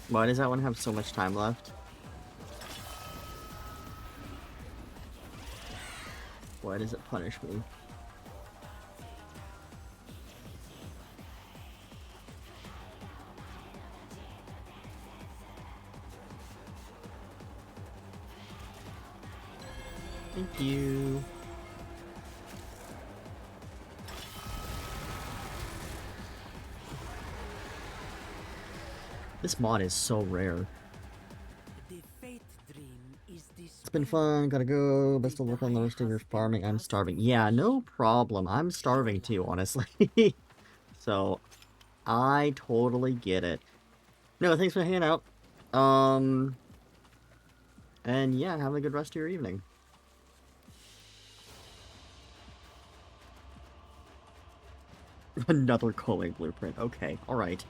Why does that one have so much time left? Why does it punish me? Thank you. This mod is so rare.
The Fate Dream is
It's been fun, gotta go. Best of luck on the rest of your farming. I'm starving. Yeah, no problem. I'm starving too, honestly. So, I totally get it. No, thanks for hanging out. And yeah, have a good rest of your evening. Another culling blueprint. Okay, alright.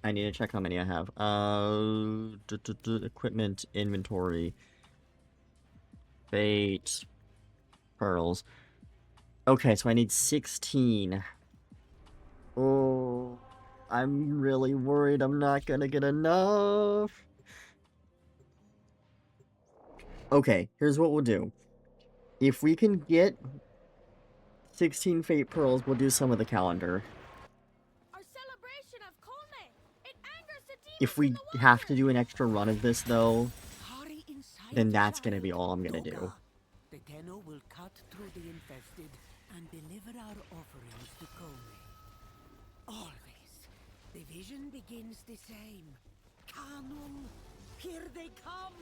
I need to check how many I have. Equipment, inventory, bait, pearls. Okay, so I need 16. Oh, I'm really worried I'm not gonna get enough. Okay, here's what we'll do. If we can get 16 fate pearls, we'll do some of the calendar.
Our celebration of Kome. It angers the demons
If we
in the
have to
water.
do an extra run of this, though,
Hurry inside,
then that's gonna
child.
be all I'm gonna
Doga.
do.
The Tenno will cut through the infested and deliver our offerings to Kome. Always. The vision begins the same. Kanum, here they come!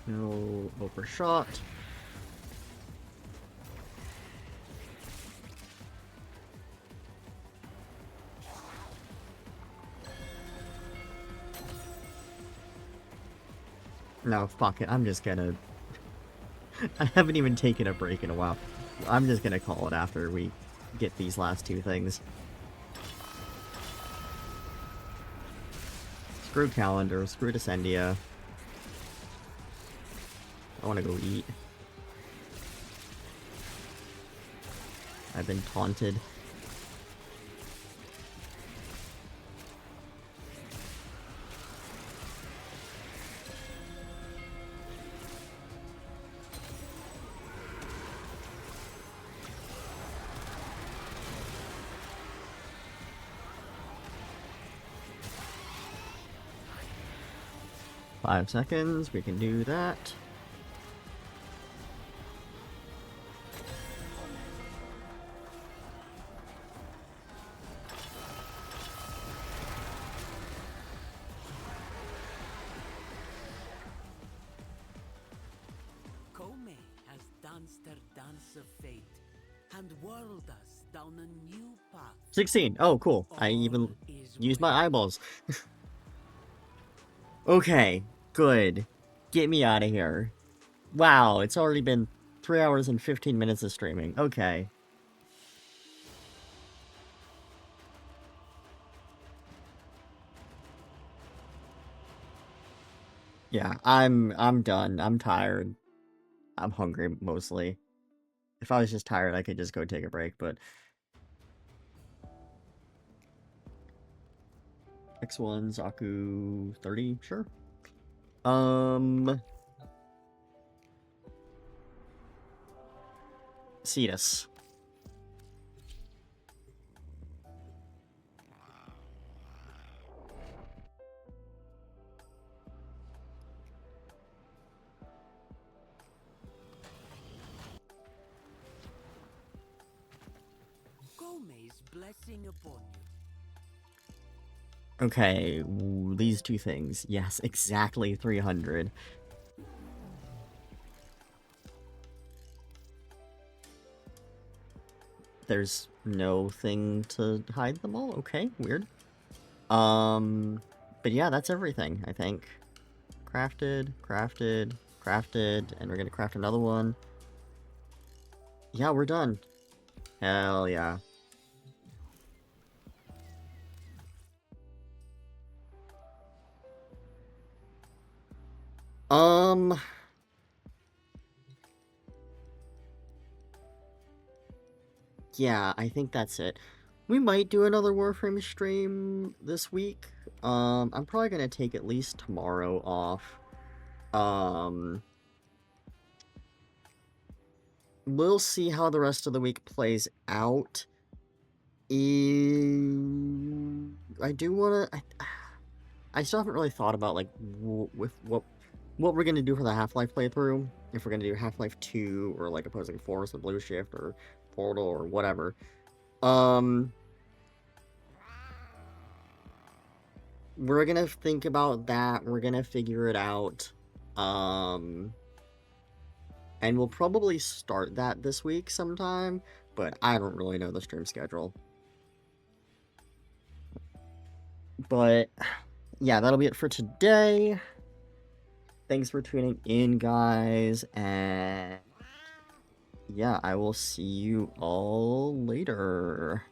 No overshot. No, fuck it. I'm just gonna... I haven't even taken a break in a while. I'm just gonna call it after we get these last two things. Screw calendar, screw Descendia. I wanna go eat. I've been taunted. Five seconds, we can do that.
Kome has danced her dance of fate and whirled us down a new path.
16. Oh, cool. I even
All is
used my
well.
eyeballs. Okay, good. Get me out of here. Wow, it's already been 3 hours and 15 minutes of streaming. Okay. Yeah, I'm done. I'm tired. I'm hungry mostly. If I was just tired, I could just go take a break, but X1, Zaku 30, sure. Cetus.
Kome's blessing upon you.
Okay, these two things. Yes, exactly 300. There's no thing to hide them all? Okay, weird. But yeah, that's everything, I think. Crafted, and we're gonna craft another one. Yeah, we're done. Hell yeah. Yeah, I think that's it. We might do another Warframe stream this week. I'm probably gonna take at least tomorrow off. We'll see how the rest of the week plays out. I do wanna... I still haven't really thought about, like, with what we're gonna do for the Half-Life playthrough. If we're gonna do Half-Life 2, or, like, Opposing Force, or Blue Shift, or portal or whatever. We're gonna think about that. We're gonna figure it out. And we'll probably start that this week sometime, but I don't really know the stream schedule. But yeah, that'll be it for today. Thanks for tuning in, guys, and yeah, I will see you all later.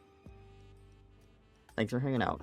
Thanks for hanging out.